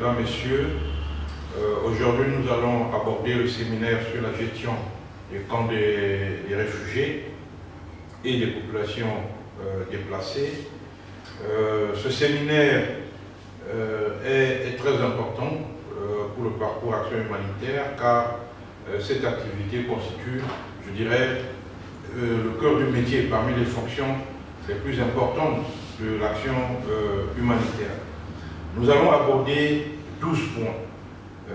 Mesdames, Messieurs, aujourd'hui nous allons aborder le séminaire sur la gestion des camps des réfugiés et des populations déplacées. Ce séminaire est très important pour le parcours Action Humanitaire car cette activité constitue, je dirais, le cœur du métier parmi les fonctions les plus importantes de l'action humanitaire. Nous allons aborder 12 points.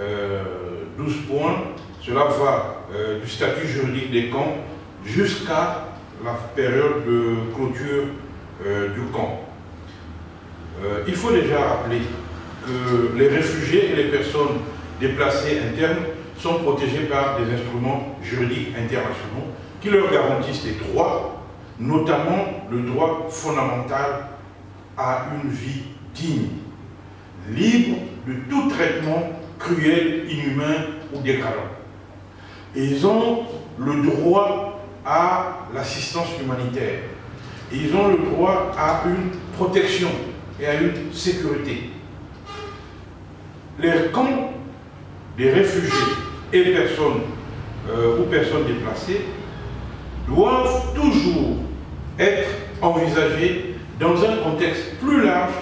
12 points, cela va du statut juridique des camps jusqu'à la période de clôture du camp. Il faut déjà rappeler que les réfugiés et les personnes déplacées internes sont protégés par des instruments juridiques internationaux qui leur garantissent des droits, notamment le droit fondamental à une vie digne, libre de tout traitement cruel, inhumain ou dégradant. Et ils ont le droit à l'assistance humanitaire. Et ils ont le droit à une protection et à une sécurité. Les camps des réfugiés et personnes ou personnes déplacées doivent toujours être envisagés dans un contexte plus large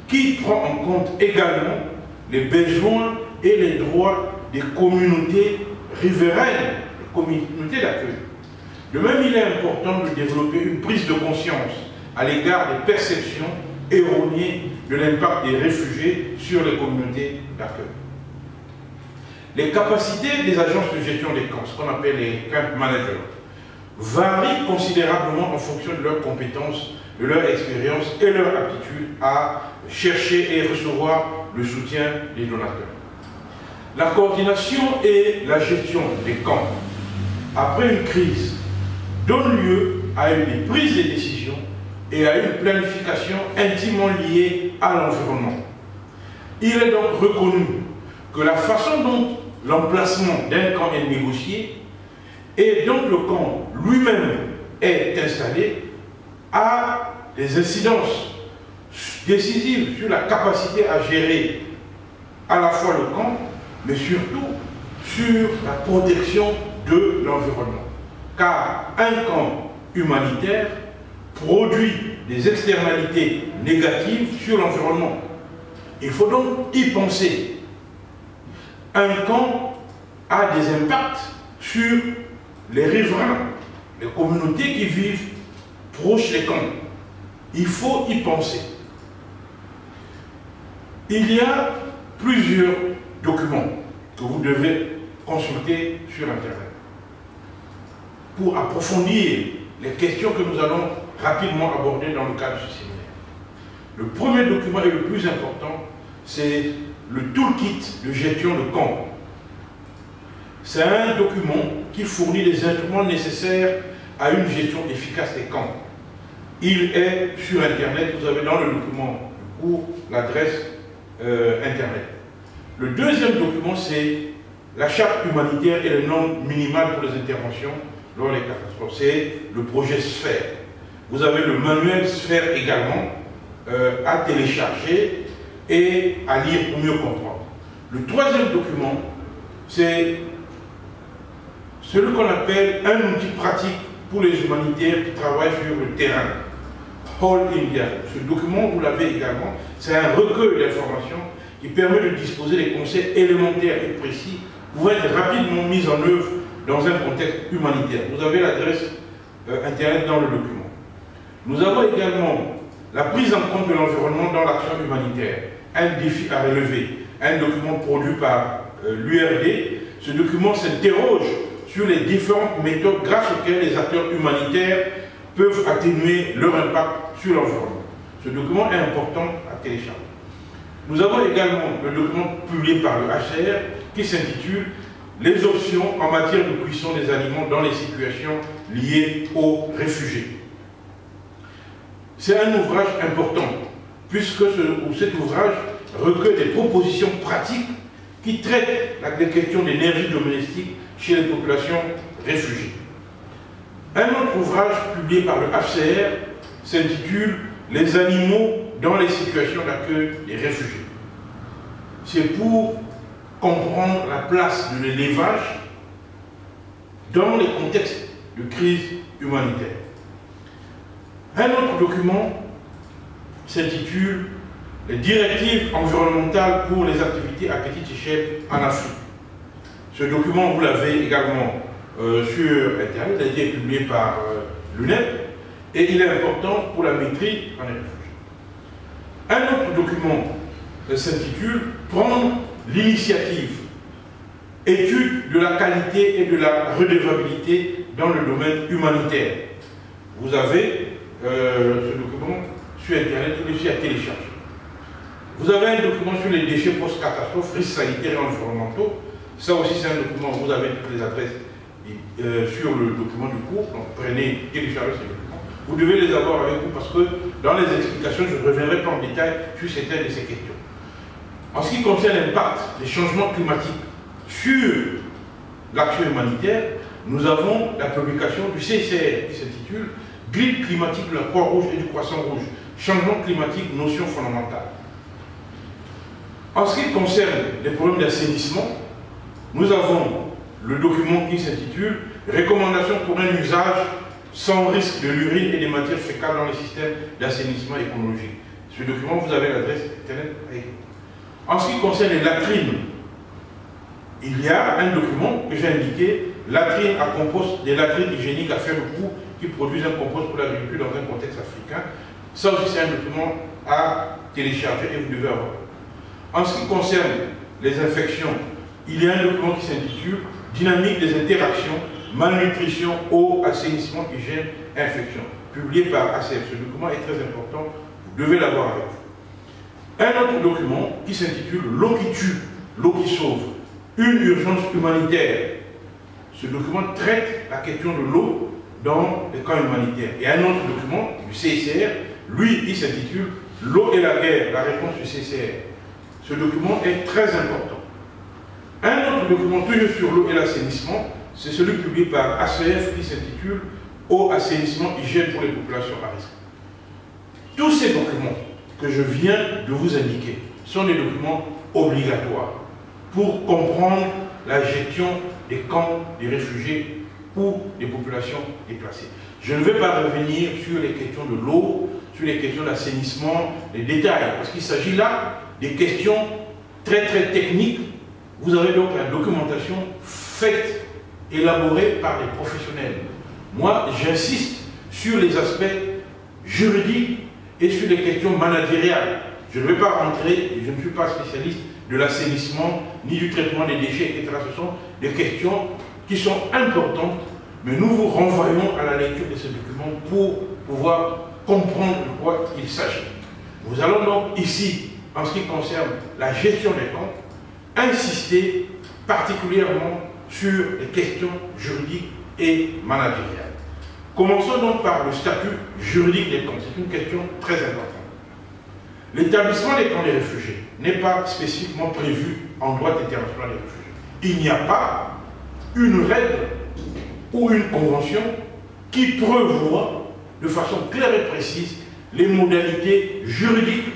qui prend en compte également les besoins et les droits des communautés riveraines, des communautés d'accueil. De même, il est important de développer une prise de conscience à l'égard des perceptions erronées de l'impact des réfugiés sur les communautés d'accueil. Les capacités des agences de gestion des camps, ce qu'on appelle les camp managers, varient considérablement en fonction de leurs compétences, de leur expérience et leur aptitude à chercher et recevoir le soutien des donateurs. La coordination et la gestion des camps après une crise donne lieu à une prise de décision et à une planification intimement liée à l'environnement. Il est donc reconnu que la façon dont l'emplacement d'un camp est négocié et dont le camp lui-même est installé a des incidences décisives sur la capacité à gérer à la fois le camp, mais surtout sur la protection de l'environnement. Car un camp humanitaire produit des externalités négatives sur l'environnement. Il faut donc y penser. Un camp a des impacts sur les riverains, les communautés qui vivent proches des camps. Il faut y penser. Il y a plusieurs documents que vous devez consulter sur Internet pour approfondir les questions que nous allons rapidement aborder dans le cadre de ce séminaire. Le premier document et le plus important, c'est le toolkit de gestion de camp. C'est un document qui fournit les instruments nécessaires à une gestion efficace des camps. Il est sur Internet, vous avez dans le document du cours l'adresse Internet. Le deuxième document, c'est la charte humanitaire et les normes minimales pour les interventions lors des catastrophes. C'est le projet Sphère. Vous avez le manuel Sphère également à télécharger et à lire pour mieux comprendre. Le troisième document, c'est celui qu'on appelle un outil pratique pour les humanitaires qui travaillent sur le terrain. All India. Ce document, vous l'avez également, c'est un recueil d'informations qui permet de disposer des conseils élémentaires et précis pouvant être rapidement mis en œuvre dans un contexte humanitaire. Vous avez l'adresse Internet dans le document. Nous avons également la prise en compte de l'environnement dans l'action humanitaire, un défi à relever, un document produit par l'URD. Ce document s'interroge sur les différentes méthodes grâce auxquelles les acteurs humanitaires peuvent atténuer leur impact sur l'environnement. Ce document est important à télécharger. Nous avons également le document publié par le HCR qui s'intitule « Les options en matière de cuisson des aliments dans les situations liées aux réfugiés ». C'est un ouvrage important puisque cet ouvrage recueille des propositions pratiques qui traitent des questions d'énergie domestique chez les populations réfugiées. Un autre ouvrage publié par le HCR s'intitule « Les animaux dans les situations d'accueil des réfugiés ». c'est pour comprendre la place de l'élevage dans les contextes de crise humanitaire. Un autre document s'intitule « Les directives environnementales pour les activités à petite échelle en Afrique ». Ce document, vous l'avez également sur Internet, il a été publié par l'UNEP et il est important pour la maîtrise en refuge. Un autre document s'intitule « Prendre l'initiative, étude de la qualité et de la redevabilité dans le domaine humanitaire ». Vous avez ce document sur Internet, il est aussi à télécharger. Vous avez un document sur les déchets post-catastrophe, risques sanitaires et environnementaux. Ça aussi, c'est un document, vous avez toutes les adresses sur le document du cours. Donc, prenez, téléchargez ces documents. Vous devez les avoir avec vous parce que dans les explications, je ne reviendrai pas en détail sur certaines de ces questions. En ce qui concerne l'impact des changements climatiques sur l'action humanitaire, nous avons la publication du CICR qui s'intitule « Guide climatique de la Croix-Rouge et du Croissant-Rouge, changement climatique, notion fondamentale ». En ce qui concerne les problèmes d'assainissement, nous avons le document qui s'intitule « Recommandations pour un usage sans risque de l'urine et des matières fécales dans les systèmes d'assainissement écologique ». Ce document, vous avez l'adresse internet avec vous. En ce qui concerne les latrines, il y a un document que j'ai indiqué, latrines à compost, des latrines hygiéniques à faible coût qui produisent un compost pour l'agriculture dans un contexte africain. Ça aussi, c'est un document à télécharger et vous devez avoir. En ce qui concerne les infections, il y a un document qui s'intitule « Dynamique des interactions, malnutrition, eau, assainissement, hygiène, infection », publié par ACF. Ce document est très important, vous devez l'avoir avec vous. Un autre document qui s'intitule « L'eau qui tue, l'eau qui sauve, une urgence humanitaire ». Ce document traite la question de l'eau dans les camps humanitaires. Et un autre document du CICR, lui, il s'intitule « L'eau et la guerre, la réponse du CICR ». Ce document est très important. Un autre document, toujours sur l'eau et l'assainissement, c'est celui publié par ACF qui s'intitule « Eau, assainissement, hygiène pour les populations à risque ». Tous ces documents que je viens de vous indiquer sont des documents obligatoires pour comprendre la gestion des camps des réfugiés ou des populations déplacées. Je ne vais pas revenir sur les questions de l'eau, sur les questions d'assainissement, les détails, parce qu'il s'agit là des questions très techniques. Vous avez donc la documentation faite, élaborée par les professionnels. Moi, j'insiste sur les aspects juridiques et sur les questions managériales. Je ne vais pas rentrer, je ne suis pas spécialiste de l'assainissement, ni du traitement des déchets, etc. Ce sont des questions qui sont importantes, mais nous vous renvoyons à la lecture de ce document pour pouvoir comprendre de quoi il s'agit. Nous allons donc ici, en ce qui concerne la gestion des camps, insister particulièrement sur les questions juridiques et managériales. Commençons donc par le statut juridique des camps. C'est une question très importante. L'établissement des camps des réfugiés n'est pas spécifiquement prévu en droit international des réfugiés. Il n'y a pas une règle ou une convention qui prévoit de façon claire et précise les modalités juridiques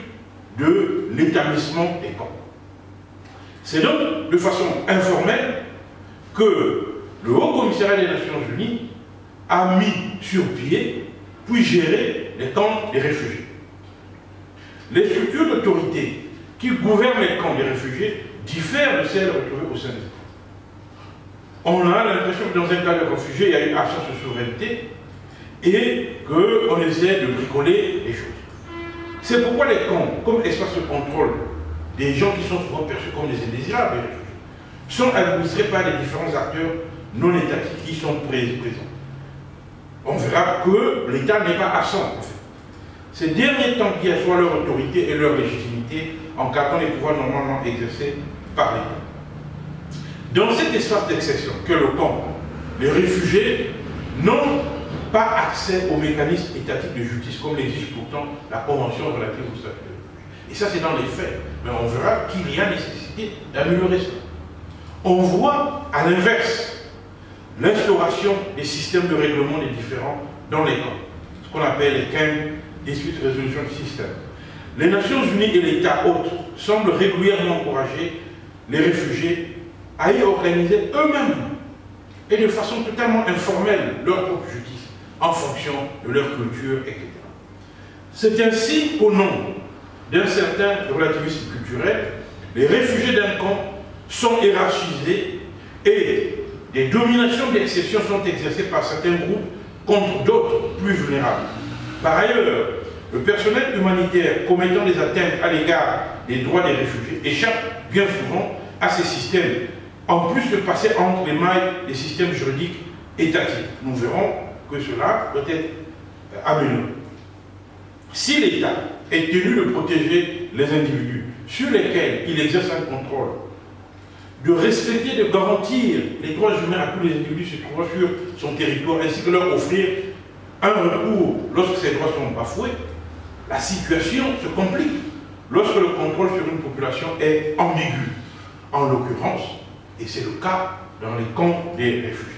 de l'établissement des camps. C'est donc de façon informelle que le Haut Commissariat des Nations Unies a mis sur pied, puis géré les camps des réfugiés. Les structures d'autorité qui gouvernent les camps des réfugiés diffèrent de celles retrouvées au sein des camps. On a l'impression que dans un cas de réfugié, il y a une absence de souveraineté et qu'on essaie de bricoler les choses. C'est pourquoi les camps, comme espace de contrôle des gens qui sont souvent perçus comme des indésirables, sont administrés par les différents acteurs non étatiques qui sont présents. On verra que l'État n'est pas absent, en fait. Ces derniers temps qui assoient leur autorité et leur légitimité en cadrant les pouvoirs normalement exercés par l'État. Dans cet espace d'exception que le camp, les réfugiés n'ont pas accès aux mécanismes étatiques de justice comme l'exige pourtant la Convention relative au statut de réfugié. Et ça, c'est dans les faits. Mais on verra qu'il y a nécessité d'améliorer ça. On voit, à l'inverse, l'instauration des systèmes de règlement des différends dans les camps, ce qu'on appelle les CAM, Dispute Resolution System. Les Nations Unies et l'État hôte semblent régulièrement encourager les réfugiés à y organiser eux-mêmes et de façon totalement informelle leur propre justice en fonction de leur culture, etc. C'est ainsi qu'au nom d'un certain relativisme culturel, les réfugiés d'un camp sont hiérarchisés et des dominations d'exception sont exercées par certains groupes contre d'autres plus vulnérables. Par ailleurs, le personnel humanitaire commettant des atteintes à l'égard des droits des réfugiés échappe bien souvent à ces systèmes, en plus de passer entre les mailles des systèmes juridiques étatiques. Nous verrons que cela doit être amélioré. Si l'État est tenu de protéger les individus sur lesquels il exerce un contrôle, de respecter, de garantir les droits humains à tous les individus se trouvant sur son territoire, ainsi que leur offrir un recours lorsque ces droits sont bafoués, la situation se complique lorsque le contrôle sur une population est ambigu. En l'occurrence, et c'est le cas dans les camps des réfugiés.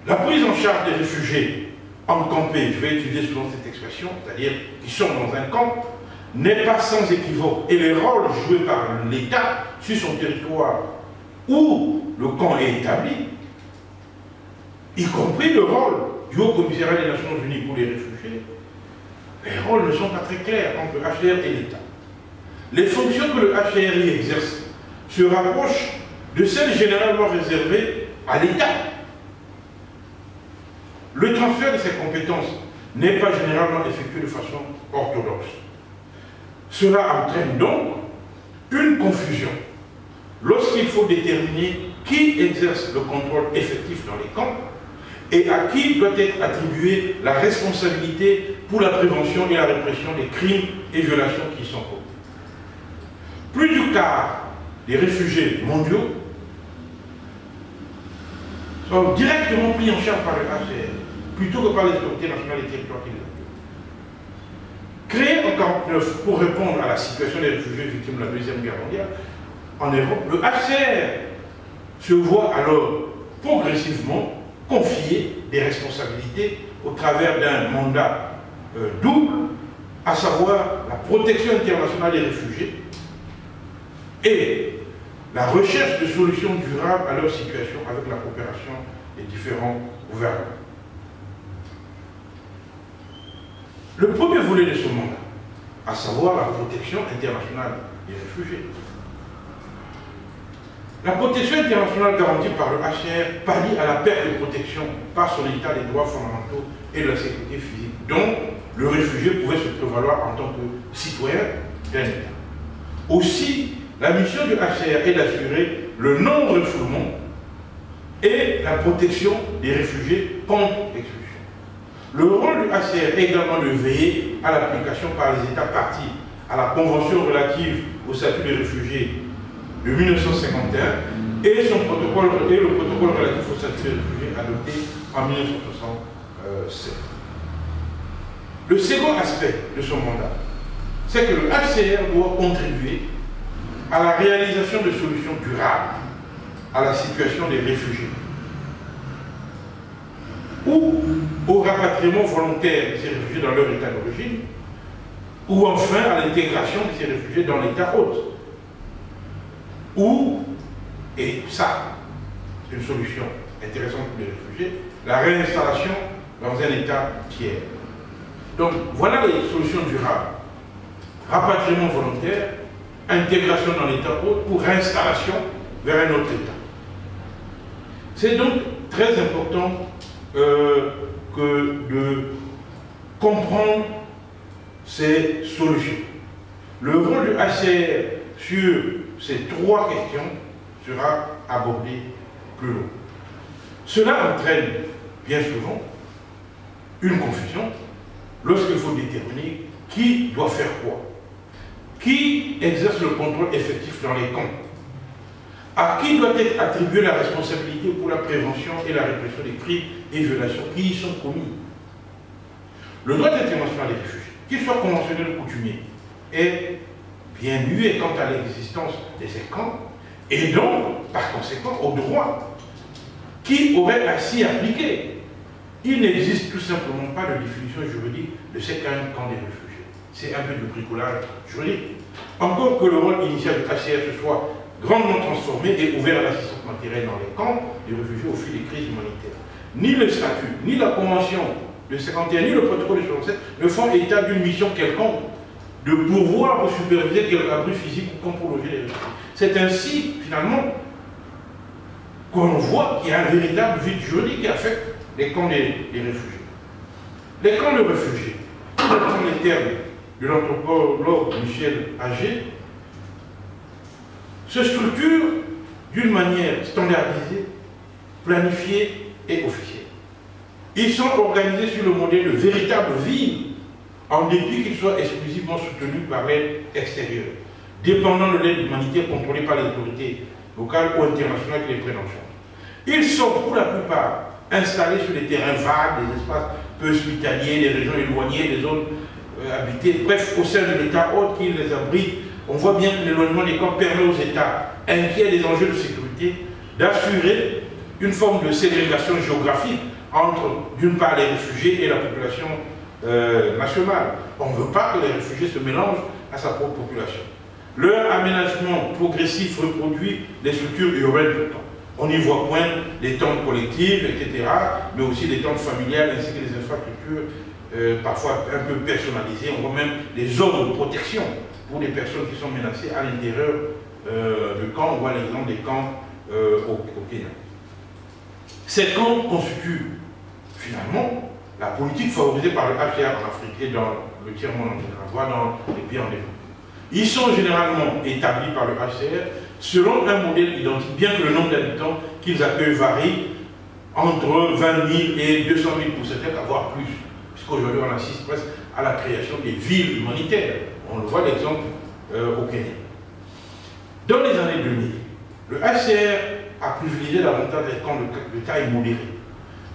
La prise en charge des réfugiés encampés, je vais utiliser souvent cette expression, c'est-à-dire qui sont dans un camp, n'est pas sans équivoque. Et les rôles joués par l'État sur son territoire où le camp est établi, y compris le rôle du Haut-Commissariat des Nations Unies pour les réfugiés, les rôles ne sont pas très clairs entre le HCR et l'État. Les fonctions que le HCR y exerce se rapprochent de celles généralement réservées à l'État. Le transfert de ces compétences n'est pas généralement effectué de façon orthodoxe. Cela entraîne donc une confusion lorsqu'il faut déterminer qui exerce le contrôle effectif dans les camps et à qui doit être attribuée la responsabilité pour la prévention et la répression des crimes et violations qui y sont commis. Plus du quart des réfugiés mondiaux sont directement pris en charge par le HCR, plutôt que par les autorités nationales et territoriales qui les accueillent. Créé en 1949 pour répondre à la situation des réfugiés victimes de la Deuxième Guerre mondiale, en Europe, le HCR se voit alors progressivement confier des responsabilités au travers d'un mandat double, à savoir la protection internationale des réfugiés et la recherche de solutions durables à leur situation avec la coopération des différents gouvernements. Le premier volet de ce mandat, à savoir la protection internationale des réfugiés. La protection internationale garantie par le HCR pallie à la perte de protection par son état des droits fondamentaux et de la sécurité physique, dont le réfugié pouvait se prévaloir en tant que citoyen d'un État. Aussi, la mission du HCR est d'assurer le non-refoulement et la protection des réfugiés contre l'expulsion. Le rôle du HCR est également de veiller à l'application par les États partis à la Convention relative au statut des réfugiés de 1951 et le protocole relatif au statut des réfugiés adopté en 1967. Le second aspect de son mandat, c'est que le HCR doit contribuer à la réalisation de solutions durables à la situation des réfugiés ou au rapatriement volontaire de ces réfugiés dans leur état d'origine, ou enfin à l'intégration de ces réfugiés dans l'état hôte. Ou, et ça, c'est une solution intéressante pour les réfugiés, la réinstallation dans un état tiers. Donc, voilà les solutions durables. Rapatriement volontaire, intégration dans l'état hôte ou réinstallation vers un autre état. C'est donc très important que de comprendre ces solutions. Le rôle du HCR sur ces trois questions sera abordé plus loin. Cela entraîne bien souvent une confusion lorsqu'il faut déterminer qui doit faire quoi, qui exerce le contrôle effectif dans les camps, à qui doit être attribuée la responsabilité pour la prévention et la répression des crimes et violations qui y sont commis. Le droit international des réfugiés, qu'il soit conventionnel ou coutumier, est bien muet quant à l'existence de ces camps et donc, par conséquent, au droit qui aurait à s'y appliquer. Il n'existe tout simplement pas de définition juridique de ce qu'est un camp des réfugiés. C'est un peu de bricolage juridique. Encore que le rôle initial du HCR se soit grandement transformé et ouvert à l'assistance matérielle dans les camps des réfugiés au fil des crises humanitaires. Ni le statut, ni la convention de 51, ni le protocole de 67 ne font état d'une mission quelconque de pourvoir ou superviser quelque abri physique ou camp pour loger les réfugiés. C'est ainsi, finalement, qu'on voit qu'il y a un véritable vide juridique qui affecte les camps des réfugiés. Les camps de réfugiés, pour reprendre les termes de l'anthropologue Michel Agé, se structurent d'une manière standardisée, planifiée et officielle. Ils sont organisés sur le modèle de véritables villes, en dépit qu'ils soient exclusivement soutenus par l'aide extérieure, dépendant de l'aide humanitaire contrôlée par les autorités locales ou internationales qui les prennent en charge. Ils sont pour la plupart installés sur des terrains vagues, des espaces peu hospitaliers, des régions éloignées, des zones habitées, bref, au sein de l'État hôte qui les abrite. On voit bien que l'éloignement des camps permet aux États inquiets des enjeux de sécurité d'assurer une forme de ségrégation géographique entre, d'une part, les réfugiés et la population nationale. On ne veut pas que les réfugiés se mélangent à sa propre population. Leur aménagement progressif reproduit les structures urbaines du temps. On y voit point les tentes collectives, etc., mais aussi les tentes familiales ainsi que les infrastructures parfois un peu personnalisées. On voit même des zones de protection pour les personnes qui sont menacées à l'intérieur de camps. On voit l'exemple des camps au Kenya. Ces camps constituent finalement la politique favorisée par le HCR en Afrique et dans le tiers-monde en général, voire dans les pays en développement. Ils sont généralement établis par le HCR selon un modèle identique, bien que le nombre d'habitants qu'ils accueillent varie entre 20 000 et 200 000 pour certains, voire plus, puisqu'aujourd'hui on assiste presque à la création des villes humanitaires. On le voit l'exemple au Kenya. Dans les années 2000, le HCR a privilégié davantage les camps de taille modérée,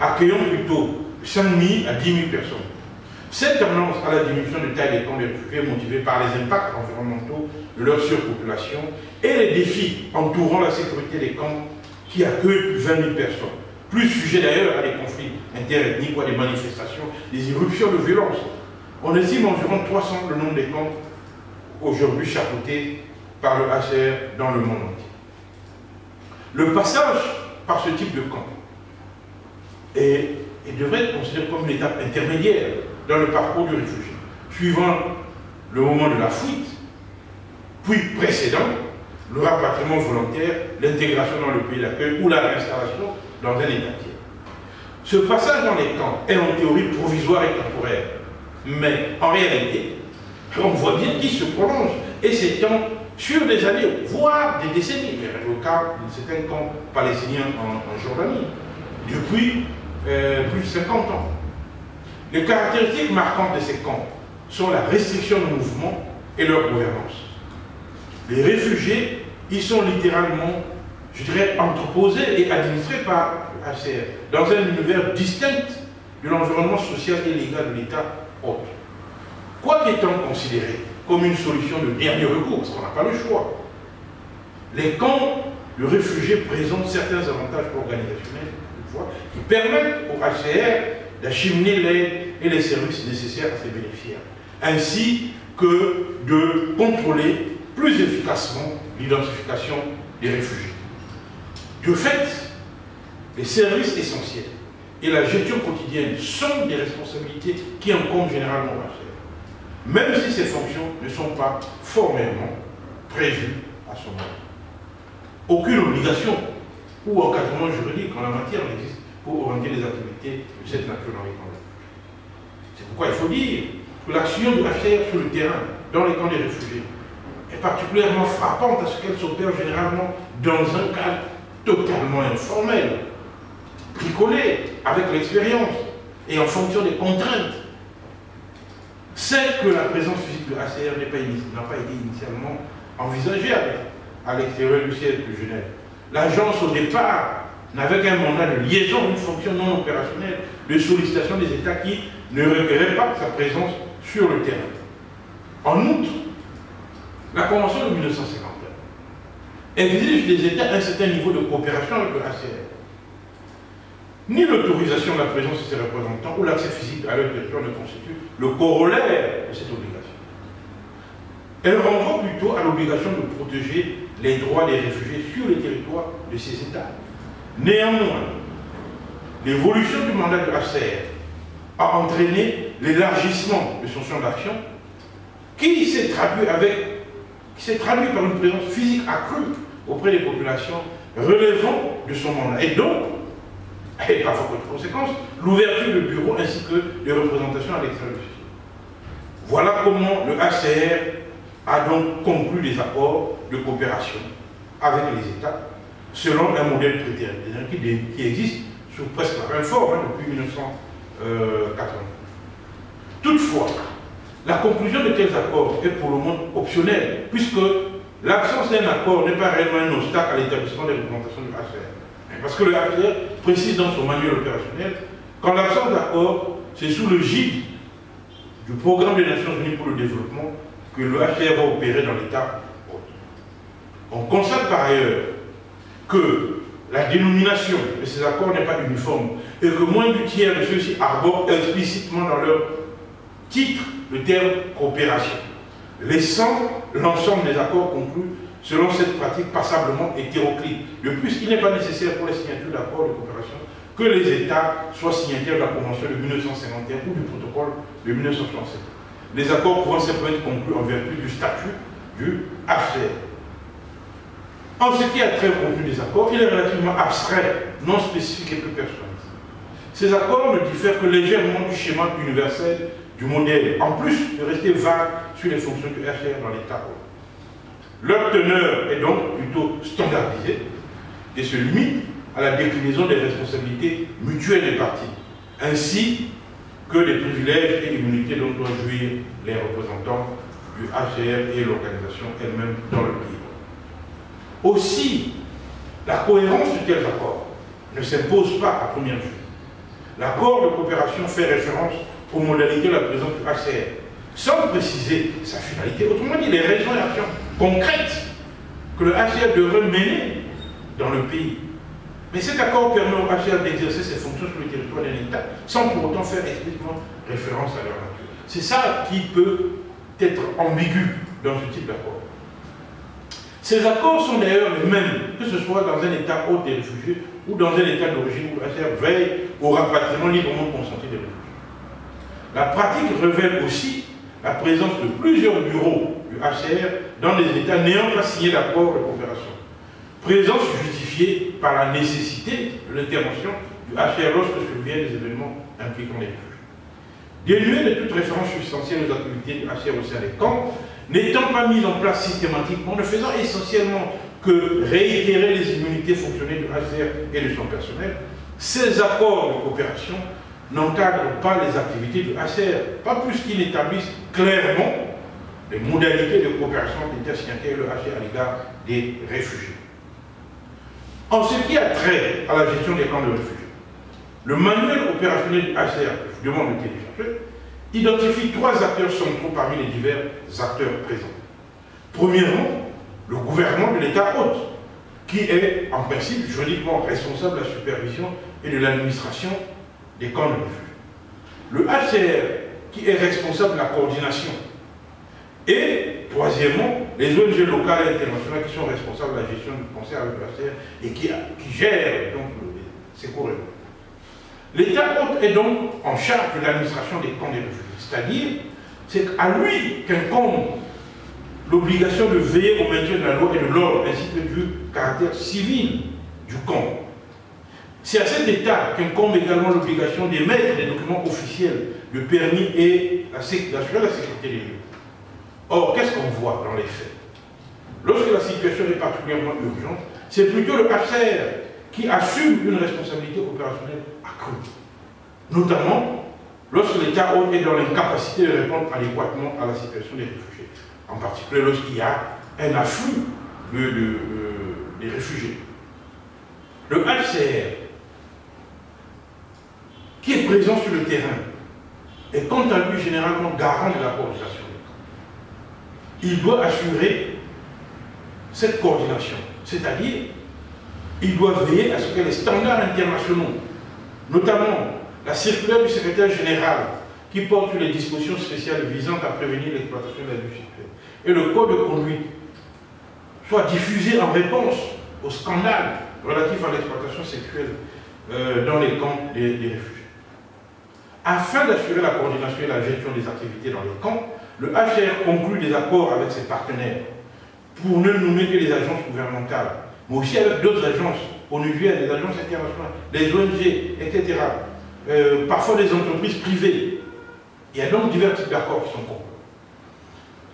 accueillant plutôt 5 000 à 10 000 personnes. Cette tendance à la diminution de taille des camps de réfugiés est motivée par les impacts environnementaux de leur surpopulation et les défis entourant la sécurité des camps qui accueillent 20 000 personnes, plus sujets d'ailleurs à des conflits interethniques ou à des manifestations, des irruptions de violence. On estime environ 300 le nombre des camps aujourd'hui chapeautés par le HCR dans le monde entier. Le passage par ce type de camp devrait être considéré comme une étape intermédiaire dans le parcours du réfugié, suivant le moment de la fuite, puis précédant le rapatriement volontaire, l'intégration dans le pays d'accueil ou la réinstallation dans un État tiers. Ce passage dans les camps est en théorie provisoire et temporaire, mais en réalité, on voit bien qu'il se prolonge et s'étend sur des années, voire des décennies. Le cas de certains camps palestiniens en Jordanie, depuis plus de 50 ans. Les caractéristiques marquantes de ces camps sont la restriction de mouvement et leur gouvernance. Les réfugiés, ils sont littéralement, je dirais, entreposés et administrés par le HCR, dans un univers distinct de l'environnement social et légal de l'État hôte. Quoi qu'étant considéré comme une solution de dernier recours, parce qu'on n'a pas le choix, les camps de réfugiés présentent certains avantages organisationnels qui permettent au HCR d'acheminer l'aide et les services nécessaires à ses bénéficiaires, ainsi que de contrôler plus efficacement l'identification des réfugiés. De fait, les services essentiels et la gestion quotidienne sont des responsabilités qui incombent généralement au HCR, même si ces fonctions ne sont pas formellement prévues à son moment. Aucune obligation ou encadrement juridique en la matière n'existe pour orienter les activités de cette nature dans les camps. C'est pourquoi il faut dire que l'action du HCR sur le terrain, dans les camps des réfugiés, est particulièrement frappante parce qu'elle s'opère généralement dans un cadre totalement informel, bricolé avec l'expérience et en fonction des contraintes. C'est que la présence physique du HCR n'a pas été initialement envisagée à l'extérieur du siège de Genève. L'agence, au départ, n'avait qu'un mandat de liaison, une fonction non opérationnelle de sollicitation des États qui ne requérait pas sa présence sur le terrain. En outre, la Convention de 1951 exige des États un certain niveau de coopération avec le HCR. Ni l'autorisation de la présence de ces représentants ou l'accès physique à leur territoire ne constitue le corollaire de cette obligation. Elle renvoie plutôt à l'obligation de protéger les droits des réfugiés sur le territoire de ces États. Néanmoins, l'évolution du mandat de HCR a entraîné l'élargissement de son champ d'action qui s'est traduit par une présence physique accrue auprès des populations relevant de son mandat. Et donc, et par voie de conséquence, l'ouverture de bureaux ainsi que de représentations à l'extérieur. Voilà comment le HCR a donc conclu des accords de coopération avec les États selon un modèle préterminer qui existe sous presque la même forme depuis 1980. Toutefois, la conclusion de tels accords est pour le moment optionnelle, puisque l'absence d'un accord n'est pas réellement un obstacle à l'établissement des représentations du HCR. Parce que le HCR précise dans son manuel opérationnel qu'en l'absence d'accord, c'est sous le gide du Programme des Nations Unies pour le développement que le HCR va opérer dans l'État. On constate par ailleurs que la dénomination de ces accords n'est pas uniforme et que moins du tiers de ceux-ci arborent explicitement dans leur titre le terme coopération, laissant l'ensemble des accords conclus selon cette pratique passablement hétéroclite. De plus, il n'est pas nécessaire pour les signatures d'accords de coopération que les États soient signataires de la Convention de 1951 ou du protocole de 1967. Les accords pouvant simplement être conclus en vertu du statut du HCR. En ce qui a trait au contenu des accords, il est relativement abstrait, non spécifique et peu personnalisé. Ces accords ne diffèrent que légèrement du schéma universel du modèle, en plus de rester vague sur les fonctions du HCR dans l'État. Leur teneur est donc plutôt standardisée et se limite à la déclinaison des responsabilités mutuelles des parties, ainsi que des privilèges et immunités dont doivent jouir les représentants du HCR et l'organisation elle-même dans le pays. Aussi, la cohérence de tels accords ne s'impose pas à première vue. L'accord de coopération fait référence aux modalités de la présence du HCR, sans préciser sa finalité, autrement dit les raisons et actions concrètes que le HCR devrait mener dans le pays. Mais cet accord permet au HCR d'exercer ses fonctions sur le territoire d'un État sans pour autant faire explicitement référence à leur nature. C'est ça qui peut être ambigu dans ce type d'accord. Ces accords sont d'ailleurs les mêmes, que ce soit dans un État hôte des réfugiés ou dans un État d'origine où le HCR veille au rapatriement librement consenti des réfugiés. La pratique révèle aussi la présence de plusieurs bureaux du HCR dans des États n'ayant pas signé d'accord de coopération. Présence justifiée par la nécessité de l'intervention du HCR lorsque surviennent des événements impliquant les réfugiés. Dénué de toute référence substantielle aux activités du HCR au sein des camps, n'étant pas mis en place systématiquement, ne faisant essentiellement que réitérer les immunités fonctionnelles du HCR et de son personnel, ces accords de coopération n'encadrent pas les activités du HCR, pas plus qu'ils n'établissent clairement les modalités de coopération d'État signataires et le HCR à l'égard des réfugiés. En ce qui a trait à la gestion des camps de réfugiés, le manuel opérationnel du HCR, je vous demande de télécharger, identifie 3 acteurs centraux parmi les divers acteurs présents. Premièrement, le gouvernement de l'État hôte, qui est en principe juridiquement responsable de la supervision et de l'administration des camps de réfugiés. Le HCR, qui est responsable de la coordination. Et, troisièmement, les ONG locales et internationales qui sont responsables de la gestion du concert avec le HCR et qui gèrent donc ces cours. L'État hôte est donc en charge de l'administration des camps des réfugiés. C'est-à-dire, c'est à lui qu'incombe l'obligation de veiller au maintien de la loi et de l'ordre, ainsi que du caractère civil du camp. C'est à cet État qu'incombe également l'obligation d'émettre des documents officiels, le permis et d'assurer la sécurité des lieux. Or, qu'est-ce qu'on voit dans les faits? Lorsque la situation est particulièrement urgente, c'est plutôt le HCR qui assume une responsabilité opérationnelle accrue. Notamment lorsque l'État hôte est dans l'incapacité de répondre adéquatement à la situation des réfugiés. En particulier lorsqu'il y a un afflux des réfugiés. Le HCR, qui est présent sur le terrain, est quant à lui généralement garant de la coordination. Il doit assurer cette coordination, c'est-à-dire il doit veiller à ce que les standards internationaux, notamment la circulaire du secrétaire général qui porte sur les dispositions spéciales visant à prévenir l'exploitation de la vie sexuelle, et le code de conduite soit diffusé en réponse au scandale relatif à l'exploitation sexuelle dans les camps des réfugiés. Afin d'assurer la coordination et la gestion des activités dans les camps, le HCR conclut des accords avec ses partenaires pour ne nommer que les agences gouvernementales, mais aussi avec d'autres agences onusiennes, des agences internationales, des ONG, etc. Parfois des entreprises privées. Il y a donc divers types d'accords qui sont conclus.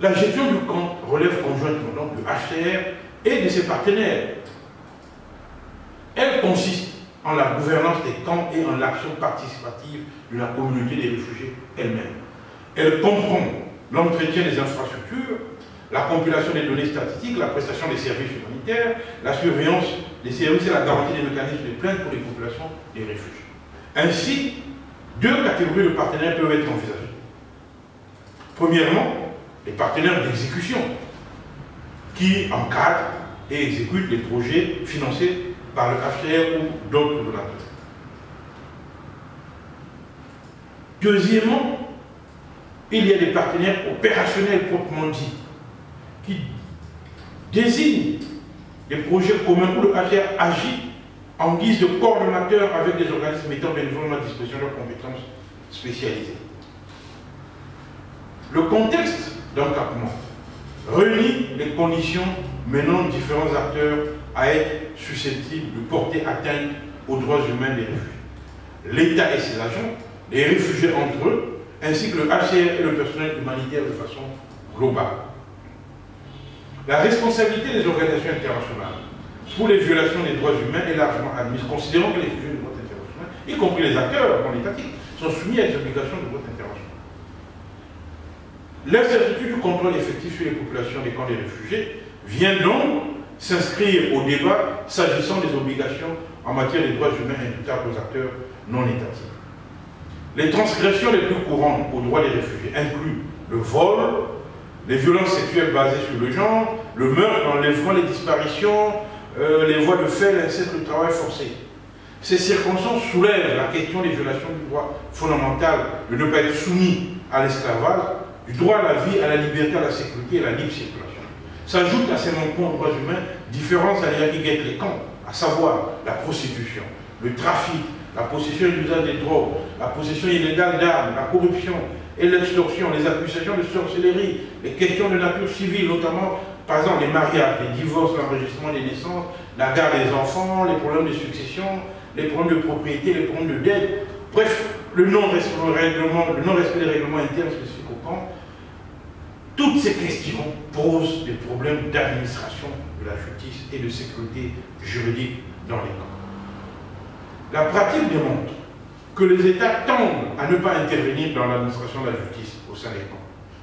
La gestion du camp relève conjointement donc du HCR et de ses partenaires. Elle consiste en la gouvernance des camps et en l'action participative de la communauté des réfugiés elle-même. Elle comprend l'entretien des infrastructures, la compilation des données statistiques, la prestation des services humanitaires, la surveillance des services et la garantie des mécanismes de plainte pour les populations des réfugiés. Ainsi, deux catégories de partenaires peuvent être envisagées. Premièrement, les partenaires d'exécution qui encadrent et exécutent les projets financés par le HCR ou d'autres donateurs. Deuxièmement, il y a des partenaires opérationnels proprement dits qui désignent des projets communs où le HCR agit en guise de coordonnateur avec des organismes mettant bénévolement à disposition de leurs compétences spécialisées. Le contexte d'encadrement réunit les conditions menant différents acteurs à être susceptibles de porter atteinte aux droits humains des réfugiés. L'État et ses agents, les réfugiés entre eux, ainsi que le HCR et le personnel humanitaire de façon globale. La responsabilité des organisations internationales pour les violations des droits humains est largement admise, considérant que les réfugiés de droit international, y compris les acteurs non étatiques, sont soumis à des obligations de droit international. L'incertitude du contrôle effectif sur les populations des camps des réfugiés vient donc s'inscrire au débat s'agissant des obligations en matière des droits humains imputables aux acteurs non étatiques. Les transgressions les plus courantes aux droits des réfugiés incluent le vol, les violences sexuelles basées sur le genre, le meurtre, l'enlèvement, les disparitions, les voies de fait, l'inceste, le travail forcé. Ces circonstances soulèvent la question des violations du droit fondamental de ne pas être soumis à l'esclavage, du droit à la vie, à la liberté, à la sécurité et à la libre circulation. S'ajoutent à ces manquements aux droits humains différents aléas qui guettent les camps, à savoir la prostitution, le trafic, la possession et l'usage des drogues, la possession illégale d'armes, la corruption et l'extorsion, les accusations de sorcellerie, les questions de nature civile, notamment, par exemple, les mariages, les divorces, l'enregistrement des naissances, la garde des enfants, les problèmes de succession, les problèmes de propriété, les problèmes de dette, bref, le non-respect des règlements internes spécifiques au camp. Toutes ces questions posent des problèmes d'administration de la justice et de sécurité juridique dans les camps. La pratique démontre que les États tendent à ne pas intervenir dans l'administration de la justice au sein des camps,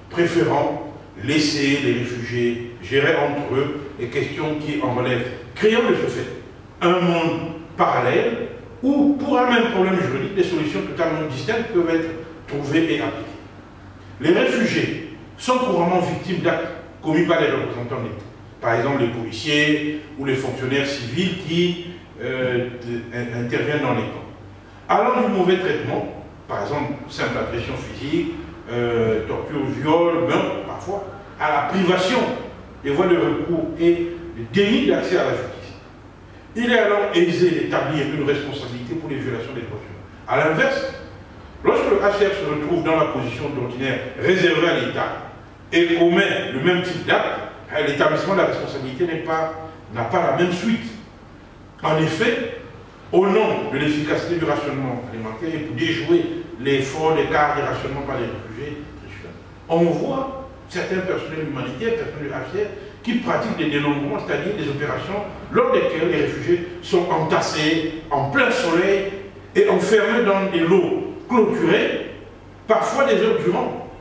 préférant laisser les réfugiés gérer entre eux les questions qui en relèvent, créant de ce fait un monde parallèle où, pour un même problème juridique, des solutions totalement distinctes peuvent être trouvées et appliquées. Les réfugiés sont couramment victimes d'actes commis par les représentants de l'État, par exemple les policiers ou les fonctionnaires civils qui interviennent dans les camps. Allant du mauvais traitement, par exemple simple agression physique, torture, viol, meurtre parfois, à la privation des voies de recours et le déni d'accès à la justice. Il est alors aisé d'établir une responsabilité pour les violations des droits humains. A l'inverse, lorsque le HCR se retrouve dans la position d'ordinaire réservée à l'État et commet le même type d'acte, l'établissement de la responsabilité n'a pas la même suite. En effet, au nom de l'efficacité du rationnement alimentaire et pour déjouer l'effort d'écart des rationnements par les réfugiés, on voit certains personnels humanitaires, personnels du HCR, qui pratiquent des dénombrements, c'est-à-dire des opérations lors desquelles les réfugiés sont entassés en plein soleil et enfermés dans des lots clôturés, parfois des heures durant.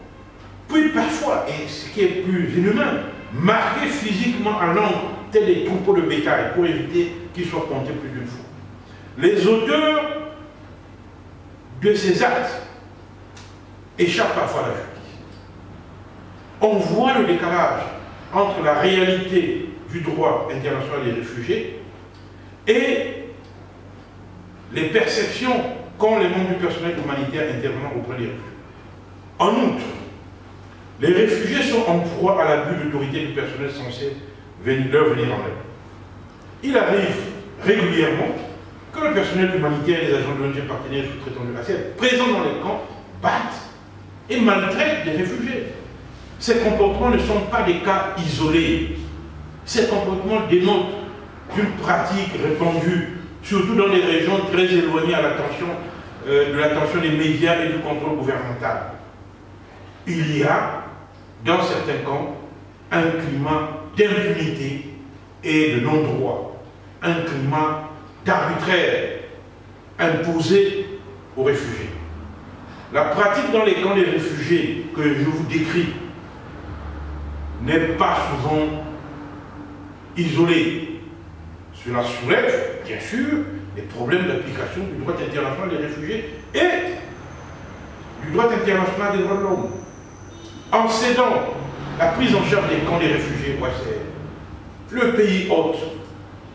Puis parfois, et ce qui est plus inhumain, marqués physiquement à l'encre, tels des troupeaux de bétail, pour éviter qu'ils soient comptés plus d'une fois. Les auteurs de ces actes échappent parfois à la justice. On voit le décalage entre la réalité du droit international des réfugiés et les perceptions qu'ont les membres du personnel humanitaire intervenant auprès des réfugiés. En outre, Les réfugiés sont en proie à l'abus d'autorité du personnel censé leur venir en aide. Il arrive régulièrement que le personnel humanitaire et les agents de l'ONG partenaires sous-traitants de la l'ACL présents dans les camps battent et maltraitent les réfugiés. Ces comportements ne sont pas des cas isolés. Ces comportements dénotent d'une pratique répandue, surtout dans des régions très éloignées de l'attention des médias et du contrôle gouvernemental. Il y a, dans certains camps, un climat d'impunité et de non-droit, un climat d'arbitraire imposé aux réfugiés. La pratique dans les camps des réfugiés que je vous décris n'est pas souvent isolée. Cela soulève, bien sûr, des problèmes d'application du droit international des réfugiés et du droit international des droits de l'homme. En cédant la prise en charge des camps des réfugiés OHCR, le pays hôte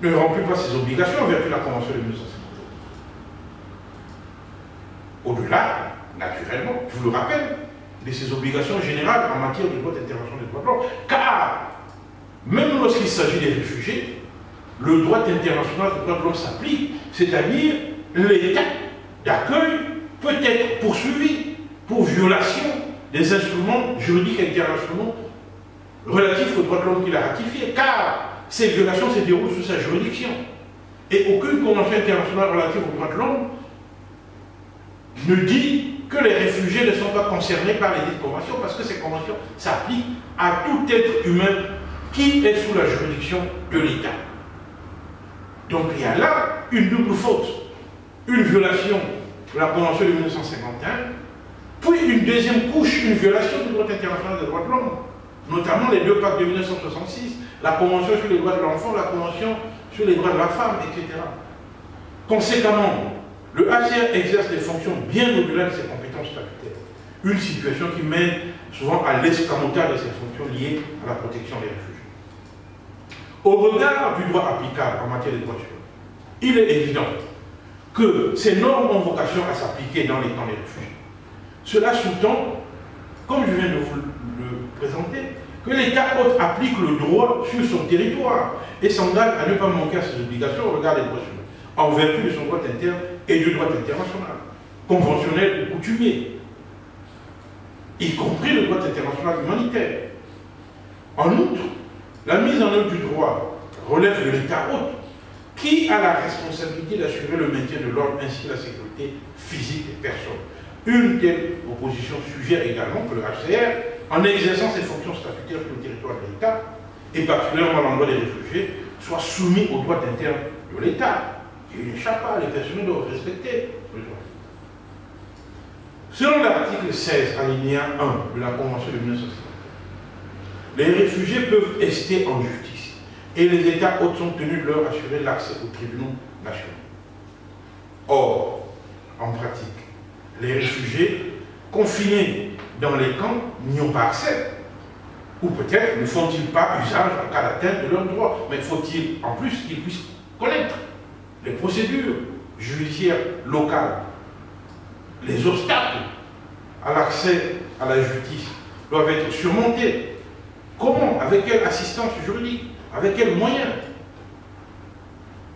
ne remplit pas ses obligations en vertu de la Convention de 1951. Au-delà, naturellement, je vous le rappelle, de ses obligations générales en matière de droit international des droits de l'homme, car même lorsqu'il s'agit des réfugiés, le droit international des droits de l'homme s'applique, c'est-à-dire l'État d'accueil peut être poursuivi pour violation des instruments juridiques internationaux relatifs aux droits de l'homme qu'il a ratifiés, car ces violations se déroulent sous sa juridiction. Et aucune convention internationale relative aux droits de l'homme ne dit que les réfugiés ne sont pas concernés par les dites conventions, parce que ces conventions s'appliquent à tout être humain qui est sous la juridiction de l'État. Donc il y a là une double faute, une violation de la Convention de 1951, puis une deuxième couche, une violation du droit international des droits de l'homme, notamment les deux pactes de 1966, la Convention sur les droits de l'enfant, la Convention sur les droits de la femme, etc. Conséquemment, le HCR exerce des fonctions bien au-delà de ses compétences statutaires. Une situation qui mène souvent à l'escamotage de ces fonctions liées à la protection des réfugiés. Au regard du droit applicable en matière de droits humains, il est évident que ces normes ont vocation à s'appliquer dans les camps des réfugiés. Cela sous-tend, comme je viens de vous le présenter, que l'État hôte applique le droit sur son territoire et s'engage à ne pas manquer à ses obligations au regard des droits humains, en vertu de son droit interne et du droit international, conventionnel ou coutumier, y compris le droit international humanitaire. En outre, la mise en œuvre du droit relève de l'État hôte, qui a la responsabilité d'assurer le maintien de l'ordre ainsi que la sécurité physique des personnes. Une telle proposition suggère également que le HCR, en exerçant ses fonctions statutaires sur le territoire de l'État, et particulièrement à l'endroit des réfugiés, soit soumis au droit interne de l'État. Il n'échappe pas, les personnels doivent respecter le droit. Selon l'article 16, alinéa 1 de la Convention de 1950, les réfugiés peuvent rester en justice et les États hôtes sont tenus de leur assurer l'accès aux tribunaux nationaux. Or, en pratique, les réfugiés confinés dans les camps n'y ont pas accès. Ou peut-être ne font-ils pas usage en cas d'atteinte de leurs droits. Mais faut-il en plus qu'ils puissent connaître les procédures judiciaires locales, les obstacles à l'accès à la justice doivent être surmontés. Comment? Avec quelle assistance juridique? Avec quels moyens?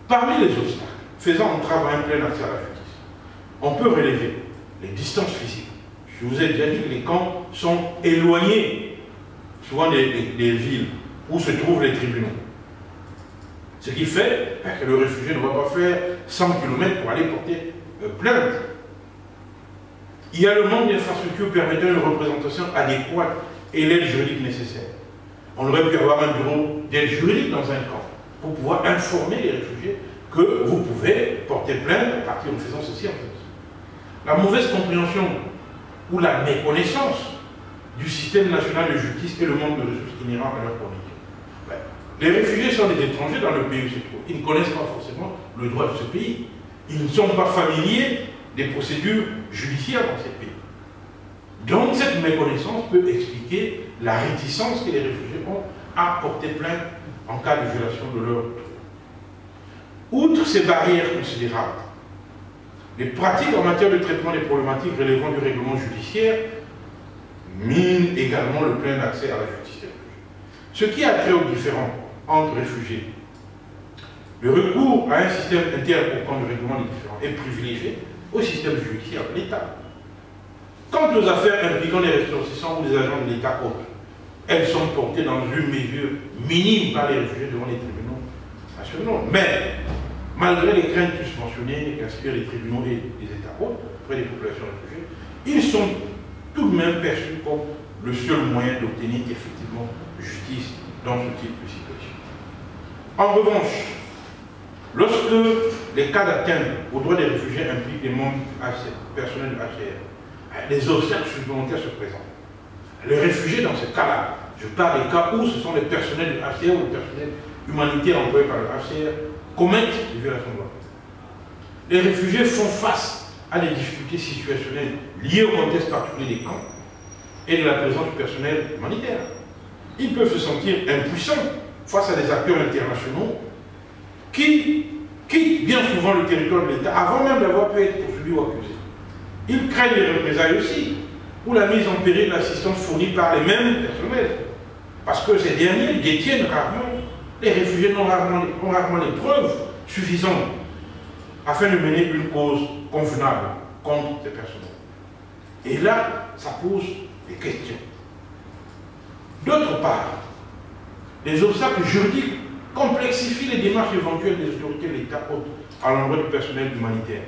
Parmi les obstacles faisant entrave à un plein accès à la justice, on peut relever les distances physiques. Je vous ai déjà dit que les camps sont éloignés, souvent des villes où se trouvent les tribunaux. Ce qui fait que le réfugié ne va pas faire 100 km pour aller porter plainte. Il y a le manque d'infrastructures permettant une représentation adéquate et l'aide juridique nécessaire. On aurait pu avoir un bureau d'aide juridique dans un camp pour pouvoir informer les réfugiés que vous pouvez porter plainte à partir en faisant ceci, en faisant ceci. La mauvaise compréhension ou la méconnaissance du système national de justice et le manque de ressources inhérents à leur condition. Les réfugiés sont des étrangers dans le pays où ils se trouvent. Ils ne connaissent pas forcément le droit de ce pays. Ils ne sont pas familiers des procédures judiciaires dans ces pays. Donc cette méconnaissance peut expliquer la réticence que les réfugiés ont à porter plainte en cas de violation de leurs droits. Outre ces barrières considérables, les pratiques en matière de traitement des problématiques relevant du règlement judiciaire mine également le plein accès à la justice des réfugiés. Ce qui a trait aux différends entre réfugiés, le recours à un système interne au camp de règlement des différends est privilégié au système judiciaire de l'État. Quant aux affaires impliquant les ressortissants ou les agents de l'État autres, elles sont portées dans une mesure minime par les réfugiés devant les tribunaux nationaux. Mais, malgré les craintes suspensionnées qu'inspirent les tribunaux et les États autres auprès des populations réfugiées, ils sont tout de même perçus comme le seul moyen d'obtenir effectivement justice dans ce type de situation. En revanche, lorsque les cas d'atteinte aux droits des réfugiés impliquent les membres personnels de HCR, des obstacles supplémentaires se présentent. Les réfugiés, dans ce cas-là, je parle des cas où ce sont les personnels du HCR ou les personnels humanitaires employés par le HCR, commettent des violations de droits. Les réfugiés font face à des difficultés situationnelles liées au contexte particulier des camps et de la présence du personnel humanitaire. Ils peuvent se sentir impuissants face à des acteurs internationaux qui quittent bien souvent le territoire de l'État avant même d'avoir pu être poursuivis ou accusés. Ils craignent les représailles aussi, ou la mise en péril de l'assistance fournie par les mêmes personnels. Parce que ces derniers détiennent rarement, les réfugiés ont rarement les preuves suffisantes afin de mener une cause convenable contre ces personnels. Et là, ça pose des questions. D'autre part, les obstacles juridiques complexifient les démarches éventuelles des autorités de l'État à l'endroit du personnel humanitaire,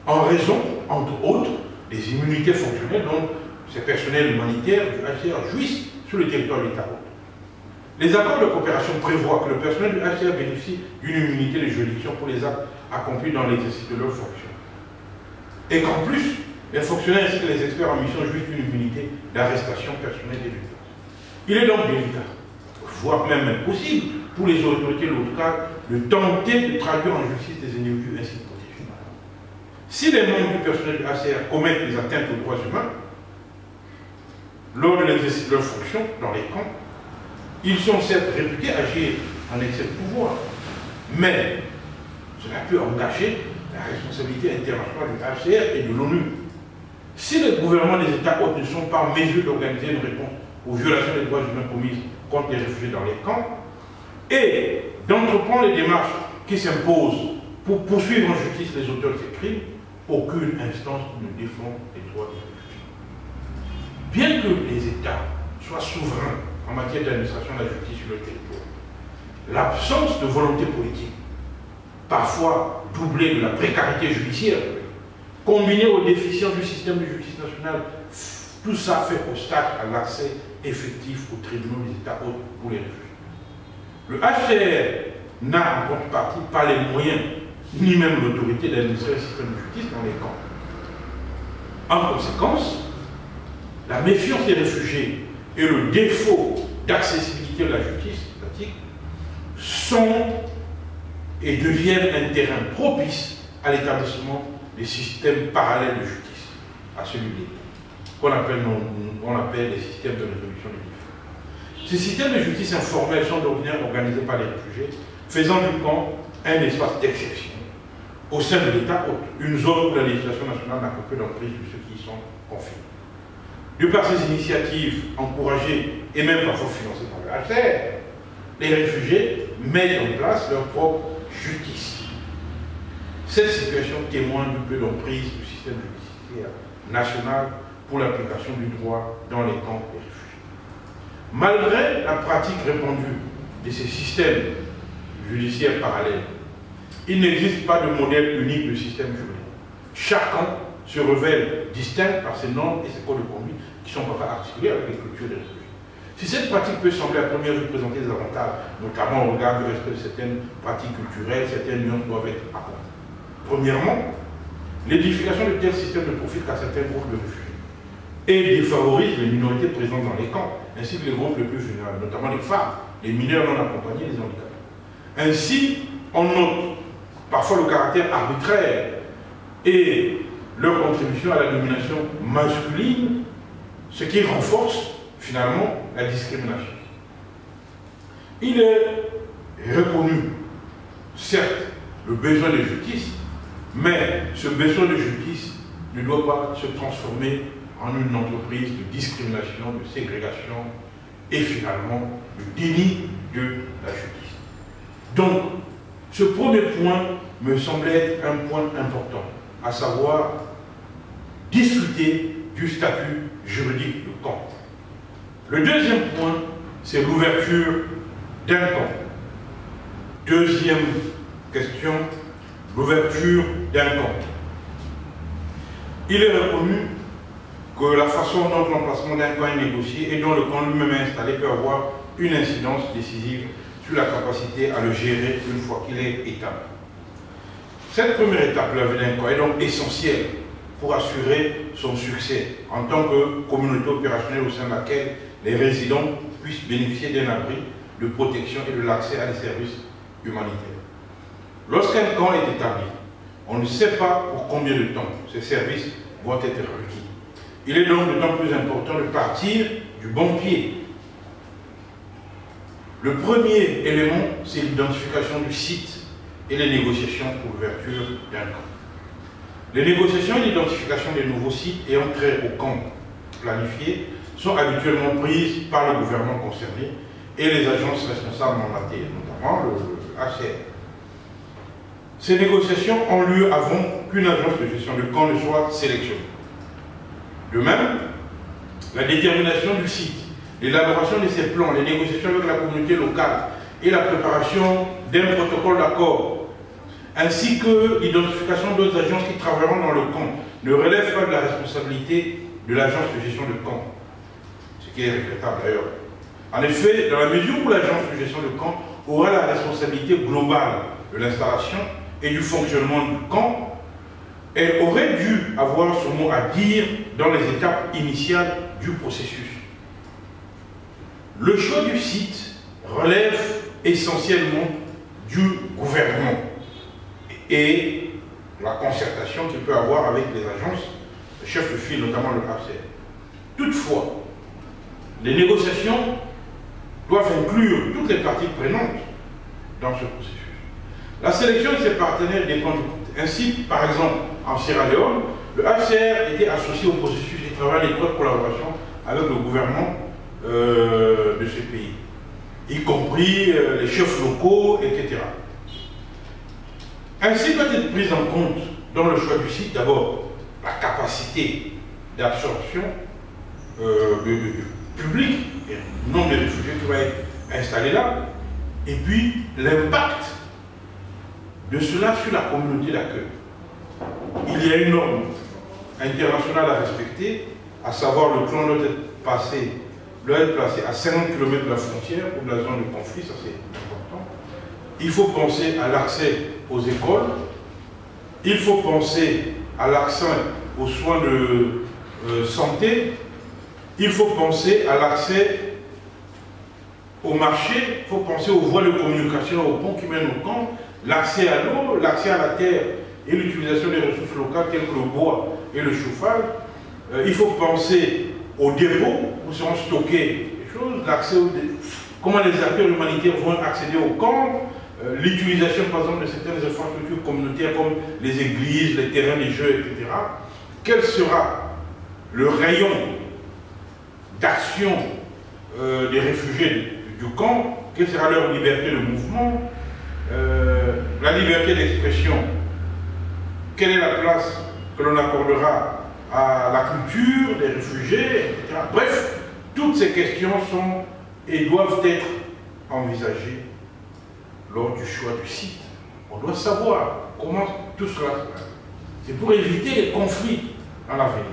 en raison, entre autres, des immunités fonctionnelles dont ces personnels humanitaires du HCR jouissent sur le territoire de l'État. Les accords de coopération prévoient que le personnel du HCR bénéficie d'une immunité de juridiction pour les actes accomplis dans l'exercice de leurs fonctions. Et qu'en plus, les fonctionnaires ainsi que les experts en mission jouissent d'une immunité d'arrestation personnelle et délicate. Il est donc délicat, voire même impossible, pour les autorités locales de tenter de traduire en justice des individus ainsi protégés. Si les membres du personnel du HCR commettent des atteintes aux droits humains, lors de l'exercice de leurs fonctions dans les camps, ils sont certes réputés agir en excès de pouvoir, mais cela peut engager la responsabilité internationale du HCR et de l'ONU. Si les gouvernements des États hôtes ne sont pas en mesure d'organiser une réponse aux violations des droits humains commises contre les réfugiés dans les camps, et d'entreprendre les démarches qui s'imposent pour poursuivre en justice les auteurs de ces crimes, aucune instance ne défend les droits des réfugiés. Bien que les États soient souverains en matière d'administration de la justice sur le territoire, l'absence de volonté politique, parfois doublée de la précarité judiciaire, combinée aux déficiences du système de justice nationale, tout ça fait obstacle à l'accès effectif aux tribunaux des États hôtes pour les réfugiés. Le HCR n'a en contrepartie pas les moyens, ni même l'autorité d'administrer le système de justice dans les camps. En conséquence, la méfiance des réfugiés et le défaut d'accessibilité de la justice étatique sont et deviennent un terrain propice à l'établissement des systèmes parallèles de justice à celui de l'État, qu'on appelle les systèmes de résolution des différends. Ces systèmes de justice informels sont d'ordinaire organisés par les réfugiés, faisant du camp un espace d'exception au sein de l'État hôte, une zone où la législation nationale n'a que peu d'emprise sur ceux qui y sont confiés. De par ces initiatives encouragées et même parfois financées par le HCR, les réfugiés mettent en place leur propre justice. Cette situation témoigne du peu d'emprise du système judiciaire national pour l'application du droit dans les camps des réfugiés. Malgré la pratique répandue de ces systèmes judiciaires parallèles, il n'existe pas de modèle unique de système juridique. Chaque camp se révèle distinct par ses normes et ses codes de conduite qui sont parfois articulés avec les cultures des réfugiés. Si cette pratique peut sembler à première vue présenter des avantages, notamment au regard du respect de certaines pratiques culturelles, certaines nuances doivent être apportées. Premièrement, l'édification de tels systèmes ne profite qu'à certains groupes de réfugiés et défavorise les minorités présentes dans les camps, ainsi que les groupes les plus vulnérables, notamment les femmes, les mineurs non accompagnés, les handicapés. Ainsi, on note parfois le caractère arbitraire et leur contribution à la domination masculine, ce qui renforce finalement la discrimination. Il est reconnu, certes, le besoin de justice, mais ce besoin de justice ne doit pas se transformer en une entreprise de discrimination, de ségrégation et finalement de déni de la justice. Donc, ce premier point me semblait être un point important, à savoir discuter du statut juridique de camp. Le deuxième point, c'est l'ouverture d'un camp. Deuxième question, l'ouverture d'un camp. Il est reconnu que la façon dont l'emplacement d'un camp est négocié et dont le camp lui-même est installé peut avoir une incidence décisive sur la capacité à le gérer une fois qu'il est établi. Cette première étape, la vie d'un camp, est donc essentielle pour assurer son succès en tant que communauté opérationnelle au sein de laquelle les résidents puissent bénéficier d'un abri, de protection et de l'accès à des services humanitaires. Lorsqu'un camp est établi, on ne sait pas pour combien de temps ces services vont être requis. Il est donc d'autant plus important de partir du bon pied. Le premier élément, c'est l'identification du site et les négociations pour l'ouverture d'un camp. Les négociations et l'identification des nouveaux sites et entrées au camp planifiés sont habituellement prises par le gouvernement concerné et les agences responsables mandatées, notamment le HCR. Ces négociations ont lieu avant qu'une agence de gestion de camp ne soit sélectionnée. De même, la détermination du site, l'élaboration de ces plans, les négociations avec la communauté locale et la préparation d'un protocole d'accord, ainsi que l'identification d'autres agences qui travailleront dans le camp, ne relèvent pas de la responsabilité de l'agence de gestion de camp, ce qui est regrettable d'ailleurs. En effet, dans la mesure où l'agence de gestion de camp aura la responsabilité globale de l'installation et du fonctionnement du camp, elle aurait dû avoir son mot à dire dans les étapes initiales du processus. Le choix du site relève essentiellement du gouvernement et la concertation qu'il peut avoir avec les agences, le chef de file, notamment le HCR. Toutefois, les négociations doivent inclure toutes les parties prenantes dans ce processus. La sélection de ces partenaires dépend du contexte. Ainsi, par exemple, en Sierra Leone, le HCR était associé au processus et travaille en étroite collaboration avec le gouvernement de ce pays, y compris les chefs locaux, etc. Ainsi doit être prise en compte dans le choix du site, d'abord, la capacité d'absorption du public, et le nombre de réfugiés qui va être installé là, et puis l'impact de cela sur la communauté d'accueil. Il y a une norme internationale à respecter, à savoir le plan doit être placé à 50 km de la frontière ou de la zone de conflit, ça c'est important. Il faut penser à l'accès aux écoles, il faut penser à l'accès aux soins de santé, il faut penser à l'accès au marché, il faut penser aux voies de communication, aux ponts qui mènent au camp, l'accès à l'eau, l'accès à la terre et l'utilisation des ressources locales telles que le bois et le chauffage. Il faut penser aux dépôts où seront stockées les choses, l'accès comment les acteurs humanitaires vont accéder au camp, l'utilisation par exemple de certaines infrastructures communautaires comme les églises, les terrains de jeux, etc. Quel sera le rayon d'action des réfugiés du camp? Quelle sera leur liberté de mouvement? La liberté d'expression? Quelle est la place que l'on accordera à la culture des réfugiés, etc. Bref, toutes ces questions sont et doivent être envisagées lors du choix du site. On doit savoir comment tout cela se passe. C'est pour éviter les conflits à l'avenir.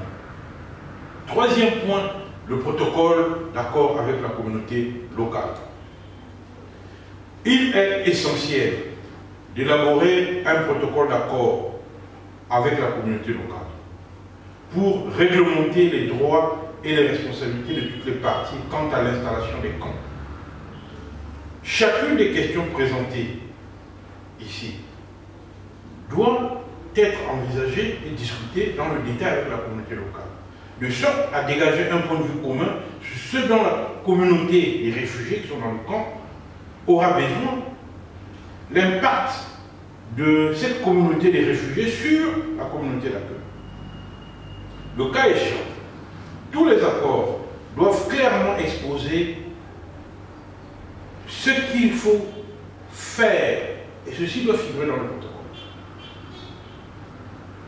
Troisième point, le protocole d'accord avec la communauté locale. Il est essentiel d'élaborer un protocole d'accord avec la communauté locale pour réglementer les droits et les responsabilités de toutes les parties quant à l'installation des camps. Chacune des questions présentées ici doit être envisagée et discutée dans le détail avec la communauté locale, de sorte à dégager un point de vue commun sur ce dont la communauté des réfugiés qui sont dans le camp aura besoin, l'impact de cette communauté des réfugiés sur la communauté d'accueil. Le cas échéant, tous les accords doivent clairement exposer ce qu'il faut faire, et ceci doit figurer dans le protocole.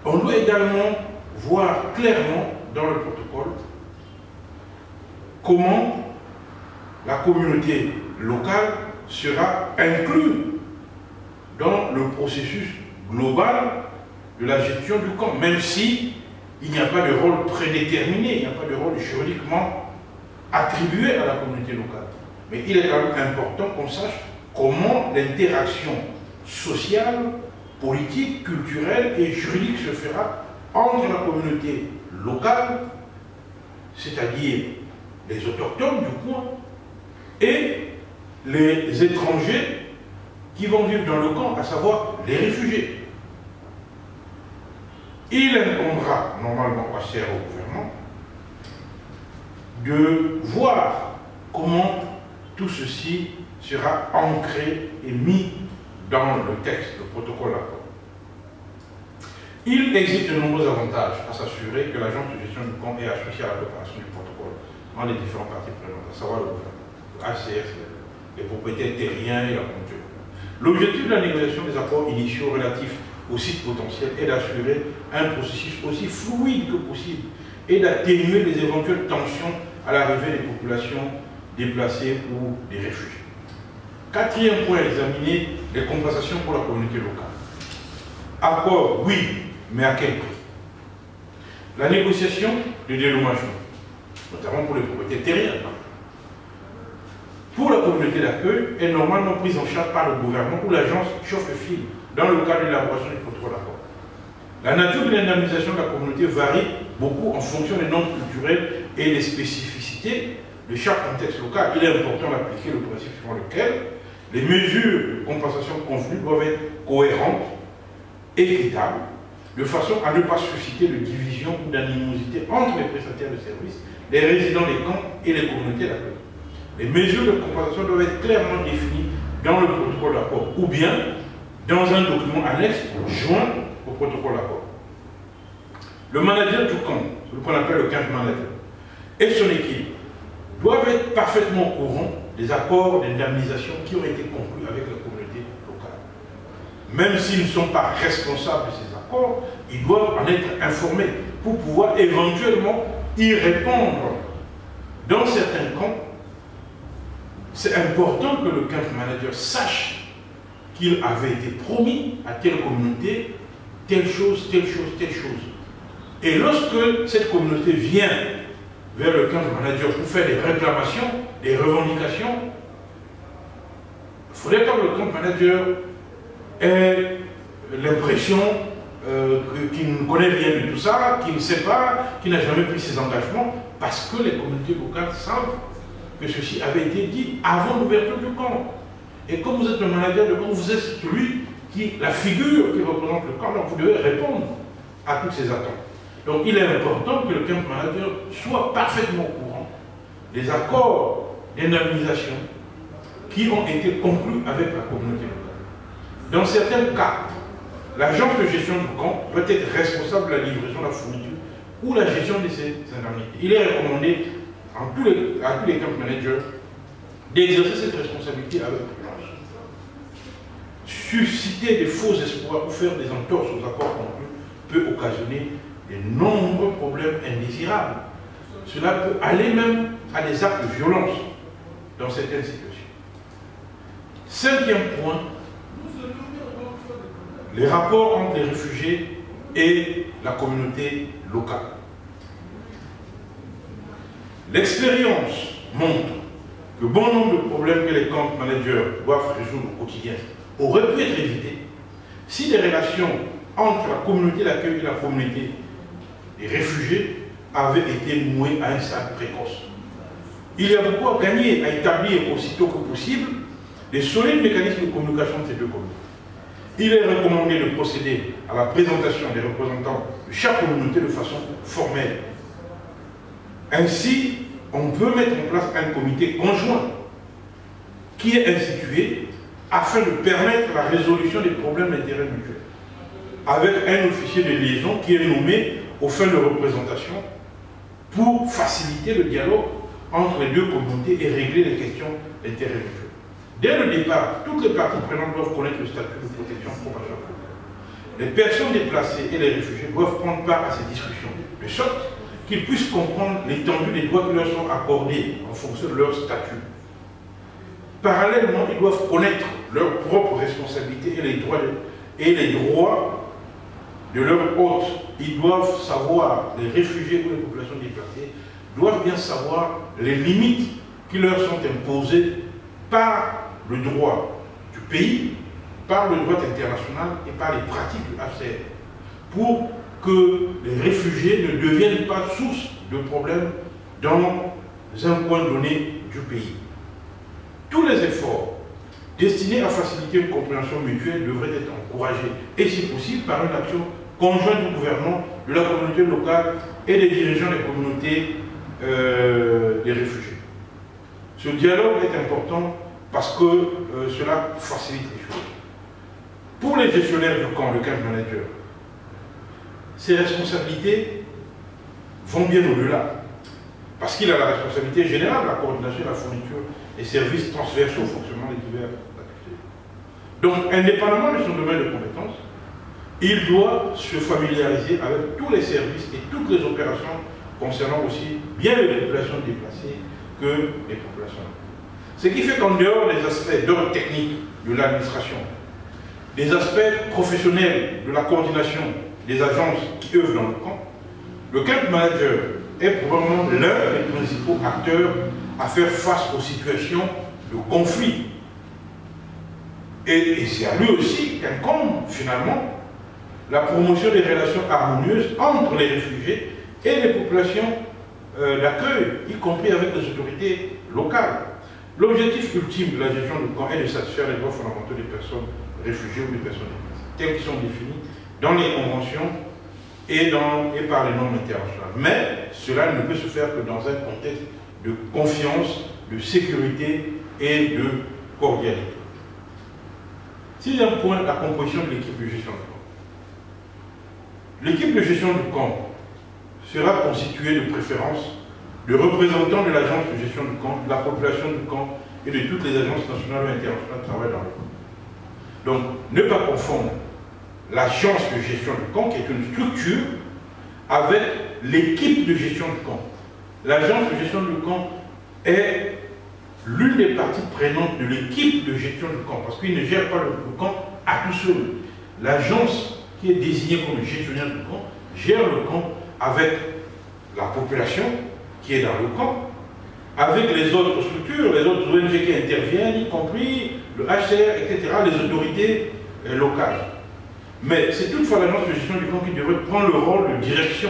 On doit également voir clairement dans le protocole comment la communauté locale sera inclue dans le processus global de la gestion du camp, même si il n'y a pas de rôle prédéterminé, il n'y a pas de rôle juridiquement attribué à la communauté locale. Mais il est quand même important qu'on sache comment l'interaction sociale, politique, culturelle et juridique se fera entre la communauté locale, c'est-à-dire les autochtones du coin, et les étrangers qui vont vivre dans le camp, à savoir les réfugiés. Il incombera normalement au gouvernement de voir comment tout ceci sera ancré et mis dans le texte, le protocole d'accord. Il existe de nombreux avantages à s'assurer que l'agence de gestion du camp est associée à la préparation du protocole dans les différentes parties prenantes, à savoir le gouvernement, le HCR, les propriétaires terriens et la communauté. L'objectif de la négociation des accords initiaux relatifs aux sites potentiels est d'assurer un processus aussi fluide que possible et d'atténuer les éventuelles tensions à l'arrivée des populations déplacées ou des réfugiés. Quatrième point à examiner, les compensations pour la communauté locale. Accord, oui, mais à quel prix? La négociation de dédommagement, notamment pour les propriétés terriennes, pour la communauté d'accueil, est normalement prise en charge par le gouvernement ou l'agence chauffe-fil dans le cadre de l'élaboration du protocole d'accord. La nature de l'indemnisation de la communauté varie beaucoup en fonction des normes culturelles et des spécificités de chaque contexte local. Il est important d'appliquer le principe suivant lequel les mesures de compensation convenues doivent être cohérentes, équitables, de façon à ne pas susciter de division ou d'animosité entre les prestataires de services, les résidents des camps et les communautés d'accueil. Les mesures de compensation doivent être clairement définies dans le protocole d'accord ou bien dans un document annexe joint au protocole d'accord. Le manager du camp, ce qu'on appelle le camp manager, et son équipe doivent être parfaitement au courant des accords d'indemnisation qui ont été conclus avec la communauté locale. Même s'ils ne sont pas responsables de ces accords, ils doivent en être informés pour pouvoir éventuellement y répondre. Dans certains camps, c'est important que le camp manager sache qu'il avait été promis à telle communauté telle chose, telle chose, telle chose. Et lorsque cette communauté vient vers le camp manager pour faire des réclamations, des revendications, il faudrait que le camp manager ait l'impression qu'il ne connaît rien de tout ça, qu'il ne sait pas, qu'il n'a jamais pris ses engagements, parce que les communautés locales savent que ceci avait été dit avant l'ouverture du camp. Et comme vous êtes le manager de camp, vous êtes celui qui, la figure qui représente le camp, donc vous devez répondre à toutes ces attentes. Donc il est important que le camp manager soit parfaitement au courant des accords d'indemnisation qui ont été conclus avec la communauté locale. Dans certains cas, l'agence de gestion du camp doit être responsable de la livraison de la fourniture ou la gestion de ces indemnités. Il est recommandé à tous les camp managers d'exercer cette responsabilité avec prudence. Susciter des faux espoirs ou faire des entorses aux accords conclus peut occasionner de nombreux problèmes indésirables. Cela peut aller même à des actes de violence dans certaines situations. Cinquième point, les rapports entre les réfugiés et la communauté locale. L'expérience montre que bon nombre de problèmes que les camp managers doivent résoudre au quotidien auraient pu être évités si les relations entre la communauté d'accueil et la communauté des réfugiés avaient été nouées à un stade précoce. Il y a beaucoup à gagner à établir aussitôt que possible des solides mécanismes de communication de ces deux communautés. Il est recommandé de procéder à la présentation des représentants de chaque communauté de façon formelle. Ainsi, on peut mettre en place un comité conjoint qui est institué afin de permettre la résolution des problèmes d'intérêt mutuel, avec un officier de liaison qui est nommé aux fins de représentation pour faciliter le dialogue entre les deux communautés et régler les questions interreligieuses. Dès le départ, toutes les parties prenantes doivent connaître le statut de protection propre à chaque groupe. Les personnes déplacées et les réfugiés doivent prendre part à ces discussions, de sorte qu'ils puissent comprendre l'étendue des droits qui leur sont accordés en fonction de leur statut. Parallèlement, ils doivent connaître leurs propres responsabilités et les droits de leurs hôtes. Ils doivent savoir, les réfugiés ou les populations déplacées, doivent bien savoir les limites qui leur sont imposées par le droit du pays, par le droit international et par les pratiques du HCR, pour que les réfugiés ne deviennent pas source de problèmes dans un coin donné du pays. Tous les efforts destinés à faciliter une compréhension mutuelle devraient être encouragés, et si possible par une action conjointe du gouvernement, de la communauté locale et des dirigeants des communautés des réfugiés. Ce dialogue est important parce que cela facilite les choses. Pour les gestionnaires du camp, le camp manager, ces responsabilités vont bien au-delà. Parce qu'il a la responsabilité générale de la coordination et la fourniture des services transversaux au fonctionnement des divers activités. Donc, indépendamment de son domaine de compétences, il doit se familiariser avec tous les services et toutes les opérations concernant aussi bien les populations déplacées que les populations. Ce qui fait qu'en dehors des aspects d'ordre technique de l'administration, des aspects professionnels de la coordination des agences qui œuvrent dans le camp, le camp manager est probablement l'un des principaux acteurs à faire face aux situations de conflit. Et c'est à lui aussi qu'incombe finalement la promotion des relations harmonieuses entre les réfugiés et les populations d'accueil, y compris avec les autorités locales. L'objectif ultime de la gestion du camp est de satisfaire les droits fondamentaux des personnes réfugiées ou des personnes déplacées, tels qu'ils sont définis dans les conventions et par les normes internationales. Mais cela ne peut se faire que dans un contexte de confiance, de sécurité et de cordialité. Sixième point, la composition de l'équipe de gestion du camp. L'équipe de gestion du camp sera constituée de préférence de représentants de l'agence de gestion du camp, de la population du camp et de toutes les agences nationales et internationales qui travaillent dans le camp. Donc, ne pas confondre l'agence de gestion du camp, qui est une structure, avec l'équipe de gestion du camp. L'agence de gestion du camp est l'une des parties prenantes de l'équipe de gestion du camp, parce qu'il ne gère pas le camp à tout seul. L'agence qui est désignée comme gestionnaire du camp gère le camp avec la population qui est dans le camp, avec les autres structures, les autres ONG qui interviennent, y compris le HCR, etc., les autorités locales. Mais c'est toutefois l'agence de gestion du camp qui devrait prendre le rôle de direction,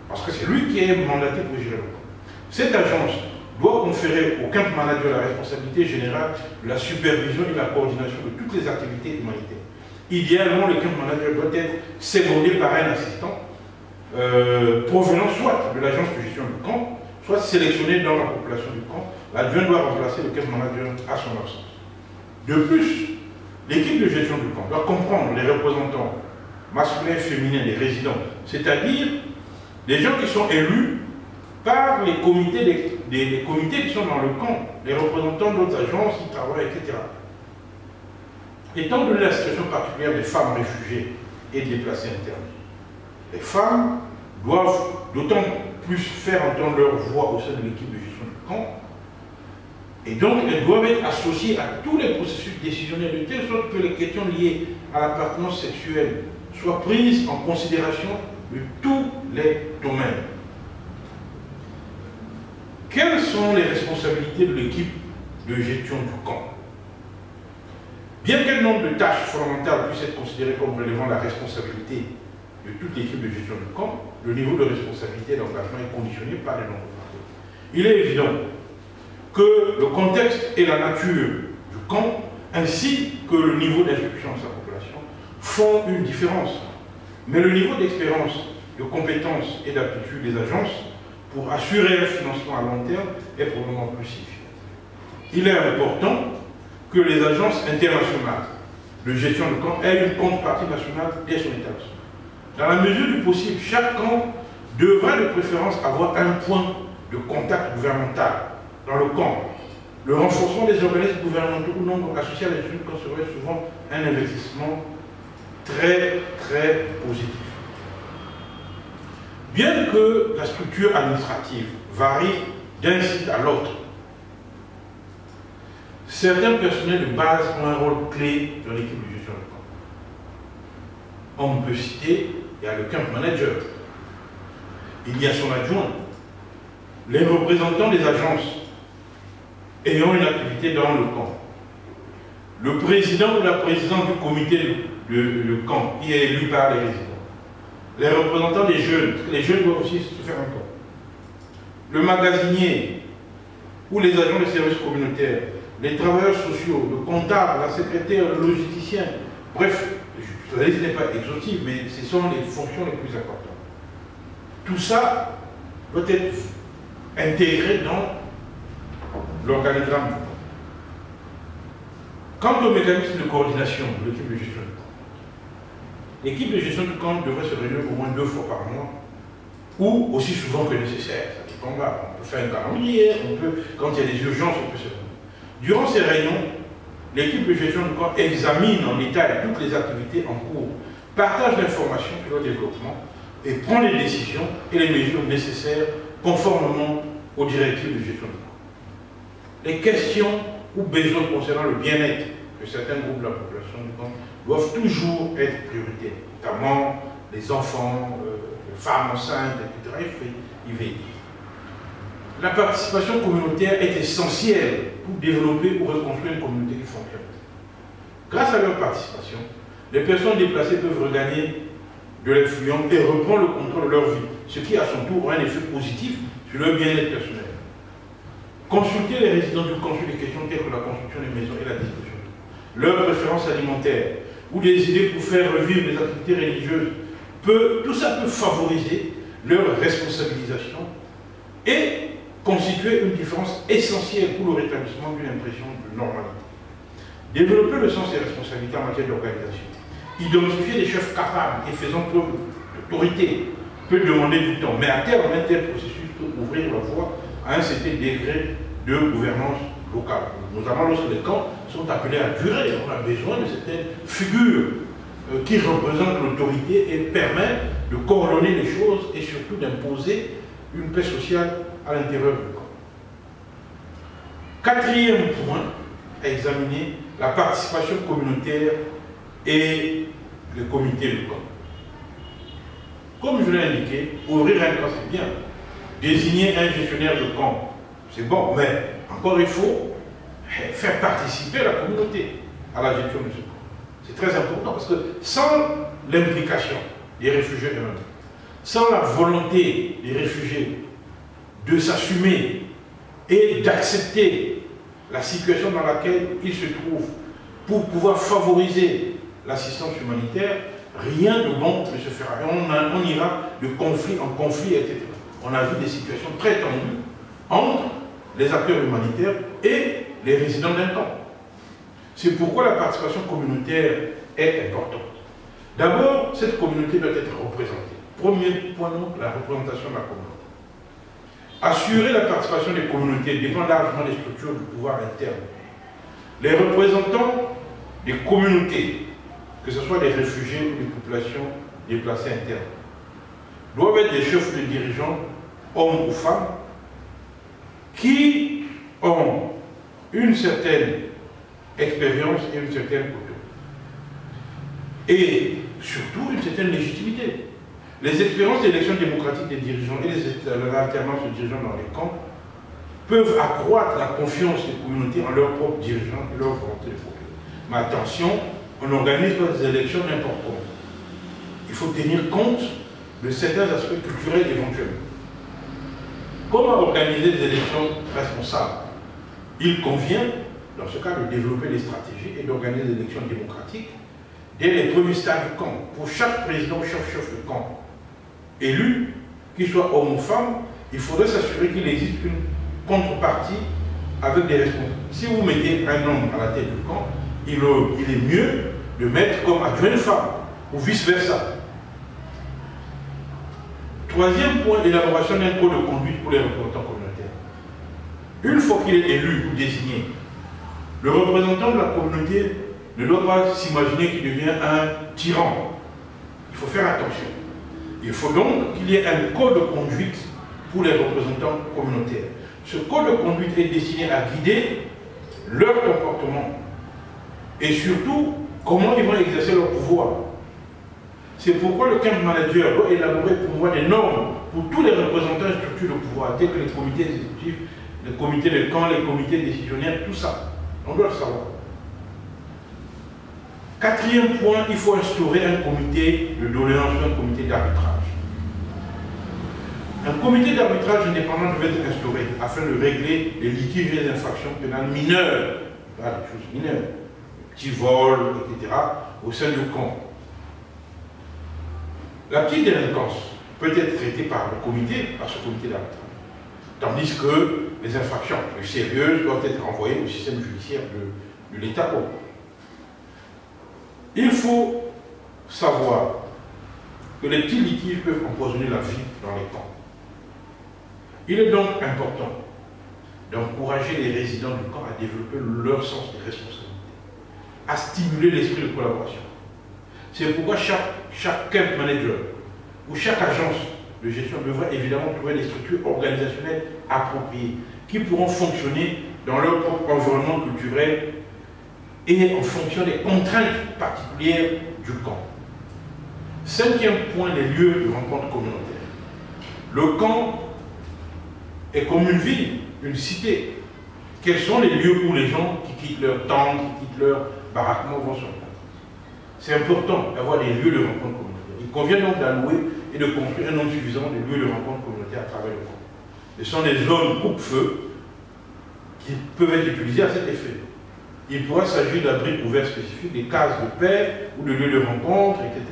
parce que c'est lui qui est mandaté pour gérer le camp. Cette agence doit conférer au camp manager la responsabilité générale de la supervision et de la coordination de toutes les activités humanitaires. Idéalement, le camp manager doit être secondé par un assistant provenant soit de l'agence de gestion du camp, soit sélectionné dans la population du camp. L'adjoint doit remplacer le camp manager à son absence. De plus, l'équipe de gestion du camp doit comprendre les représentants masculins et féminins des résidents, c'est-à-dire des gens qui sont élus par les comités, des comités qui sont dans le camp, les représentants d'autres agences qui travaillent, etc. Étant donné la situation particulière des femmes réfugiées et déplacées internes, les femmes doivent d'autant plus faire entendre leur voix au sein de l'équipe de gestion du camp, et donc elles doivent être associées à tous les processus décisionnels de telle sorte que les questions liées à l'appartenance sexuelle soient prises en considération de tous les domaines. Quelles sont les responsabilités de l'équipe de gestion du camp? Bien quel nombre de tâches fondamentales puissent être considérées comme relevant la responsabilité de toute l'équipe de gestion du camp, le niveau de responsabilité et d'engagement est conditionné par les nombreux facteurs. Il est évident que le contexte et la nature du camp, ainsi que le niveau d'instruction de sa population, font une différence. Mais le niveau d'expérience, de compétences et d'aptitude des agences pour assurer un financement à long terme est probablement plus significatif. Il est important que les agences internationales de gestion de camp aient une contrepartie nationale dès son établissement. Dans la mesure du possible, chaque camp devra de préférence avoir un point de contact gouvernemental dans le camp. Le renforcement des organismes gouvernementaux ou non associés à l'étude serait souvent un investissement très positif. Bien que la structure administrative varie d'un site à l'autre, certains personnels de base ont un rôle clé dans l'équipe de gestion de camp. On peut citer, il y a le camp manager, il y a son adjoint, les représentants des agences ayant une activité dans le camp, le président ou la présidente du comité de camp qui est élu par les résidents, les représentants des jeunes, parce que les jeunes doivent aussi se faire un camp, le magasinier ou les agents des services communautaires, les travailleurs sociaux, le comptable, la secrétaire, le logisticien, bref, la liste n'est pas exhaustive, mais ce sont les fonctions les plus importantes. Tout ça doit être intégré dans l'organigramme. Quant au mécanisme de coordination de l'équipe de gestion du camp, l'équipe de gestion du camp devrait se réunir au moins 2 fois par mois, ou aussi souvent que nécessaire. Ça dépendra. On peut faire un calendrier, quand il y a des urgences, on peut se réunir. Durant ces réunions, l'équipe de gestion du camp examine en détail toutes les activités en cours, partage l'information sur le développement et prend les décisions et les mesures nécessaires conformément aux directives de gestion du camp. Les questions ou besoins concernant le bien-être de certains groupes de la population du camp doivent toujours être prioritaires, notamment les enfants, les femmes enceintes, etc. Il faut y veiller. La participation communautaire est essentielle pour développer ou reconstruire une communauté qui fonctionne. Grâce à leur participation, les personnes déplacées peuvent regagner de l'influence et reprendre le contrôle de leur vie, ce qui à son tour aura un effet positif sur leur bien-être personnel. Consulter les résidents du camp sur des questions telles que la construction des maisons et la distribution, leurs préférences alimentaires ou des idées pour faire revivre les activités religieuses, tout ça peut favoriser leur responsabilisation et constituer une différence essentielle pour le rétablissement d'une impression de normalité. Développer le sens des responsabilités en matière d'organisation, identifier des chefs capables et faisant preuve d'autorité peut demander du temps, mais à terme, un tel processus peut ouvrir la voie à un certain degré de gouvernance locale. Notamment lorsque les camps sont appelés à durer, on a besoin de certaines figures qui représentent l'autorité et permettent de coordonner les choses et surtout d'imposer une paix sociale à l'intérieur du camp. Quatrième point à examiner, la participation communautaire et le comité du camp. Comme je l'ai indiqué, ouvrir un camp c'est bien. Désigner un gestionnaire de camp, c'est bon, mais encore il faut faire participer la communauté à la gestion de ce camp. C'est très important parce que sans l'implication des réfugiés eux-mêmes, sans la volonté des réfugiés de s'assumer et d'accepter la situation dans laquelle ils se trouvent pour pouvoir favoriser l'assistance humanitaire, rien de bon ne se fera. On ira de conflit en conflit, etc. On a vu des situations très tendues entre les acteurs humanitaires et les résidents d'un camp. C'est pourquoi la participation communautaire est importante. D'abord, cette communauté doit être représentée. Premier point, donc, la représentation de la communauté. Assurer la participation des communautés dépend largement des structures du pouvoir interne. Les représentants des communautés, que ce soit des réfugiés ou des populations déplacées internes, doivent être des chefs de dirigeants, hommes ou femmes, qui ont une certaine expérience et une certaine culture. Et surtout une certaine légitimité. Les expériences d'élection démocratique des dirigeants et l'alternance de dirigeants dans les camps peuvent accroître la confiance des communautés en leurs propres dirigeants et leur volonté de progrès. Mais attention, on n'organise pas des élections n'importe comment. Il faut tenir compte de certains aspects culturels éventuellement. Comment organiser des élections responsables? Il convient, dans ce cas, de développer des stratégies et d'organiser des élections démocratiques dès les premiers stades du camp. Pour chaque président ou chaque chef de camp élu, qu'il soit homme ou femme, il faudrait s'assurer qu'il existe une contrepartie avec des responsables. Si vous mettez un homme à la tête du camp, il est mieux de mettre comme adjoint une femme, ou vice-versa. Troisième point, l'élaboration d'un code de conduite pour les représentants communautaires. Une fois qu'il est élu ou désigné, le représentant de la communauté ne doit pas s'imaginer qu'il devient un tyran. Il faut faire attention. Il faut donc qu'il y ait un code de conduite pour les représentants communautaires. Ce code de conduite est destiné à guider leur comportement et surtout comment ils vont exercer leur pouvoir. C'est pourquoi le camp manager doit élaborer pour moi des normes pour tous les représentants et structures de pouvoir, tels que les comités exécutifs, les comités de camp, les comités décisionnaires, tout ça. On doit le savoir. Quatrième point, il faut instaurer un comité de doléances, un comité d'arbitrage. Un comité d'arbitrage indépendant devait être instauré afin de régler les litiges et les infractions pénales mineures, voilà, des choses mineures, petits vols, etc., au sein du camp. La petite délinquance peut être traitée par ce comité d'arbitrage, tandis que les infractions plus sérieuses doivent être renvoyées au système judiciaire de l'État. Il faut savoir que les petits litiges peuvent empoisonner la vie dans les camps. Il est donc important d'encourager les résidents du camp à développer leur sens de responsabilité, à stimuler l'esprit de collaboration. C'est pourquoi chaque camp manager ou chaque agence de gestion devrait évidemment trouver des structures organisationnelles appropriées qui pourront fonctionner dans leur propre environnement culturel et en fonction des contraintes particulières du camp. Cinquième point, les lieux de rencontre communautaire. Le camp est comme une ville, une cité. Quels sont les lieux où les gens qui quittent leur tente, qui quittent leur baraquement vont se rencontrer? C'est important d'avoir des lieux de rencontre communautaire. Il convient donc d'allouer et de construire un nombre suffisant de lieux de rencontre communautaire à travers le camp. Ce sont des zones coupe-feu qui peuvent être utilisées à cet effet. Il pourra s'agir d'abris couverts spécifiques, des cases de paix ou de lieux de rencontre, etc.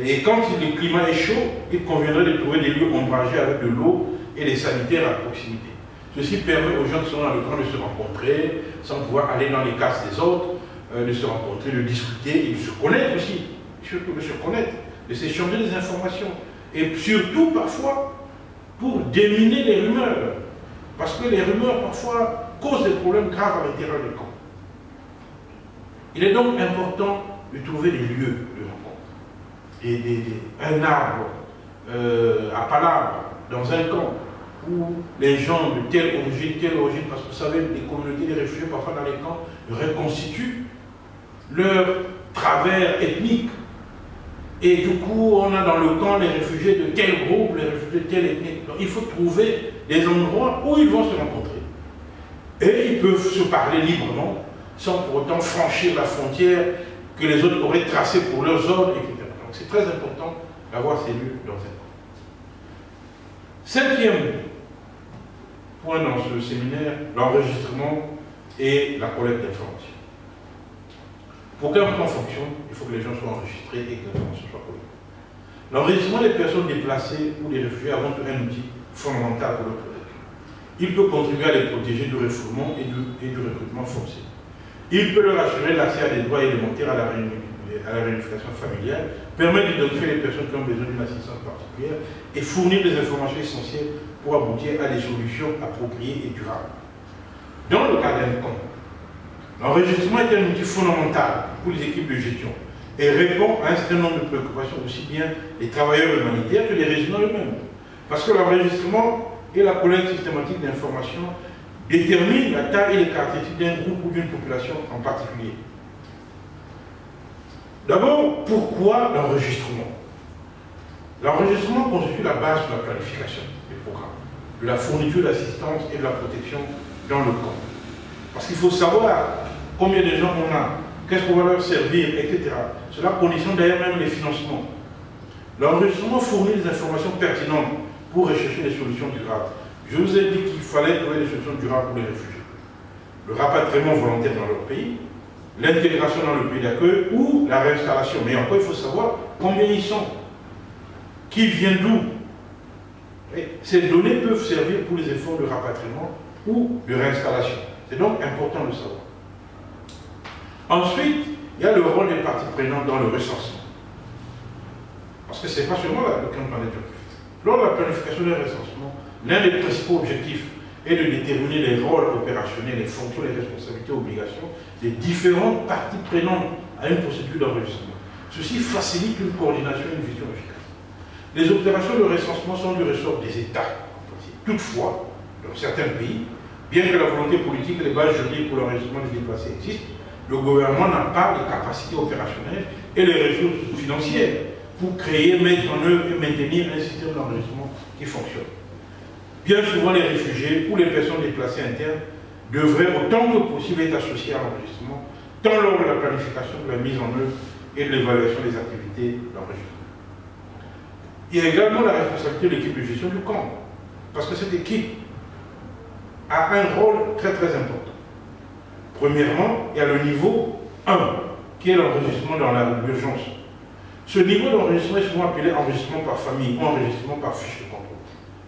Et quand le climat est chaud, il conviendrait de trouver des lieux ombragés avec de l'eau et des sanitaires à proximité. Ceci permet aux gens qui sont dans le camp de se rencontrer sans pouvoir aller dans les cases des autres, de se rencontrer, de discuter et de se connaître aussi. Surtout de se connaître, de s'échanger des informations. Et surtout parfois pour déminer les rumeurs. Parce que les rumeurs parfois causent des problèmes graves à l'intérieur du camp. Il est donc important de trouver des lieux de rencontre. Un arbre à palabre dans un camp où les gens de telle origine, parce que vous savez, les communautés des réfugiés parfois dans les camps reconstituent leur travers ethnique. Et du coup, on a dans le camp les réfugiés de tel groupe, les réfugiés de telle ethnie. Donc il faut trouver des endroits où ils vont se rencontrer. Et ils peuvent se parler librement, sans pour autant franchir la frontière que les autres auraient tracée pour leurs ordres, etc. Donc c'est très important d'avoir ces lieux dans un camp. Cinquième point dans ce séminaire, l'enregistrement et la collecte d'informations. Pour qu'un plan fonctionne, il faut que les gens soient enregistrés et que l'information soit collectée. L'enregistrement des personnes déplacées ou des réfugiés avant tout un outil fondamental pour leur protection. Il peut contribuer à les protéger du refoulement et du recrutement forcé. Il peut leur assurer l'accès à des droits élémentaires à la réunification familiale, permettre d'identifier les personnes qui ont besoin d'une assistance particulière et fournir des informations essentielles pour aboutir à des solutions appropriées et durables. Dans le cas d'un camp, l'enregistrement est un outil fondamental pour les équipes de gestion et répond à un certain nombre de préoccupations aussi bien des travailleurs humanitaires que des résidents eux-mêmes. Parce que l'enregistrement et la collecte systématique d'informations déterminent la taille et les caractéristiques d'un groupe ou d'une population en particulier. D'abord, pourquoi l'enregistrement? L'enregistrement constitue la base de la planification des programmes, de la fourniture d'assistance et de la protection dans le camp. Parce qu'il faut savoir combien de gens on a, qu'est-ce qu'on va leur servir, etc. Cela conditionne d'ailleurs même les financements. L'enregistrement fournit des informations pertinentes pour rechercher des solutions durables. Je vous ai dit qu'il fallait trouver des solutions durables pour les réfugiés. Le rapatriement volontaire dans leur pays, l'intégration dans le pays d'accueil ou la réinstallation. Mais encore, il faut savoir combien ils sont, qui viennent d'où. Ces données peuvent servir pour les efforts de rapatriement ou de réinstallation. C'est donc important de savoir. Ensuite, il y a le rôle des parties prenantes dans le recensement. Parce que ce n'est pas seulement le camp manager. Lors de la planification des recensements, l'un des principaux objectifs est de déterminer les rôles opérationnels, les fonctions, les responsabilités et obligations des différentes parties prenantes à une procédure d'enregistrement. Ceci facilite une coordination et une vision efficace. Les opérations de recensement sont du ressort des États. Toutefois, dans certains pays, bien que la volonté politique et les bases juridiques pour l'enregistrement des déplacés existent, le gouvernement n'a pas les capacités opérationnelles et les ressources financières pour créer, mettre en œuvre et maintenir un système d'enregistrement qui fonctionne. Bien souvent, les réfugiés ou les personnes déplacées internes devraient autant que possible être associés à l'enregistrement, tant lors de la planification, de la mise en œuvre et de l'évaluation des activités d'enregistrement. Il y a également la responsabilité de l'équipe de gestion du camp, parce que cette équipe a un rôle très important. Premièrement, il y a le niveau 1, qui est l'enregistrement dans l'urgence. Ce niveau d'enregistrement est souvent appelé enregistrement par famille ou enregistrement par fiche de contrôle,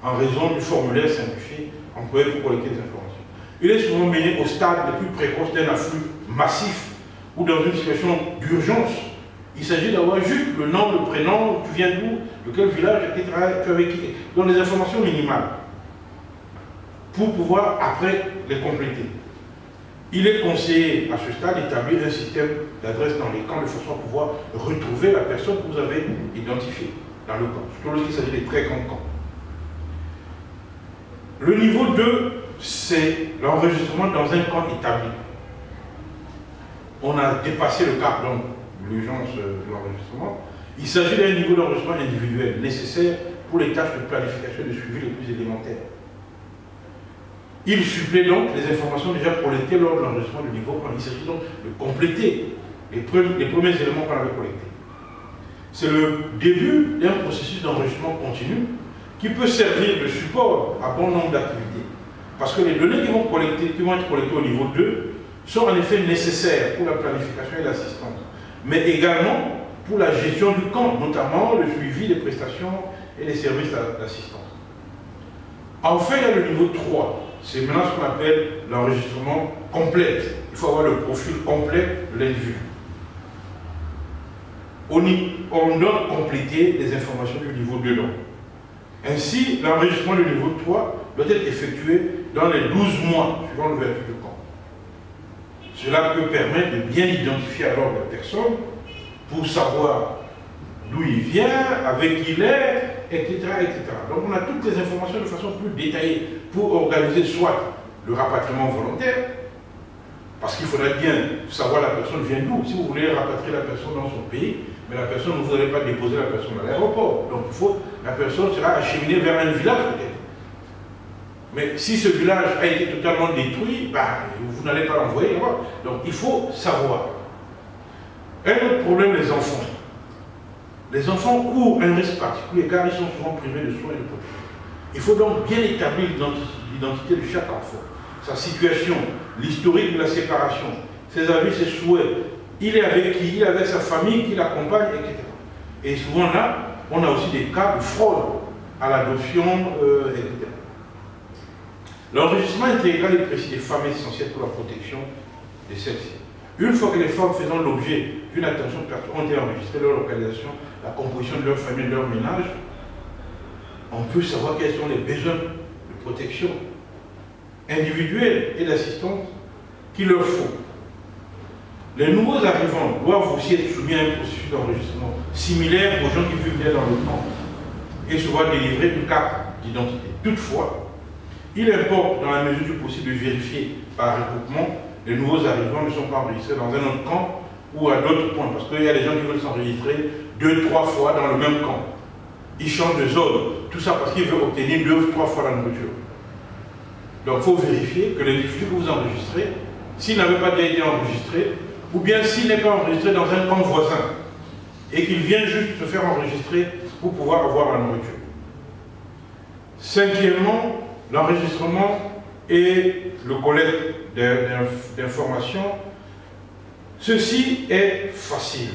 en raison du formulaire simplifié employé pour collecter des informations. Il est souvent mené au stade le plus précoce d'un afflux massif ou dans une situation d'urgence. Il s'agit d'avoir juste le nom, le prénom, tu viens d'où, de quel village, etc., tu avais qui, dans des informations minimales, pour pouvoir après les compléter. Il est conseillé à ce stade d'établir un système d'adresse dans les camps de façon à pouvoir retrouver la personne que vous avez identifiée dans le camp, surtout lorsqu'il s'agit des très grands camps. Le niveau 2, c'est l'enregistrement dans un camp établi. On a dépassé le cap, donc, l'urgence de l'enregistrement. Il s'agit d'un niveau d'enregistrement individuel nécessaire pour les tâches de planification et de suivi les plus élémentaires. Il supplée donc les informations déjà collectées lors de l'enregistrement du niveau 1. Il s'agit donc de compléter les premiers éléments qu'on avait collectés. C'est le début d'un processus d'enregistrement continu qui peut servir de support à bon nombre d'activités. Parce que les données qui vont être collectées au niveau 2 sont en effet nécessaires pour la planification et l'assistance, mais également pour la gestion du camp, notamment le suivi des prestations et des services d'assistance. Enfin, il y a le niveau 3. C'est maintenant ce qu'on appelle l'enregistrement complet. Il faut avoir le profil complet de l'individu. On doit compléter les informations du niveau 2. Ainsi, l'enregistrement du niveau 3 doit être effectué dans les 12 mois suivant l'ouverture du camp. Cela peut permettre de bien identifier alors la personne pour savoir d'où il vient, avec qui il est, etc., etc. Donc on a toutes les informations de façon plus détaillée pour organiser soit le rapatriement volontaire, parce qu'il faudrait bien savoir la personne vient d'où. Si vous voulez rapatrier la personne dans son pays, mais la personne, vous n'allez pas déposer la personne à l'aéroport. Donc la personne sera acheminée vers un village peut-être. Mais si ce village a été totalement détruit, vous n'allez pas l'envoyer là-bas. Donc il faut savoir. Un autre problème, les enfants. Les enfants courent un risque particulier car ils sont souvent privés de soins et de protection. Il faut donc bien établir l'identité de chaque enfant, sa situation, l'historique de la séparation, ses avis, ses souhaits. Il est avec qui, il est avec sa famille, qui l'accompagne, etc. Et souvent là, on a aussi des cas de fraude à l'adoption, etc. L'enregistrement intégral et précis des femmes est essentiel pour la protection de celles-ci. Une fois que les femmes faisant l'objet d'une attention particulière ont été enregistrées, leur localisation, la composition de leur famille, de leur ménage, on peut savoir quels sont les besoins de protection individuelle et d'assistance qu'il leur faut. Les nouveaux arrivants doivent aussi être soumis à un processus d'enregistrement similaire aux gens qui vivent bien dans le camp et se voient délivrer une carte d'identité. Toutefois, il importe dans la mesure du possible de vérifier par regroupement les nouveaux arrivants ne sont pas enregistrés dans un autre camp ou à d'autres points, parce qu'il y a des gens qui veulent s'enregistrer 2-3 fois dans le même camp. Ils changent de zone, tout ça parce qu'ils veulent obtenir 2 ou 3 fois la nourriture. Donc il faut vérifier que l'individu que vous enregistrez, s'il n'avait pas déjà été enregistré, ou bien s'il n'est pas enregistré dans un camp voisin, et qu'il vient juste se faire enregistrer pour pouvoir avoir la nourriture. Cinquièmement, l'enregistrement et le collecte d'informations. Ceci est facile.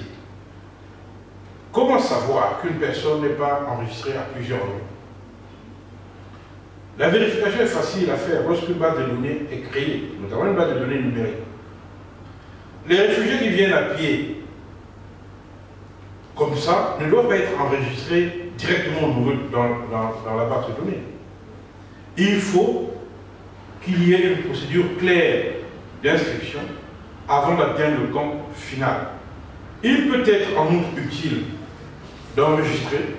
Comment savoir qu'une personne n'est pas enregistrée à plusieurs niveaux? La vérification est facile à faire lorsqu'une base de données est créée, notamment une base de données numérique. Les réfugiés qui viennent à pied, comme ça, ne doivent pas être enregistrés directement dans la base de données. Il faut qu'il y ait une procédure claire d'inscription avant d'atteindre le camp final. Il peut être en outre utile d'enregistrer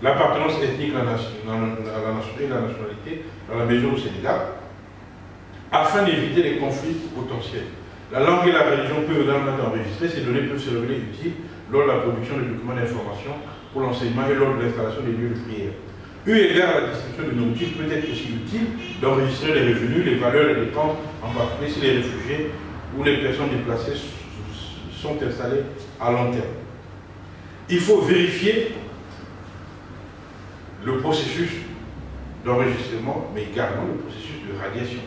l'appartenance ethnique à la nationalité et la nationalité dans la mesure où c'est légal, afin d'éviter les conflits potentiels. La langue et la religion peuvent également être enregistrées, ces données peuvent se révéler utiles lors de la production de documents d'information pour l'enseignement et lors de l'installation des lieux de prière. Eu égard à la distribution de nourriture, peut être aussi utile d'enregistrer les revenus, les valeurs et les dépenses, en particulier si les réfugiés ou les personnes déplacées sont installées à long terme. Il faut vérifier le processus d'enregistrement, mais également le processus de radiation.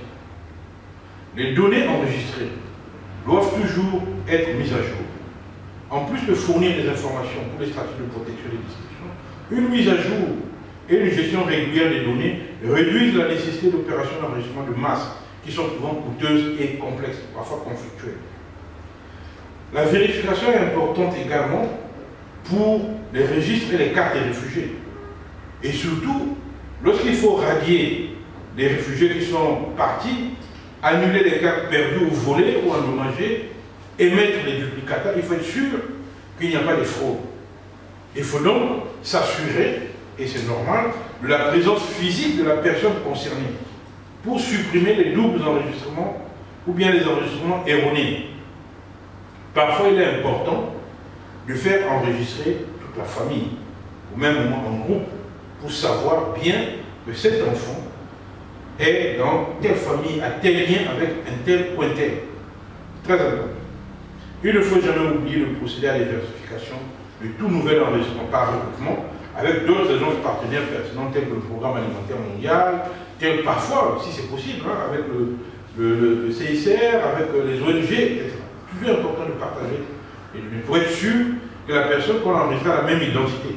Les données enregistrées doivent toujours être mises à jour. En plus de fournir des informations pour les statuts de protection et de distribution, une mise à jour et une gestion régulière des données réduisent la nécessité d'opérations d'enregistrement de masse qui sont souvent coûteuses et complexes, parfois conflictuelles. La vérification est importante également pour les registres et les cartes des réfugiés. Et surtout, lorsqu'il faut radier les réfugiés qui sont partis, annuler les cartes perdues ou volées ou endommagées, émettre les duplicata, il faut être sûr qu'il n'y a pas de fraude. Il faut donc s'assurer, et c'est normal, de la présence physique de la personne concernée pour supprimer les doubles enregistrements ou bien les enregistrements erronés. Parfois, il est important de faire enregistrer toute la famille, ou même en groupe, pour savoir bien que cet enfant est dans telle famille, a tel lien avec un tel ou un tel. Très important. Il ne faut jamais oublier de procéder à la diversification de tout nouvel enregistrement par regroupement avec d'autres agences partenaires pertinentes tels que le Programme alimentaire mondial, tel parfois, si c'est possible, hein, avec le CICR, avec les ONG, etc. Toujours important de partager les données pour être sûr que la personne qu'on a enregistrée a la même identité.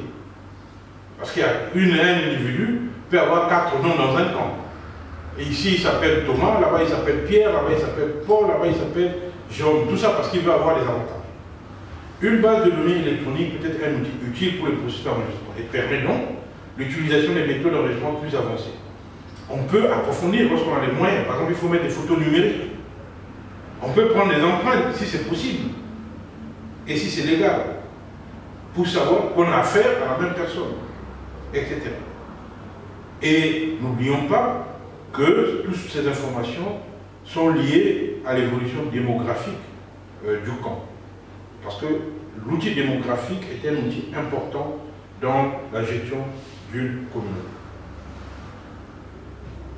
Parce qu'il y a un individu peut avoir 4 noms dans un camp. Et ici, il s'appelle Thomas, là-bas, il s'appelle Pierre, là-bas, il s'appelle Paul, là-bas, il s'appelle Jérôme. Tout ça parce qu'il veut avoir des avantages. Une base de données électronique peut être un outil utile pour le processus d'enregistrement et permet donc l'utilisation des méthodes d'enregistrement plus avancées. On peut approfondir lorsqu'on a les moyens. Par exemple, il faut mettre des photos numériques. On peut prendre des empreintes si c'est possible et si c'est légal pour savoir qu'on a affaire à la même personne, etc. Et n'oublions pas que toutes ces informations sont liées à l'évolution démographique du camp. Parce que l'outil démographique est un outil important dans la gestion d'une communauté.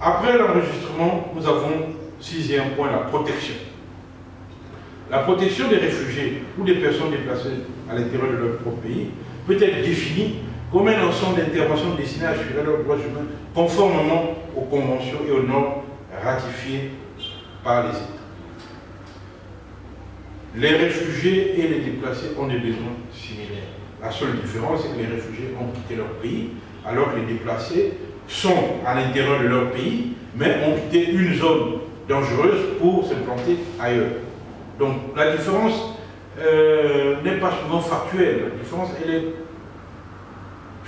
Après l'enregistrement, nous avons, 6e point, la protection. La protection des réfugiés ou des personnes déplacées à l'intérieur de leur propre pays peut être définie comme un ensemble d'interventions destinées à assurer leurs droits humains conformément aux conventions et aux normes ratifiées par les États. Les réfugiés et les déplacés ont des besoins similaires. La seule différence, c'est que les réfugiés ont quitté leur pays, alors que les déplacés sont à l'intérieur de leur pays, mais ont quitté une zone dangereuse pour s'implanter ailleurs. Donc la différence n'est pas souvent factuelle. La différence, elle est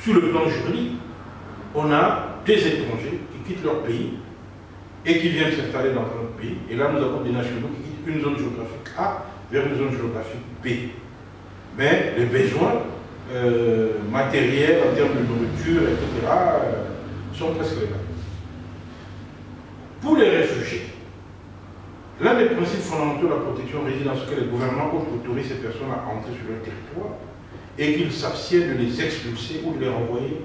sur le plan juridique. On a des étrangers qui quittent leur pays et qui viennent s'installer dans notre pays. Et là, nous avons des nationaux qui quittent une zone géographique A vers une zone géographique B. Mais les besoins matériels en termes de nourriture, etc., sont presque les mêmes. Pour les réfugiés, l'un des principes fondamentaux de la protection réside dans ce que les gouvernements autorisent ces personnes à entrer sur leur territoire et qu'ils s'abstiennent de les expulser ou de les renvoyer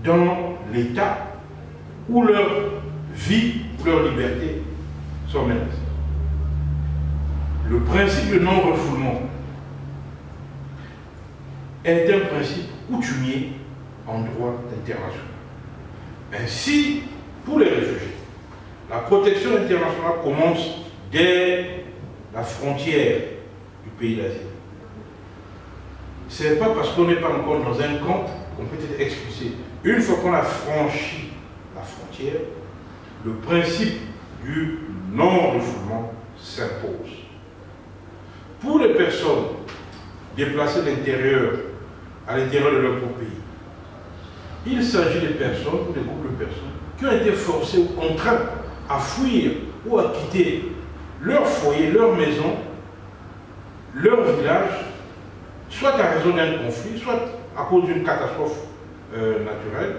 dans l'état où leur vie ou leur liberté sont menacées. Le principe de non-refoulement est un principe coutumier en droit international. Ainsi, pour les réfugiés, la protection internationale commence dès la frontière du pays d'asile. Ce n'est pas parce qu'on n'est pas encore dans un camp qu'on peut être expulsé. Une fois qu'on a franchi la frontière, le principe du non-refoulement s'impose. Pour les personnes déplacées de l'intérieur à l'intérieur de leur propre pays. Il s'agit des personnes, ou des groupes de personnes, qui ont été forcées ou contraintes à fuir ou à quitter leur foyer, leur maison, leur village, soit à raison d'un conflit, soit à cause d'une catastrophe naturelle,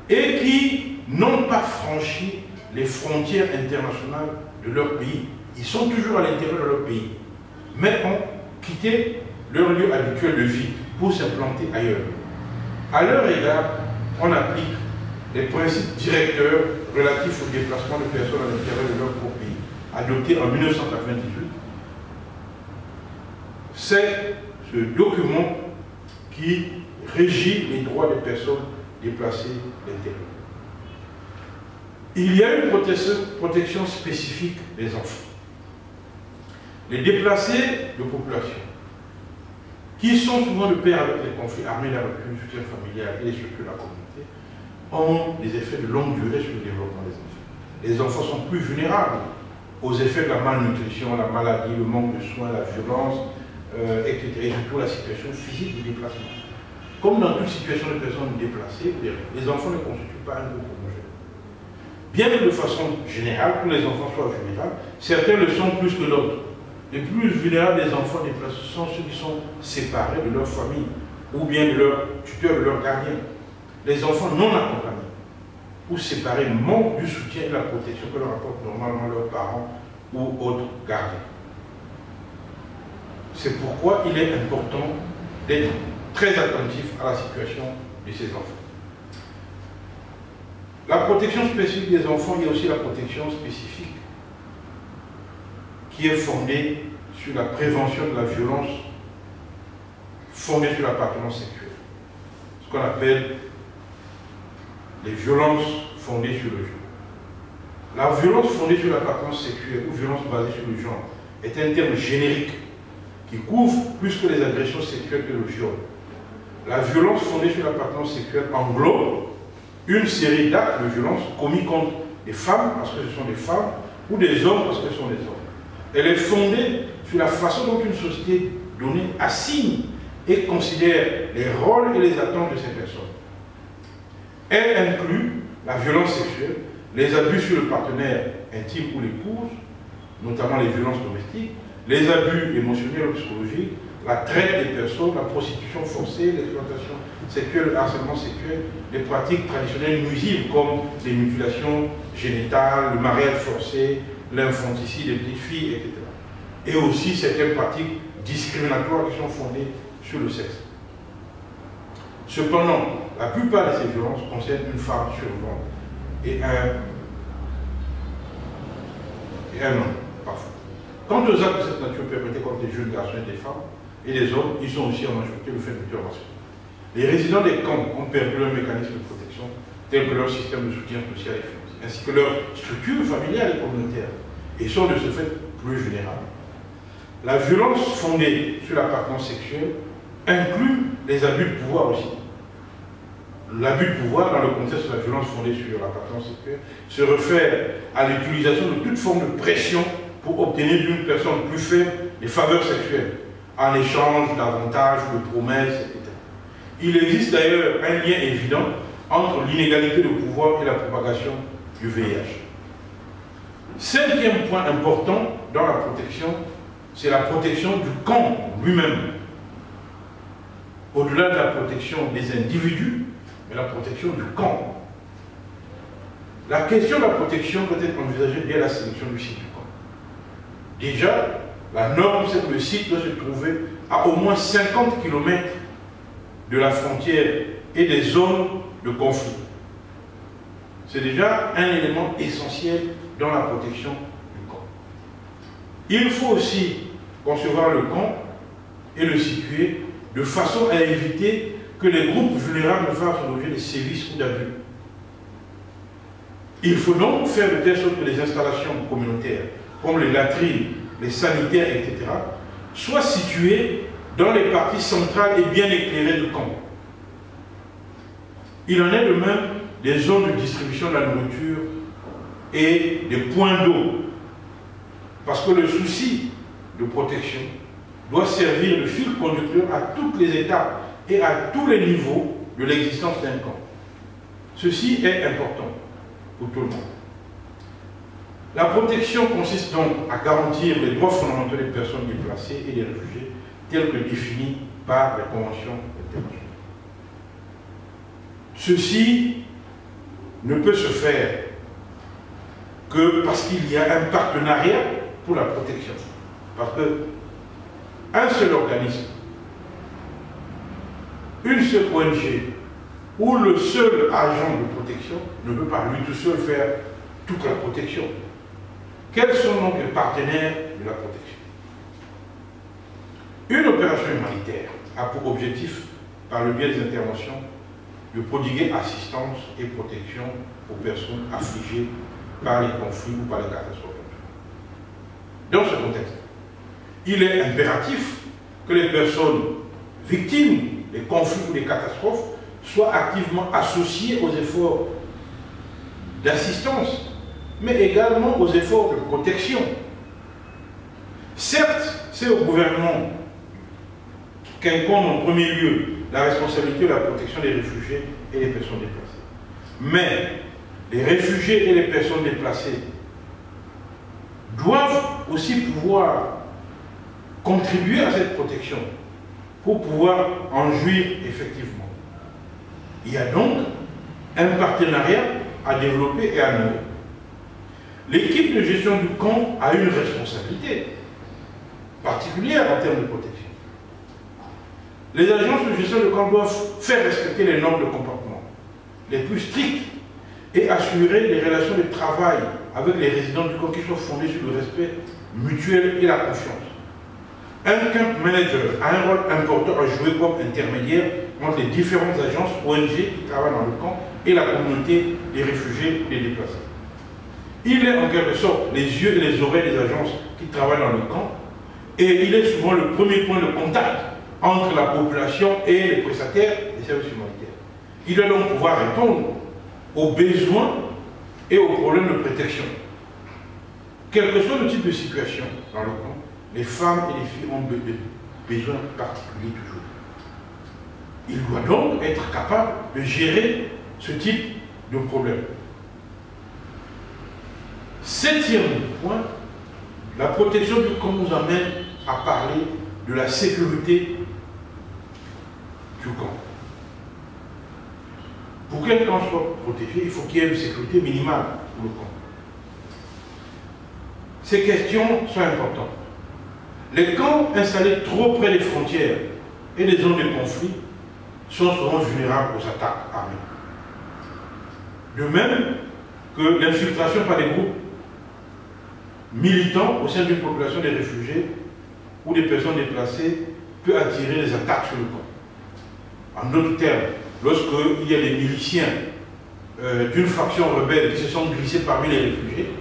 et qui n'ont pas franchi les frontières internationales de leur pays. Ils sont toujours à l'intérieur de leur pays, mais ont quitté leur lieu habituel de vie pour s'implanter ailleurs. À leur égard, on applique les principes directeurs relatifs au déplacement de personnes à l'intérieur de leur propre pays, adoptés en 1998. C'est ce document qui régit les droits des personnes déplacées à l'intérieur. Il y a une protection spécifique des enfants. Les déplacés de population, qui sont souvent de pair avec les conflits armés, la rupture du soutien familial et les structures de la communauté, ont des effets de longue durée sur le développement des enfants. Les enfants sont plus vulnérables aux effets de la malnutrition, la maladie, le manque de soins, la violence, etc. Et surtout la situation physique du déplacement. Comme dans toute situation de personnes déplacées, les enfants ne constituent pas un groupe homogène. Bien que de façon générale, que les enfants soient vulnérables, certains le sont plus que d'autres. Les plus vulnérables des enfants déplacés sont ceux qui sont séparés de leur famille, ou bien de leur tuteur, de leur gardien. Les enfants non accompagnés ou séparés manquent du soutien et de la protection que leur apportent normalement leurs parents ou autres gardiens. C'est pourquoi il est important d'être très attentif à la situation de ces enfants. La protection spécifique des enfants, il y a aussi la protection spécifique qui est fondée sur la prévention de la violence fondée sur l'appartenance sexuelle. Ce qu'on appelle les violences fondées sur le genre. La violence fondée sur l'appartenance sexuelle ou violence basée sur le genre est un terme générique qui couvre plus que les agressions sexuelles que le viol. La violence fondée sur l'appartenance sexuelle englobe une série d'actes de violence commis contre des femmes parce que ce sont des femmes ou des hommes parce que ce sont des hommes. Elle est fondée sur la façon dont une société donnée assigne et considère les rôles et les attentes de ces personnes. Elle inclut la violence sexuelle, les abus sur le partenaire intime ou l'épouse, notamment les violences domestiques, les abus émotionnels ou psychologiques, la traite des personnes, la prostitution forcée, l'exploitation sexuelle, le harcèlement sexuel, les pratiques traditionnelles nuisibles comme les mutilations génitales, le mariage forcé, l'infanticide des petites filles, etc. Et aussi certaines pratiques discriminatoires qui sont fondées sur le sexe. Cependant, la plupart de ces violences concernent une femme survivante et un homme, parfois. Quant aux actes de cette nature perpétrés contre des jeunes garçons et des femmes et des hommes, ils sont aussi en majorité le fait de tueurs masculins. Les résidents des camps ont perdu leur mécanisme de protection, tel que leur système de soutien social et financier, ainsi que leur structure familiale et communautaire, et sont de ce fait plus vulnérables. La violence fondée sur l'appartenance sexuelle inclut les abus de pouvoir aussi. L'abus de pouvoir, dans le contexte de la violence fondée sur l'appartenance sexuelle, se réfère à l'utilisation de toute forme de pression pour obtenir d'une personne plus faible des faveurs sexuelles, en échange d'avantages, de promesses, etc. Il existe d'ailleurs un lien évident entre l'inégalité de pouvoir et la propagation du VIH. Cinquième point important dans la protection, c'est la protection du camp lui-même. Au-delà de la protection des individus, mais la protection du camp. La question de la protection peut être envisagée dès la sélection du site du camp. Déjà, la norme, c'est que le site doit se trouver à au moins 50 km de la frontière et des zones de conflit. C'est déjà un élément essentiel dans la protection du camp. Il faut aussi concevoir le camp et le situer de façon à éviter que les groupes vulnérables ne fassent l'objet de sévices ou d'abus. Il faut donc faire de telle sorte que les installations communautaires, comme les latrines, les sanitaires, etc., soient situées dans les parties centrales et bien éclairées du camp. Il en est de même des zones de distribution de la nourriture et des points d'eau. Parce que le souci de protection doit servir de fil conducteur à toutes les étapes et à tous les niveaux de l'existence d'un camp. Ceci est important pour tout le monde. La protection consiste donc à garantir les droits fondamentaux des personnes déplacées et des réfugiés tels que définis par les conventions internationales. Ceci ne peut se faire que parce qu'il y a un partenariat pour la protection. Parce que un seul organisme, une seule ONG ou le seul agent de protection ne peut pas lui tout seul faire toute la protection. Quels sont donc les partenaires de la protection? Une opération humanitaire a pour objectif, par le biais des interventions, de prodiguer assistance et protection aux personnes affligées par les conflits ou par les catastrophes. Dans ce contexte, il est impératif que les personnes victimes des conflits ou des catastrophes soient activement associées aux efforts d'assistance, mais également aux efforts de protection. Certes, c'est au gouvernement qu'incombe en premier lieu la responsabilité de la protection des réfugiés et des personnes déplacées. Mais les réfugiés et les personnes déplacées doivent aussi pouvoir contribuer à cette protection pour pouvoir en jouir effectivement. Il y a donc un partenariat à développer et à nouer. L'équipe de gestion du camp a une responsabilité particulière en termes de protection. Les agences de gestion de camp doivent faire respecter les normes de comportement les plus strictes et assurer les relations de travail avec les résidents du camp qui soient fondées sur le respect mutuel et la confiance. Un camp manager a un rôle important à jouer comme intermédiaire entre les différentes agences ONG qui travaillent dans le camp et la communauté des réfugiés et des déplacés. Il est en quelque sorte les yeux et les oreilles des agences qui travaillent dans le camp et il est souvent le premier point de contact entre la population et les prestataires des services humanitaires. Il doit donc pouvoir répondre aux besoins et aux problèmes de protection. Quel que soit le type de situation dans le camp, les femmes et les filles ont des besoins particuliers toujours. Il doit donc être capable de gérer ce type de problème. Septième point, la protection du camp nous amène à parler de la sécurité du camp. Pour qu'un camp soit protégé, il faut qu'il y ait une sécurité minimale pour le camp. Ces questions sont importantes. Les camps installés trop près des frontières et des zones de conflit sont souvent vulnérables aux attaques armées. De même que l'infiltration par des groupes militants au sein d'une population des réfugiés ou des personnes déplacées peut attirer les attaques sur le camp. En d'autres termes, lorsqu'il y a des miliciens d'une faction rebelle qui se sont glissés parmi les réfugiés,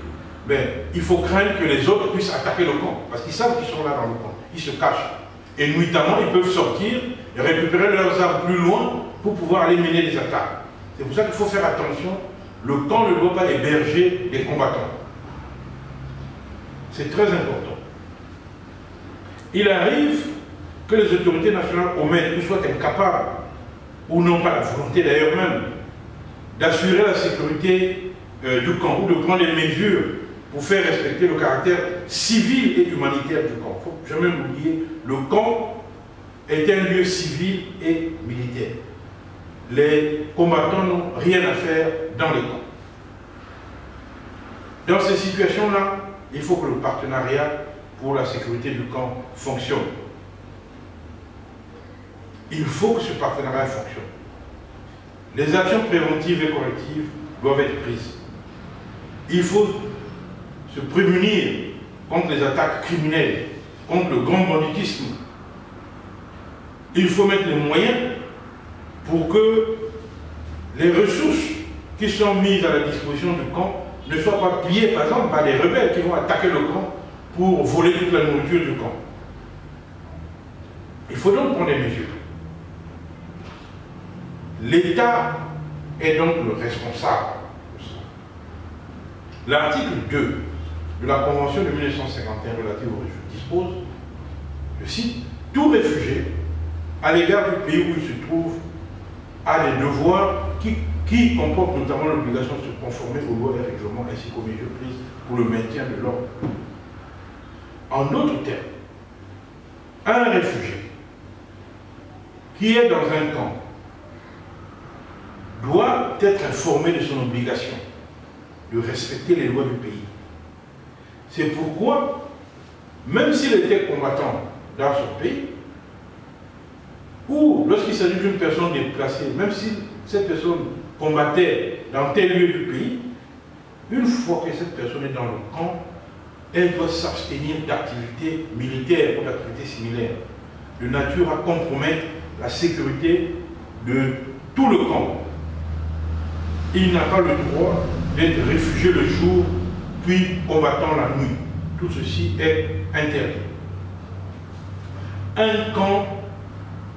ben, il faut craindre que les autres puissent attaquer le camp, parce qu'ils savent qu'ils sont là dans le camp, ils se cachent. Et nuitamment, ils peuvent sortir et récupérer leurs armes plus loin pour pouvoir aller mener des attaques. C'est pour ça qu'il faut faire attention, le camp ne doit pas héberger des combattants. C'est très important. Il arrive que les autorités nationales omettent ou soient incapables, ou n'ont pas la volonté d'ailleurs même, d'assurer la sécurité du camp ou de prendre des mesures pour faire respecter le caractère civil et humanitaire du camp. Il ne faut jamais l'oublier, le camp est un lieu civil et militaire. Les combattants n'ont rien à faire dans les camps. Dans ces situations-là, il faut que le partenariat pour la sécurité du camp fonctionne. Il faut que ce partenariat fonctionne. Les actions préventives et correctives doivent être prises. Il faut se prémunir contre les attaques criminelles, contre le grand banditisme. Il faut mettre les moyens pour que les ressources qui sont mises à la disposition du camp ne soient pas pillées, par exemple, par des rebelles qui vont attaquer le camp pour voler toute la nourriture du camp. Il faut donc prendre des mesures. L'État est donc le responsable de ça. L'article 2 de la Convention de 1951 relative aux réfugiés dispose, je cite, tout réfugié à l'égard du pays où il se trouve, a des devoirs qui comportent notamment l'obligation de se conformer aux lois et règlements ainsi qu'aux mesures prises pour le maintien de l'ordre. En d'autres termes, un réfugié qui est dans un camp doit être informé de son obligation de respecter les lois du pays. C'est pourquoi, même s'il était combattant dans son pays, ou lorsqu'il s'agit d'une personne déplacée, même si cette personne combattait dans tel lieu du pays, une fois que cette personne est dans le camp, elle doit s'abstenir d'activités militaires ou d'activités similaires, de nature à compromettre la sécurité de tout le camp. Il n'a pas le droit d'être réfugié le jour, puis combattant la nuit. Tout ceci est interdit. Un camp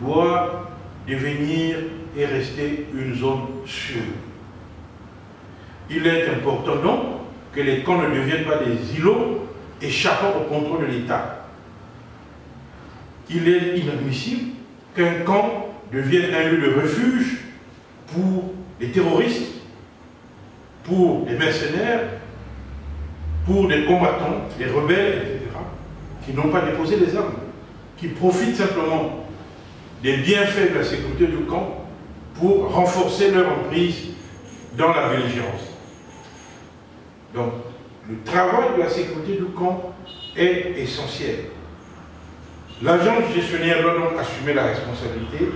doit devenir et rester une zone sûre. Il est important donc que les camps ne deviennent pas des îlots échappant au contrôle de l'État. Il est inadmissible qu'un camp devienne un lieu de refuge pour les terroristes, pour les mercenaires, pour des combattants, des rebelles, etc., qui n'ont pas déposé les armes, qui profitent simplement des bienfaits de la sécurité du camp pour renforcer leur emprise dans la belligérance. Donc, le travail de la sécurité du camp est essentiel. L'agent gestionnaire doit donc assumer la responsabilité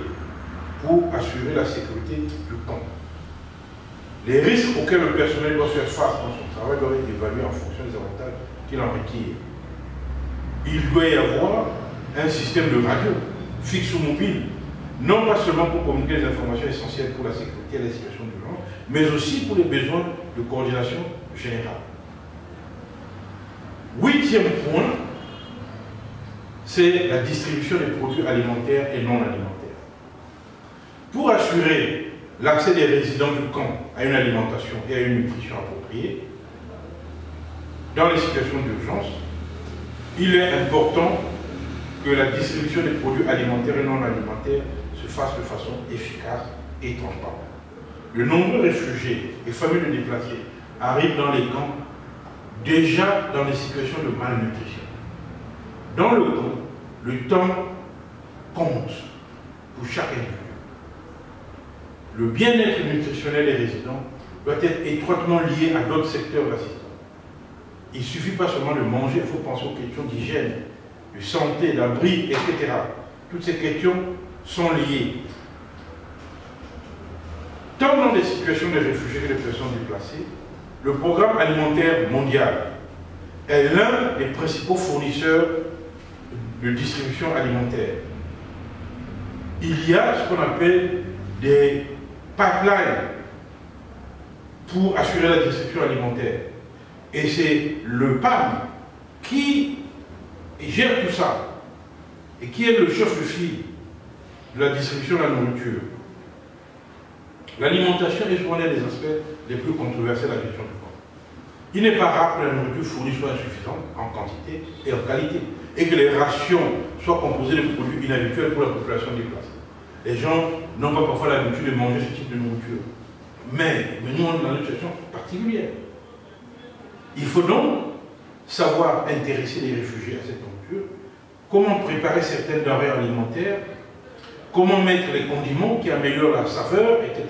pour assurer la sécurité du camp. Les risques auxquels le personnel doit faire face dans son travail doivent être évalués en fonction des avantages qu'il en requiert. Il doit y avoir un système de radio, fixe ou mobile, non pas seulement pour communiquer les informations essentielles pour la sécurité et la situation d'urgence, mais aussi pour les besoins de coordination générale. 8e point, c'est la distribution des produits alimentaires et non alimentaires. Pour assurer l'accès des résidents du camp à une alimentation et à une nutrition appropriée, dans les situations d'urgence, il est important que la distribution des produits alimentaires et non alimentaires se fasse de façon efficace et transparente. De nombreux réfugiés et familles de déplacés arrivent dans les camps déjà dans des situations de malnutrition. Dans le camp, le temps compte pour chaque individu. Le bien-être nutritionnel des résidents doit être étroitement lié à d'autres secteurs d'assistance. Il ne suffit pas seulement de manger, il faut penser aux questions d'hygiène, de santé, d'abri, etc. Toutes ces questions sont liées. Tant dans des situations de réfugiés que de personnes déplacées, le programme alimentaire mondial est l'un des principaux fournisseurs de distribution alimentaire. Il y a ce qu'on appelle des pipelines pour assurer la distribution alimentaire. Et c'est le PAM qui gère tout ça et qui est le chef de file de la distribution de la nourriture. L'alimentation est souvent l'un des aspects les plus controversés de la gestion du camp. Il n'est pas rare que la nourriture fournie soit insuffisante en quantité et en qualité, et que les rations soient composées de produits inhabituels pour la population déplacée. Les gens n'ont pas parfois l'habitude de manger ce type de nourriture. Mais nous, on est dans une situation particulière. Il faut donc savoir intéresser les réfugiés à cette nourriture, comment préparer certaines denrées alimentaires, comment mettre les condiments qui améliorent la saveur, etc.,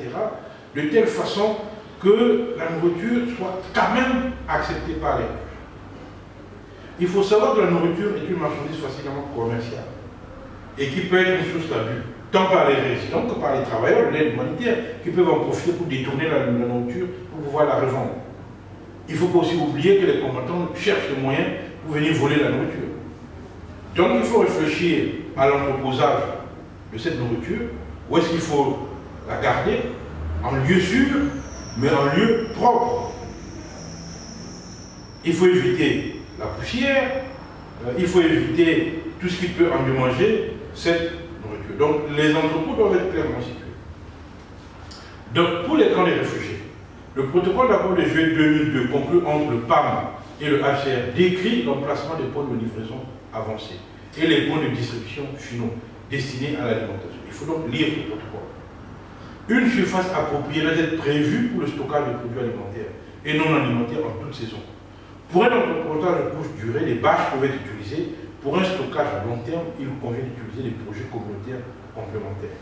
de telle façon que la nourriture soit quand même acceptée par les réfugiés. Il faut savoir que la nourriture est une marchandise facilement commerciale et qui peut être une source d'abus, tant par les résidents que par les travailleurs de l'aide humanitaire qui peuvent en profiter pour détourner la nourriture pour pouvoir la revendre. Il ne faut pas aussi oublier que les combattants cherchent des moyens pour venir voler la nourriture. Donc il faut réfléchir à l'entreposage de cette nourriture, où est-ce qu'il faut la garder en lieu sûr, mais en lieu propre. Il faut éviter la poussière, il faut éviter tout ce qui peut endommager cette nourriture. Donc les entrepôts doivent être clairement situés. Donc pour les camps des réfugiés, le protocole d'accord de juillet 2002 conclu entre le PAM et le HCR décrit l'emplacement des points de livraison avancés et les points de distribution finaux destinés à l'alimentation. Il faut donc lire ce protocole. Une surface appropriée doit être prévue pour le stockage des produits alimentaires et non alimentaires en toute saison. Pour un entrepreneur de courte durée, les bâches peuvent être utilisées. Pour un stockage à long terme, il convient d'utiliser des projets communautaires complémentaires.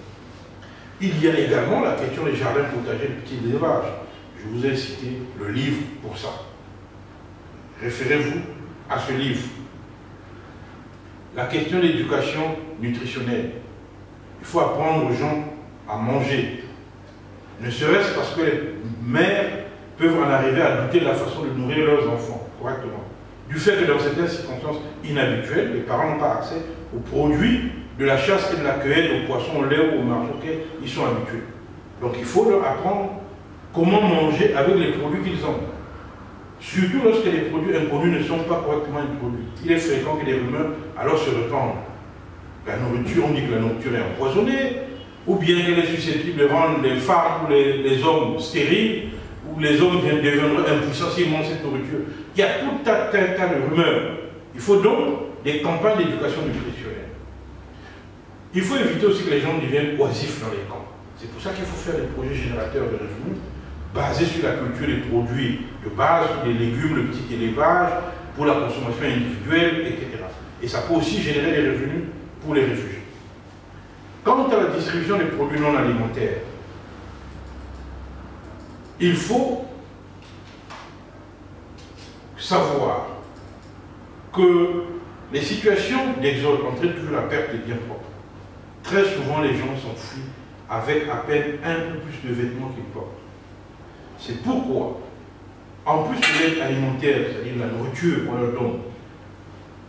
Il y a également la question des jardins potagers de petits élevages. Je vous ai cité le livre pour ça. Référez-vous à ce livre. La question de l'éducation nutritionnelle. Il faut apprendre aux gens à manger. Ne serait-ce parce que les mères peuvent en arriver à douter de la façon de nourrir leurs enfants correctement. Du fait que dans certaines circonstances inhabituelles, les parents n'ont pas accès aux produits de la chasse et de la cueillette, aux poissons, au lait ou au marché auxquels ils sont habitués. Donc il faut leur apprendre comment manger avec les produits qu'ils ont. Surtout lorsque les produits inconnus ne sont pas correctement introduits. Il est fréquent que des rumeurs alors se répandent. La nourriture, on dit que la nourriture est empoisonnée, ou bien qu'elle est susceptible de rendre les femmes ou les hommes stériles, ou les hommes deviendront impuissants s'ils mangent cette nourriture. Il y a tout un tas de rumeurs. Il faut donc des campagnes d'éducation nutritionnelle. Il faut éviter aussi que les gens deviennent oisifs dans les camps. C'est pour ça qu'il faut faire des projets générateurs de revenus basés sur la culture des produits de base, des légumes, le petit élevage, pour la consommation individuelle, etc. Et ça peut aussi générer des revenus pour les réfugiés. Quant à la distribution des produits non alimentaires, il faut savoir que les situations d'exode entraînent toujours la perte des biens propres. Très souvent, les gens s'enfuient avec à peine un peu plus de vêtements qu'ils portent. C'est pourquoi, en plus de l'aide alimentaire, c'est-à-dire la nourriture qu'on leur donne,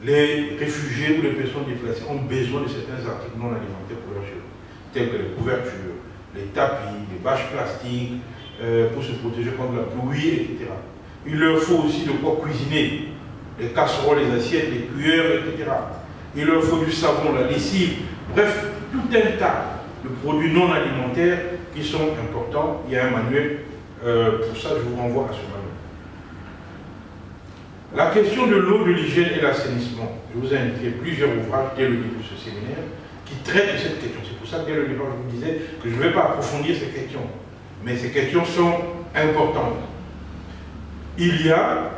les réfugiés ou les personnes déplacées ont besoin de certains articles non alimentaires pour leur survie, tels que les couvertures, les tapis, les bâches plastiques, pour se protéger contre la pluie, etc. Il leur faut aussi de quoi cuisiner, les casseroles, les assiettes, les cuillères, etc. Il leur faut du savon, la lessive, bref, tout un tas de produits non alimentaires qui sont importants. Il y a un manuel, pour ça je vous renvoie à ce manuel. La question de l'eau, de l'hygiène et de l'assainissement. Je vous ai indiqué plusieurs ouvrages dès le début de ce séminaire qui traitent de cette question. C'est pour ça que dès le départ je vous disais que je ne vais pas approfondir ces questions. Mais ces questions sont importantes. Il y a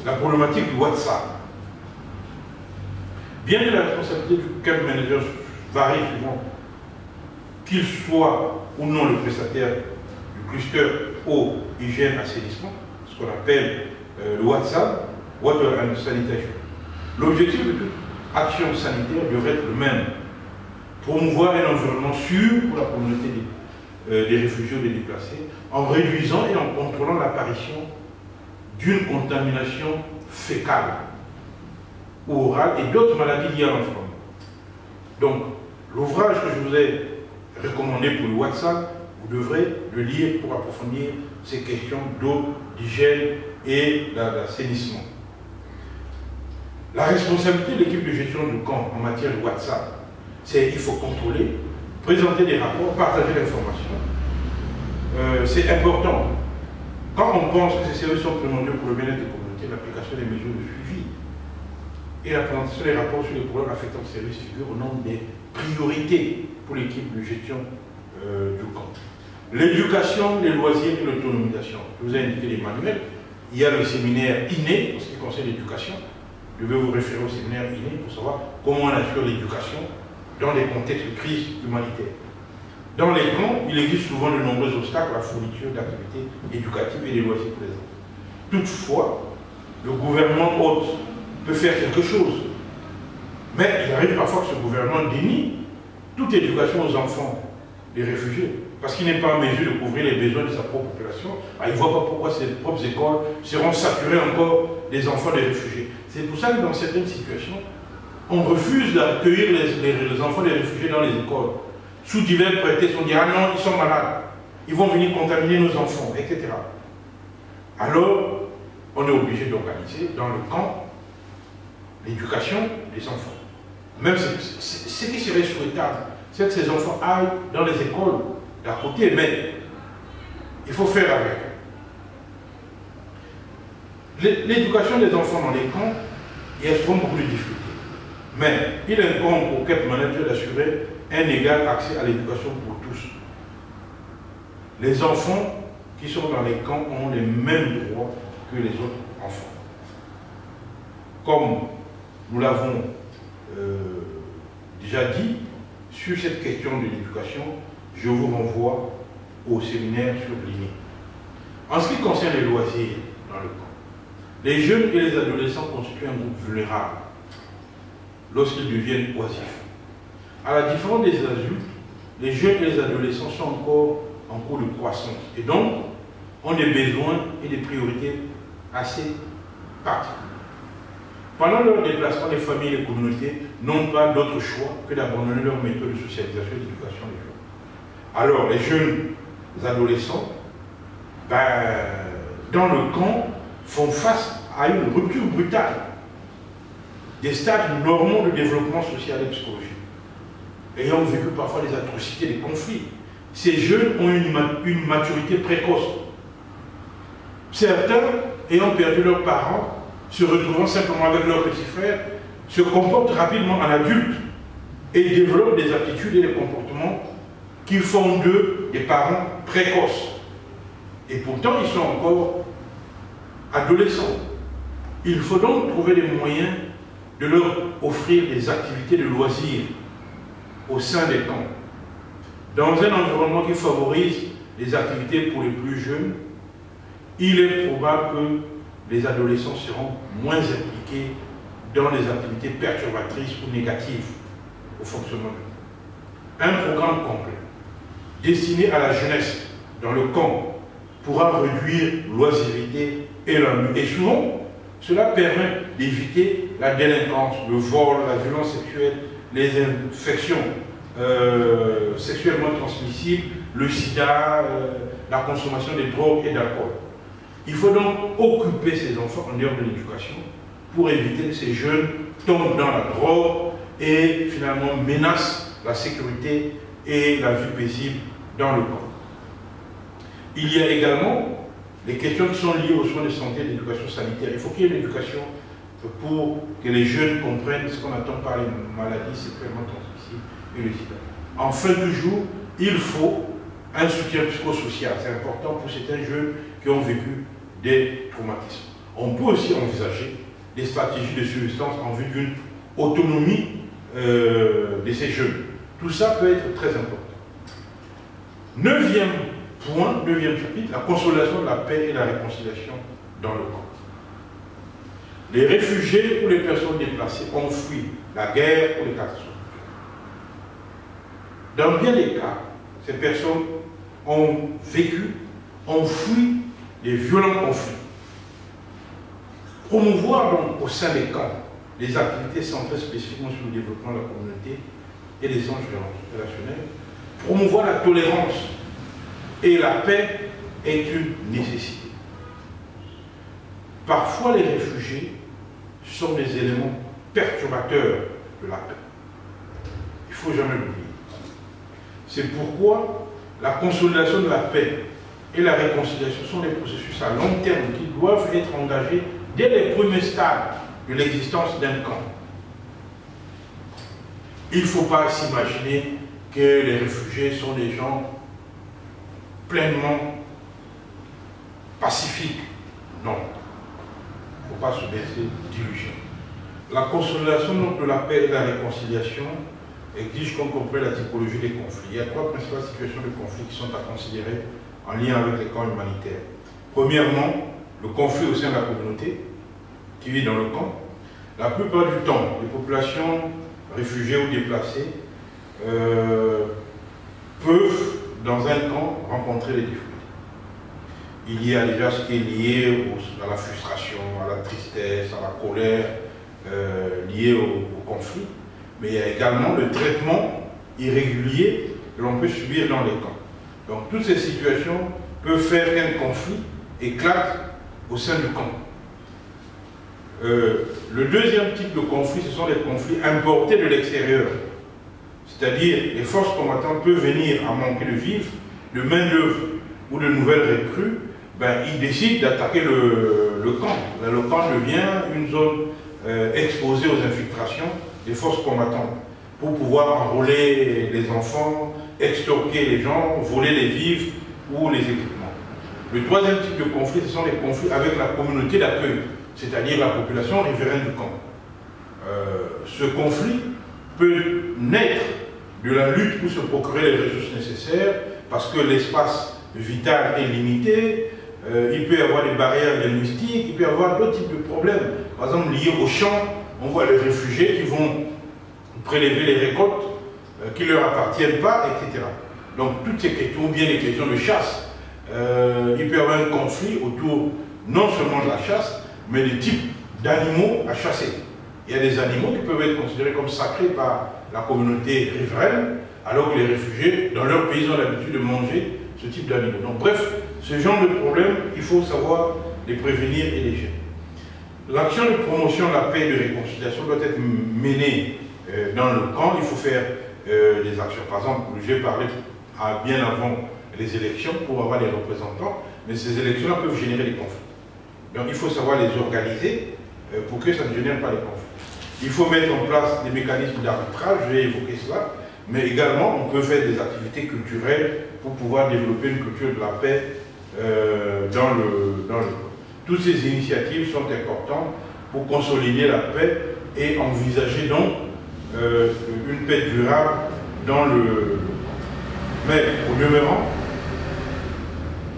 la problématique du WhatsApp. Bien que la responsabilité du camp manager varie suivant qu'il soit ou non le prestataire du cluster eau, hygiène, assainissement, ce qu'on appelle le WhatsApp, Water and Sanitation. L'objectif de toute action sanitaire devrait être le même. Promouvoir un environnement sûr pour la communauté des réfugiés ou des déplacés, en réduisant et en contrôlant l'apparition d'une contamination fécale ou orale et d'autres maladies liées à l'environnement. Donc, l'ouvrage que je vous ai recommandé pour le WhatsApp, vous devrez le lire pour approfondir ces questions d'eau, d'hygiène et d'assainissement. La responsabilité de l'équipe de gestion du camp en matière de WhatsApp, c'est qu'il faut contrôler, présenter des rapports, partager l'information. C'est important. Quand on pense que ces services sont primordiaux pour le bien-être des communautés, l'application des mesures de suivi et la présentation des rapports sur les problèmes affectant le service figure au nombre des priorités pour l'équipe de gestion du camp. L'éducation, les loisirs et l'autonomisation. Je vous ai indiqué les manuels. Il y a le séminaire INE, en ce qui concerne l'éducation. Je vais vous référer au séminaire INE pour savoir comment on assure l'éducation dans des contextes de crise humanitaire. Dans les camps, il existe souvent de nombreux obstacles à la fourniture d'activités éducatives et des loisirs pour les enfants. Toutefois, le gouvernement hôte peut faire quelque chose. Mais il arrive parfois que ce gouvernement dénie toute éducation aux enfants des réfugiés, parce qu'il n'est pas en mesure de couvrir les besoins de sa propre population. Il ne voit pas pourquoi ses propres écoles seront saturées encore des enfants des réfugiés. C'est pour ça que dans certaines situations, on refuse d'accueillir les enfants des réfugiés dans les écoles. Sous divers prétextes, on dit « Ah non, ils sont malades, ils vont venir contaminer nos enfants, etc. » Alors, on est obligé d'organiser dans le camp l'éducation des enfants. Même ce qui serait souhaitable, c'est que ces enfants aillent dans les écoles d'à côté, mais il faut faire avec. L'éducation des enfants dans les camps, il y a souvent beaucoup de difficultés. Mais il incombe au camp manager d'assurer un égal accès à l'éducation pour tous. Les enfants qui sont dans les camps ont les mêmes droits que les autres enfants. Comme nous l'avons déjà dit, sur cette question de l'éducation, je vous renvoie au séminaire sur l'INE. En ce qui concerne les loisirs dans le camp, les jeunes et les adolescents constituent un groupe vulnérable lorsqu'ils deviennent oisifs. À la différence des adultes, les jeunes et les adolescents sont encore en cours de croissance et donc ont des besoins et des priorités assez particuliers. Pendant leur déplacement, les familles et les communautés n'ont pas d'autre choix que d'abandonner leur méthode de socialisation et d'éducation des jeunes. Alors, les jeunes adolescents, dans le camp, font face à une rupture brutale des stades normaux de développement social et psychologique, ayant vécu parfois des atrocités, des conflits. Ces jeunes ont une maturité précoce. Certains, ayant perdu leurs parents, se retrouvant simplement avec leurs petits frères, se comportent rapidement en adultes et développent des aptitudes et des comportements qui font d'eux des parents précoces. Et pourtant, ils sont encore adolescents. Il faut donc trouver des moyens de leur offrir des activités de loisirs au sein des camps. Dans un environnement qui favorise les activités pour les plus jeunes, il est probable que les adolescents seront moins impliqués dans les activités perturbatrices ou négatives au fonctionnement. Un programme complet destiné à la jeunesse dans le camp pourra réduire l'oisiveté et l'ennui. Et souvent, cela permet d'éviter la délinquance, le vol, la violence sexuelle, les infections sexuellement transmissibles, le sida, la consommation de drogues et d'alcool. Il faut donc occuper ces enfants en dehors de l'éducation pour éviter que ces jeunes tombent dans la drogue et finalement menacent la sécurité et la vie paisible dans le camp. Il y a également les questions qui sont liées aux soins de santé et de l'éducation sanitaire. Il faut qu'il y ait une éducation pour que les jeunes comprennent ce qu'on entend par les maladies sexuellement transmissibles et le sida. En fin de jour, il faut un soutien psychosocial. C'est important pour certains jeunes qui ont vécu des traumatismes. On peut aussi envisager des stratégies de subsistance en vue d'une autonomie de ces jeunes. Tout ça peut être très important. Neuvième point, neuvième chapitre, la consolidation de la paix et la réconciliation dans le camp. Les réfugiés ou les personnes déplacées ont fui la guerre ou les catastrophes. Dans bien des cas, ces personnes ont vécu, ont fui les violents conflits. Promouvoir donc au sein des camps les activités centrées spécifiquement sur le développement de la communauté et les échanges relationnels, promouvoir la tolérance et la paix est une nécessité. Parfois, les réfugiés sont des éléments perturbateurs de la paix. Il ne faut jamais l'oublier. C'est pourquoi la consolidation de la paix et la réconciliation sont des processus à long terme qui doivent être engagés dès les premiers stades de l'existence d'un camp. Il ne faut pas s'imaginer que les réfugiés sont des gens pleinement pacifiques. Non. Il ne faut pas se baisser d'illusions. La consolidation donc, de la paix et de la réconciliation exige qu'on comprenne la typologie des conflits. Il y a trois principales situations de conflit qui sont à considérer en lien avec les camps humanitaires. Premièrement, le conflit au sein de la communauté qui vit dans le camp. La plupart du temps, les populations réfugiées ou déplacées peuvent, dans un camp, rencontrer des difficultés. Il y a déjà ce qui est lié à la frustration, à la tristesse, à la colère, liée au conflit. Mais il y a également le traitement irrégulier que l'on peut subir dans les camps. Donc toutes ces situations peuvent faire qu'un conflit éclate au sein du camp. Le deuxième type de conflit, ce sont les conflits importés de l'extérieur. C'est-à-dire, les forces combattantes peuvent venir à manquer de vivres, de main-d'œuvre ou de nouvelles recrues, ils décident d'attaquer le camp. Le camp devient une zone exposée aux infiltrations des forces combattantes pour pouvoir enrôler les enfants, extorquer les gens, voler les vivres ou les équipements. Le troisième type de conflit, ce sont les conflits avec la communauté d'accueil, c'est-à-dire la population riveraine du camp. Ce conflit peut naître de la lutte pour se procurer les ressources nécessaires, parce que l'espace vital est limité, il peut y avoir des barrières linguistiques, il peut y avoir d'autres types de problèmes. Par exemple, liés aux champs, on voit les réfugiés qui vont prélever les récoltes qui ne leur appartiennent pas, etc. Donc toutes ces questions, ou bien les questions de chasse, il peut y avoir un conflit autour non seulement de la chasse, mais des types d'animaux à chasser. Il y a des animaux qui peuvent être considérés comme sacrés par la communauté riveraine, alors que les réfugiés, dans leur pays, ont l'habitude de manger ce type d'animaux. Donc bref, ce genre de problème, il faut savoir les prévenir et les gérer. L'action de promotion de la paix et de réconciliation doit être menée dans le camp. Il faut faire des actions. Par exemple, j'ai parlé bien avant les élections pour avoir des représentants, mais ces élections-là peuvent générer des conflits. Donc il faut savoir les organiser pour que ça ne génère pas de conflits. Il faut mettre en place des mécanismes d'arbitrage, je vais évoquer cela, mais également on peut faire des activités culturelles pour pouvoir développer une culture de la paix dans le camp. Toutes ces initiatives sont importantes pour consolider la paix et envisager donc une paix durable dans le... Mais au demeurant,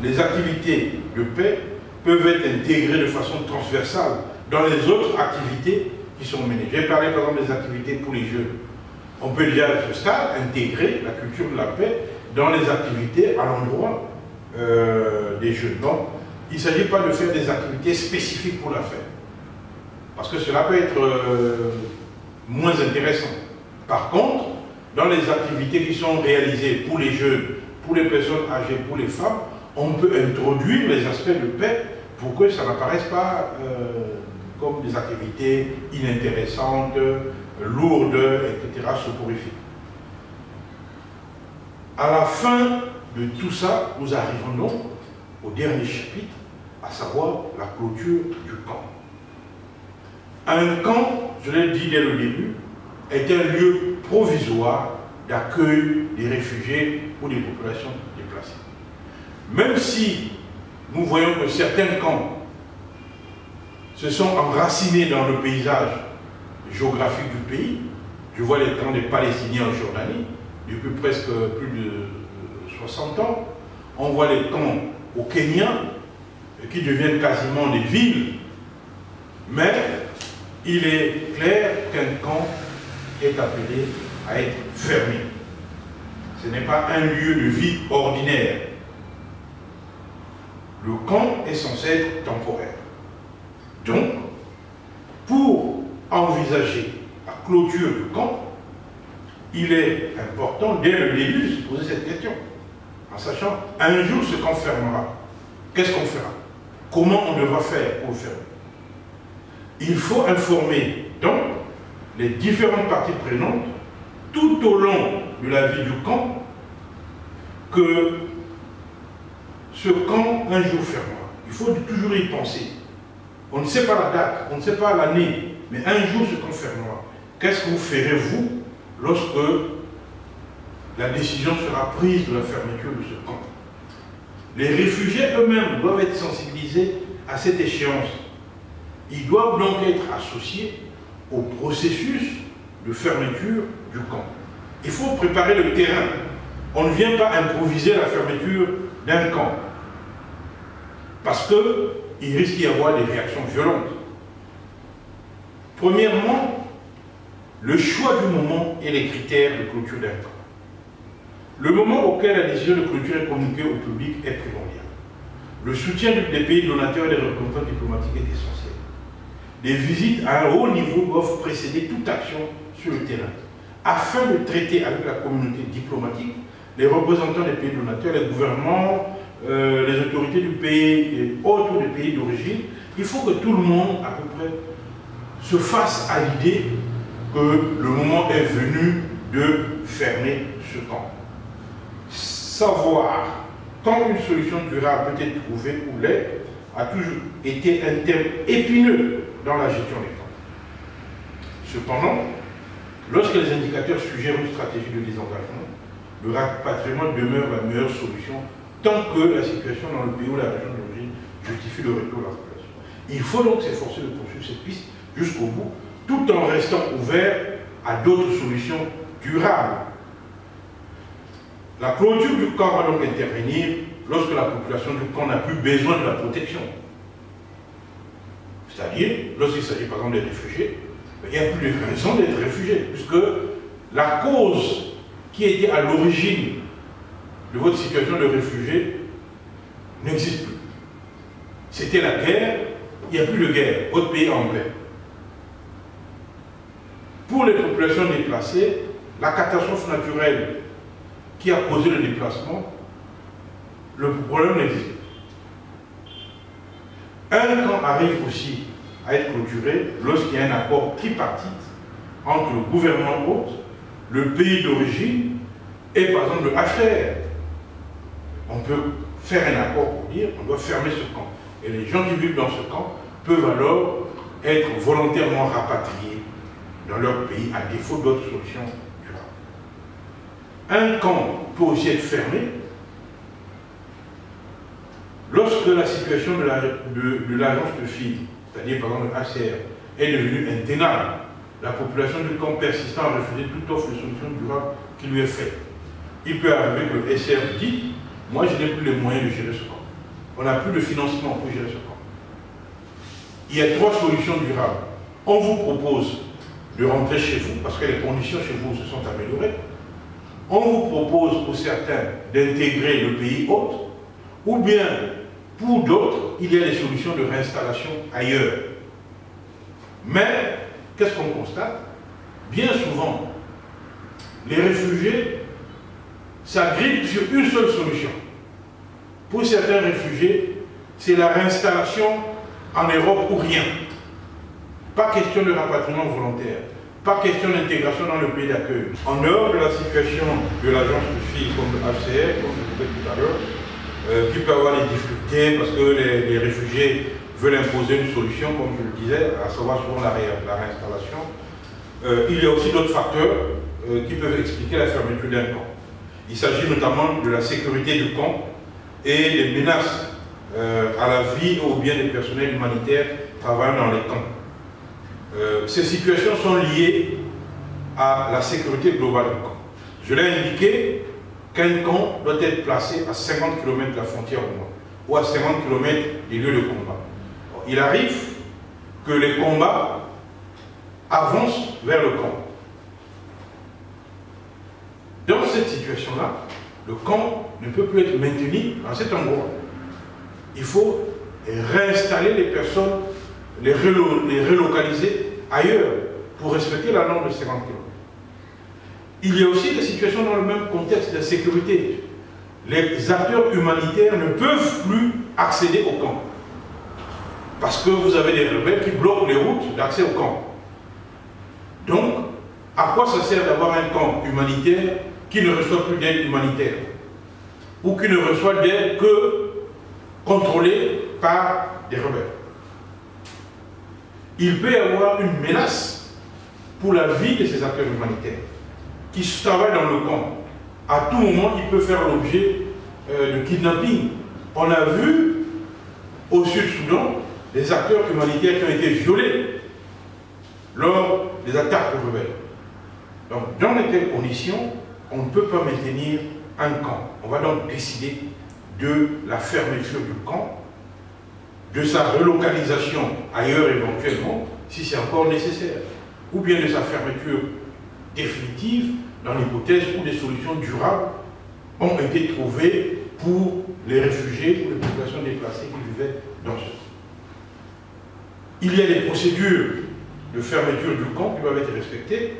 les activités de paix peuvent être intégrées de façon transversale dans les autres activités qui sont menées. J'ai parlé par exemple des activités pour les jeunes. On peut déjà à ce stade intégrer la culture de la paix dans les activités à l'endroit des jeunes. Donc, il ne s'agit pas de faire des activités spécifiques pour la faire, parce que cela peut être moins intéressant. Par contre, dans les activités qui sont réalisées pour les jeunes, pour les personnes âgées, pour les femmes, on peut introduire les aspects de paix pour que ça n'apparaisse pas comme des activités inintéressantes, lourdes, etc., soporifiques. À la fin de tout ça, nous arrivons donc au dernier chapitre, à savoir la clôture du camp. Un camp, je l'ai dit dès le début, est un lieu provisoire d'accueil des réfugiés ou des populations déplacées. Même si nous voyons que certains camps se sont enracinés dans le paysage géographique du pays, je vois les camps des Palestiniens en Jordanie, depuis presque plus de 60 ans, on voit les camps au Kenya, qui deviennent quasiment des villes, mais il est clair qu'un camp est appelé à être fermé. Ce n'est pas un lieu de vie ordinaire. Le camp est censé être temporaire. Donc, pour envisager la clôture du camp, il est important dès le début de se poser cette question, en sachant un jour ce camp fermera. Qu'est-ce qu'on fera? Comment on devra faire pour le fermer? Il faut informer donc les différentes parties prenantes tout au long de la vie du camp que ce camp un jour fermera. Il faut toujours y penser. On ne sait pas la date, on ne sait pas l'année, mais un jour ce camp fermera. Qu'est-ce que vous ferez vous lorsque la décision sera prise de la fermeture de ce camp? Les réfugiés eux-mêmes doivent être sensibilisés à cette échéance. Ils doivent donc être associés au processus de fermeture du camp. Il faut préparer le terrain. On ne vient pas improviser la fermeture d'un camp, parce qu'il risque d'y avoir des réactions violentes. Premièrement, le choix du moment et les critères de clôture d'un camp. Le moment auquel la décision de clôture est communiquée au public est primordial. Le soutien des pays donateurs et des représentants diplomatiques est essentiel. Des visites à un haut niveau doivent précéder toute action sur le terrain, afin de traiter avec la communauté diplomatique, les représentants des pays donateurs, les gouvernements, les autorités du pays et autres des pays d'origine. Il faut que tout le monde, à peu près, se fasse à l'idée que le moment est venu de fermer ce camp. Savoir quand une solution durable peut être trouvée ou l'est a toujours été un thème épineux dans la gestion des camps. Cependant, Lorsque les indicateurs suggèrent une stratégie de désengagement, le rapatriement demeure la meilleure solution tant que la situation dans le pays ou la région d'origine justifie le retour de la population. Il faut donc s'efforcer de poursuivre cette piste jusqu'au bout, tout en restant ouvert à d'autres solutions durables. La clôture du camp va donc intervenir lorsque la population du camp n'a plus besoin de la protection. C'est-à-dire, lorsqu'il s'agit par exemple des réfugiés, il n'y a plus de raison d'être réfugié, puisque la cause qui était à l'origine de votre situation de réfugié n'existe plus. C'était la guerre, il n'y a plus de guerre, votre pays est en paix. Pour les populations déplacées, la catastrophe naturelle qui a causé le déplacement, le problème n'existe pas. Un camp arrive aussi à être clôturé lorsqu'il y a un accord tripartite entre le gouvernement hôte, le pays d'origine et par exemple le HCR. On peut faire un accord pour dire qu'on doit fermer ce camp. Et les gens qui vivent dans ce camp peuvent alors être volontairement rapatriés dans leur pays à défaut d'autres solutions durables. Un camp peut aussi être fermé lorsque la situation de l'agence de filles, c'est-à-dire par exemple le HCR, est devenue intenable. La population du camp persistant a refusé toute offre de solution durable qui lui est faite. Il peut arriver que le SR dit « Moi, je n'ai plus les moyens de gérer ce camp. On n'a plus de financement pour gérer ce camp. » Il y a 3 solutions durables. On vous propose de rentrer chez vous, parce que les conditions chez vous se sont améliorées. On vous propose pour certains d'intégrer le pays hôte, ou bien pour d'autres, il y a des solutions de réinstallation ailleurs. Mais, qu'est-ce qu'on constate? Bien souvent, les réfugiés s'agrippent sur une seule solution. Pour certains réfugiés, c'est la réinstallation en Europe ou rien. Pas question de rapatriement volontaire, pas question d'intégration dans le pays d'accueil. En dehors de la situation de l'agence de filles comme le HCR, comme je disais tout à l'heure, qui peut avoir des difficultés parce que les réfugiés veulent imposer une solution, comme je le disais, à savoir souvent la réinstallation. Il y a aussi d'autres facteurs qui peuvent expliquer la fermeture d'un camp. Il s'agit notamment de la sécurité du camp et des menaces à la vie ou bien des personnels humanitaires travaillant dans les camps. Ces situations sont liées à la sécurité globale du camp. Je l'ai indiqué qu'un camp doit être placé à 50 km de la frontière au moins, ou à 50 km des lieux de combat. Il arrive que les combats avancent vers le camp. Dans cette situation-là, le camp ne peut plus être maintenu dans cet endroit. Il faut réinstaller les personnes, les relocaliser ailleurs pour respecter la norme de 50 km. Il y a aussi des situations dans le même contexte d'insécurité. Les acteurs humanitaires ne peuvent plus accéder au camp. Parce que vous avez des rebelles qui bloquent les routes d'accès au camp. Donc, à quoi ça sert d'avoir un camp humanitaire qui ne reçoit plus d'aide humanitaire? Ou qui ne reçoit d'aide que contrôlée par des rebelles? Il peut y avoir une menace pour la vie de ces acteurs humanitaires qui travaillent dans le camp. À tout moment, il peut faire l'objet de kidnapping. On a vu au Sud-Soudan des acteurs humanitaires qui ont été violés lors des attaques aux rebelles. Donc, dans de telles conditions, on ne peut pas maintenir un camp. On va donc décider de la fermeture du camp, de sa relocalisation ailleurs éventuellement, si c'est encore nécessaire, ou bien de sa fermeture définitive dans l'hypothèse où des solutions durables ont été trouvées pour les réfugiés, pour les populations déplacées qui vivaient dans ce camp. Il y a des procédures de fermeture du camp qui doivent être respectées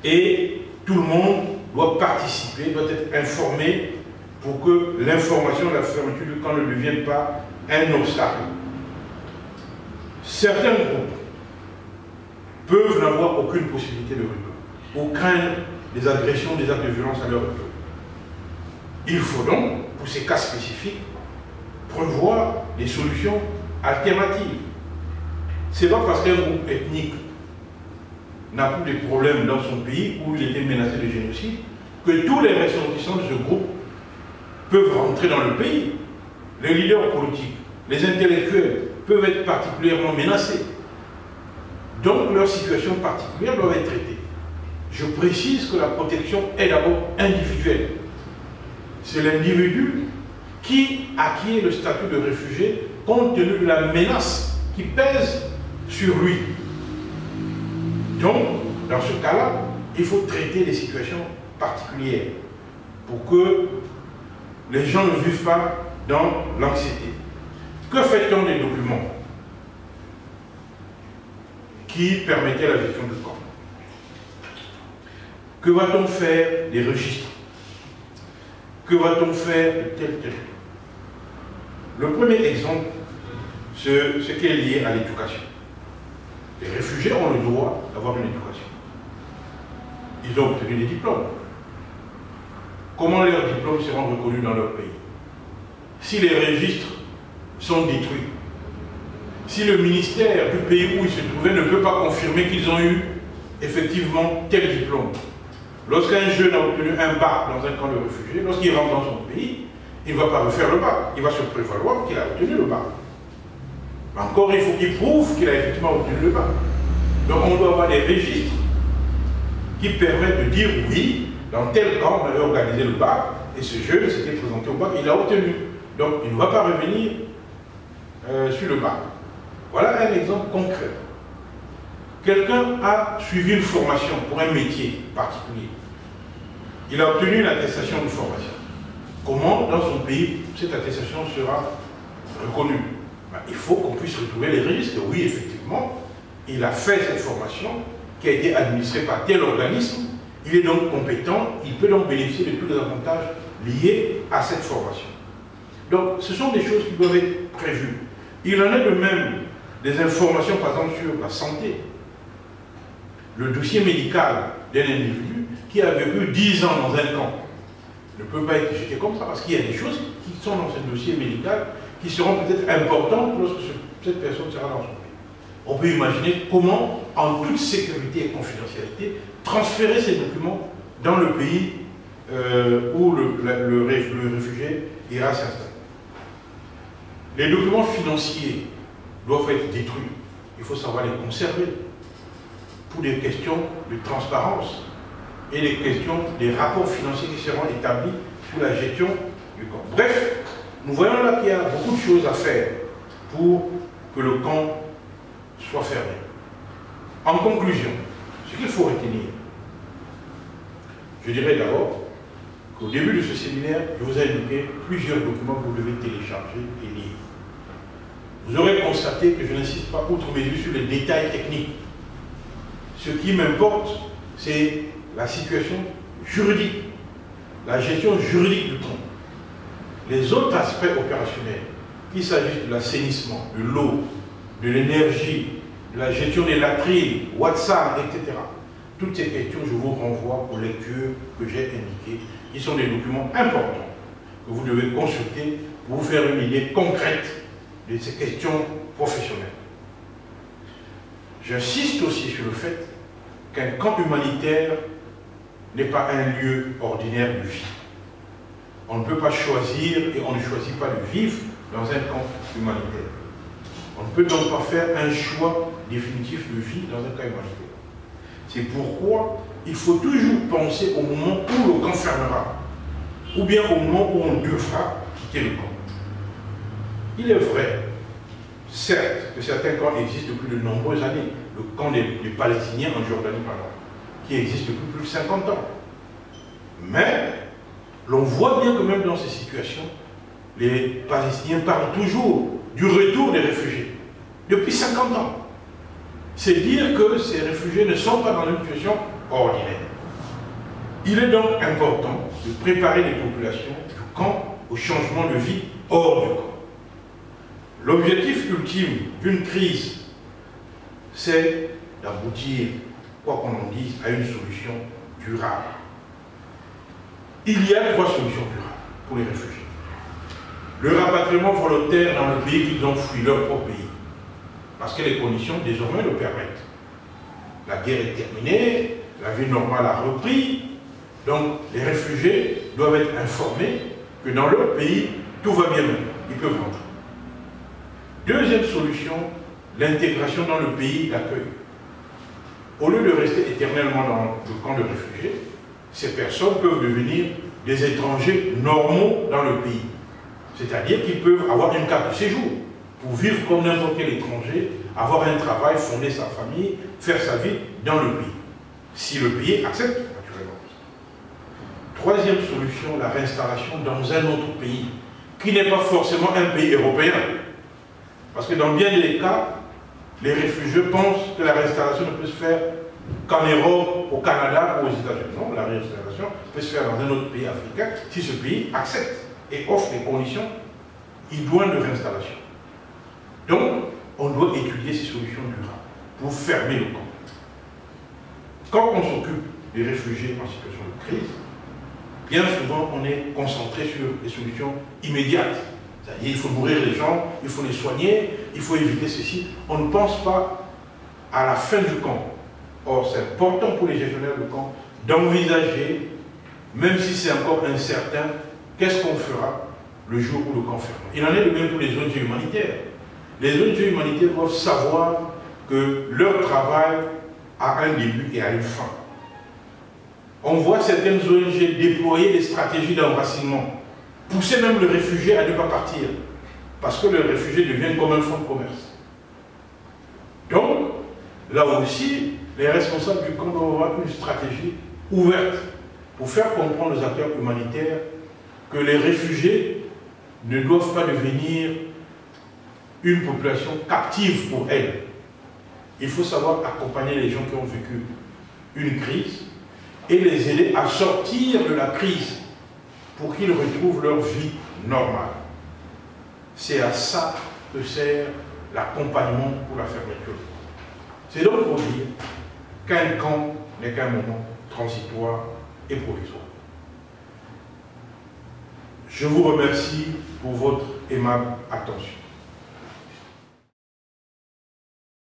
et tout le monde doit participer, doit être informé pour que l'information de la fermeture du camp ne devienne pas un obstacle. Certains groupes peuvent n'avoir aucune possibilité de retour ou craindre des agressions, des actes de violence à leur retour. Il faut donc, pour ces cas spécifiques, prévoir des solutions alternatives. Ce n'est pas parce qu'un groupe ethnique n'a plus de problèmes dans son pays où il était menacé de génocide, que tous les ressortissants de ce groupe peuvent rentrer dans le pays. Les leaders politiques, les intellectuels peuvent être particulièrement menacés. Donc leur situation particulière doit être traitée. Je précise que la protection est d'abord individuelle. C'est l'individu qui acquiert le statut de réfugié compte tenu de la menace qui pèse sur lui. Donc, dans ce cas-là, il faut traiter des situations particulières pour que les gens ne vivent pas dans l'anxiété. Que fait-on des documents qui permettaient la gestion du camp? Que va-t-on faire des registres? Que va-t-on faire de tel? Le premier exemple, c'est ce qui est lié à l'éducation. Les réfugiés ont le droit d'avoir une éducation. Ils ont obtenu des diplômes. Comment leurs diplômes seront reconnus dans leur pays? Si les registres sont détruits, si le ministère du pays où ils se trouvaient ne peut pas confirmer qu'ils ont eu effectivement tel diplôme, lorsqu'un jeune a obtenu un bac dans un camp de réfugiés, lorsqu'il rentre dans son pays, il ne va pas refaire le bac, il va se prévaloir qu'il a obtenu le bac. Mais encore, il faut qu'il prouve qu'il a effectivement obtenu le bac. Donc on doit avoir des registres qui permettent de dire oui, dans tel camp on avait organisé le bac, et ce jeune s'était présenté au bac, il a obtenu. Donc il ne va pas revenir sur le bac. Voilà un exemple concret. Quelqu'un a suivi une formation pour un métier particulier. Il a obtenu une attestation de formation. Comment, dans son pays, cette attestation sera reconnue? Ben, il faut qu'on puisse retrouver les registres. Oui, effectivement, il a fait cette formation qui a été administrée par tel organisme. Il est donc compétent, il peut donc bénéficier de tous les avantages liés à cette formation. Donc, ce sont des choses qui doivent être prévues. Il en est de même des informations, par exemple, sur la santé. Le dossier médical d'un individu qui a vécu 10 ans dans un camp ne peut pas être jeté comme ça, parce qu'il y a des choses qui sont dans ce dossier médical qui seront peut-être importantes lorsque cette personne sera dans son pays. On peut imaginer comment, en toute sécurité et confidentialité, transférer ces documents dans le pays où le réfugié ira s'installer. Les documents financiers doivent être détruits. Il faut savoir les conserver pour des questions de transparence et des questions des rapports financiers qui seront établis sur la gestion du camp. Bref, nous voyons là qu'il y a beaucoup de choses à faire pour que le camp soit fermé. En conclusion, ce qu'il faut retenir, je dirais d'abord qu'au début de ce séminaire, je vous ai indiqué plusieurs documents que vous devez télécharger et lire. Vous aurez constaté que je n'insiste pas outre mesure sur les détails techniques. Ce qui m'importe, c'est la situation juridique, la gestion juridique du camp. Les autres aspects opérationnels, qu'il s'agisse de l'assainissement, de l'eau, de l'énergie, de la gestion des latrines, WhatsApp, etc. Toutes ces questions, je vous renvoie aux lectures que j'ai indiquées, qui sont des documents importants que vous devez consulter pour vous faire une idée concrète de ces questions professionnelles. J'insiste aussi sur le fait qu'un camp humanitaire n'est pas un lieu ordinaire de vie. On ne peut pas choisir et on ne choisit pas de vivre dans un camp humanitaire. On ne peut donc pas faire un choix définitif de vie dans un camp humanitaire. C'est pourquoi il faut toujours penser au moment où le camp fermera, ou bien au moment où on devra quitter le camp. Il est vrai, certes, que certains camps existent depuis de nombreuses années. Le camp des Palestiniens en Jordanie, par exemple, qui existe depuis plus de 50 ans. Mais l'on voit bien que même dans ces situations, les Palestiniens parlent toujours du retour des réfugiés. Depuis 50 ans. C'est dire que ces réfugiés ne sont pas dans une situation ordinaire. Il est donc important de préparer les populations du camp au changement de vie hors du camp. L'objectif ultime d'une crise, c'est d'aboutir, quoi qu'on en dise, à une solution durable. Il y a 3 solutions durables pour les réfugiés. Le rapatriement volontaire dans le pays qu'ils ont fui, leur propre pays, parce que les conditions désormais le permettent. La guerre est terminée, la vie normale a repris. Donc les réfugiés doivent être informés que dans leur pays, tout va bien maintenant. Ils peuvent rentrer. Deuxième solution, l'intégration dans le pays d'accueil. Au lieu de rester éternellement dans le camp de réfugiés, ces personnes peuvent devenir des étrangers normaux dans le pays. C'est-à-dire qu'ils peuvent avoir une carte de séjour pour vivre comme n'importe quel étranger, avoir un travail, fonder sa famille, faire sa vie dans le pays. Si le pays accepte, naturellement. Troisième solution, la réinstallation dans un autre pays, qui n'est pas forcément un pays européen. Parce que dans bien des cas, les réfugiés pensent que la réinstallation ne peut se faire qu'en Europe, au Canada ou aux États-Unis. Non, la réinstallation peut se faire dans un autre pays africain si ce pays accepte et offre les conditions idoines de réinstallation. Donc, on doit étudier ces solutions durables pour fermer le camp. Quand on s'occupe des réfugiés en situation de crise, bien souvent on est concentré sur les solutions immédiates. C'est-à-dire il faut nourrir les gens, il faut les soigner, il faut éviter ceci. On ne pense pas à la fin du camp. Or, c'est important pour les gestionnaires de camp d'envisager, même si c'est encore incertain, qu'est-ce qu'on fera le jour où le camp ferme. Il en est de même pour les ONG humanitaires. Les ONG humanitaires doivent savoir que leur travail a un début et a une fin. On voit certaines ONG déployer des stratégies d'enracinement, pousser même le réfugié à ne pas partir, parce que le réfugié devient comme un fonds de commerce. Donc, là aussi, les responsables du camp doivent avoir une stratégie ouverte pour faire comprendre aux acteurs humanitaires que les réfugiés ne doivent pas devenir une population captive pour elles. Il faut savoir accompagner les gens qui ont vécu une crise et les aider à sortir de la crise pour qu'ils retrouvent leur vie normale. C'est à ça que sert l'accompagnement pour la fermeture. C'est donc pour dire qu'un camp n'est qu'un moment transitoire et provisoire. Je vous remercie pour votre aimable attention.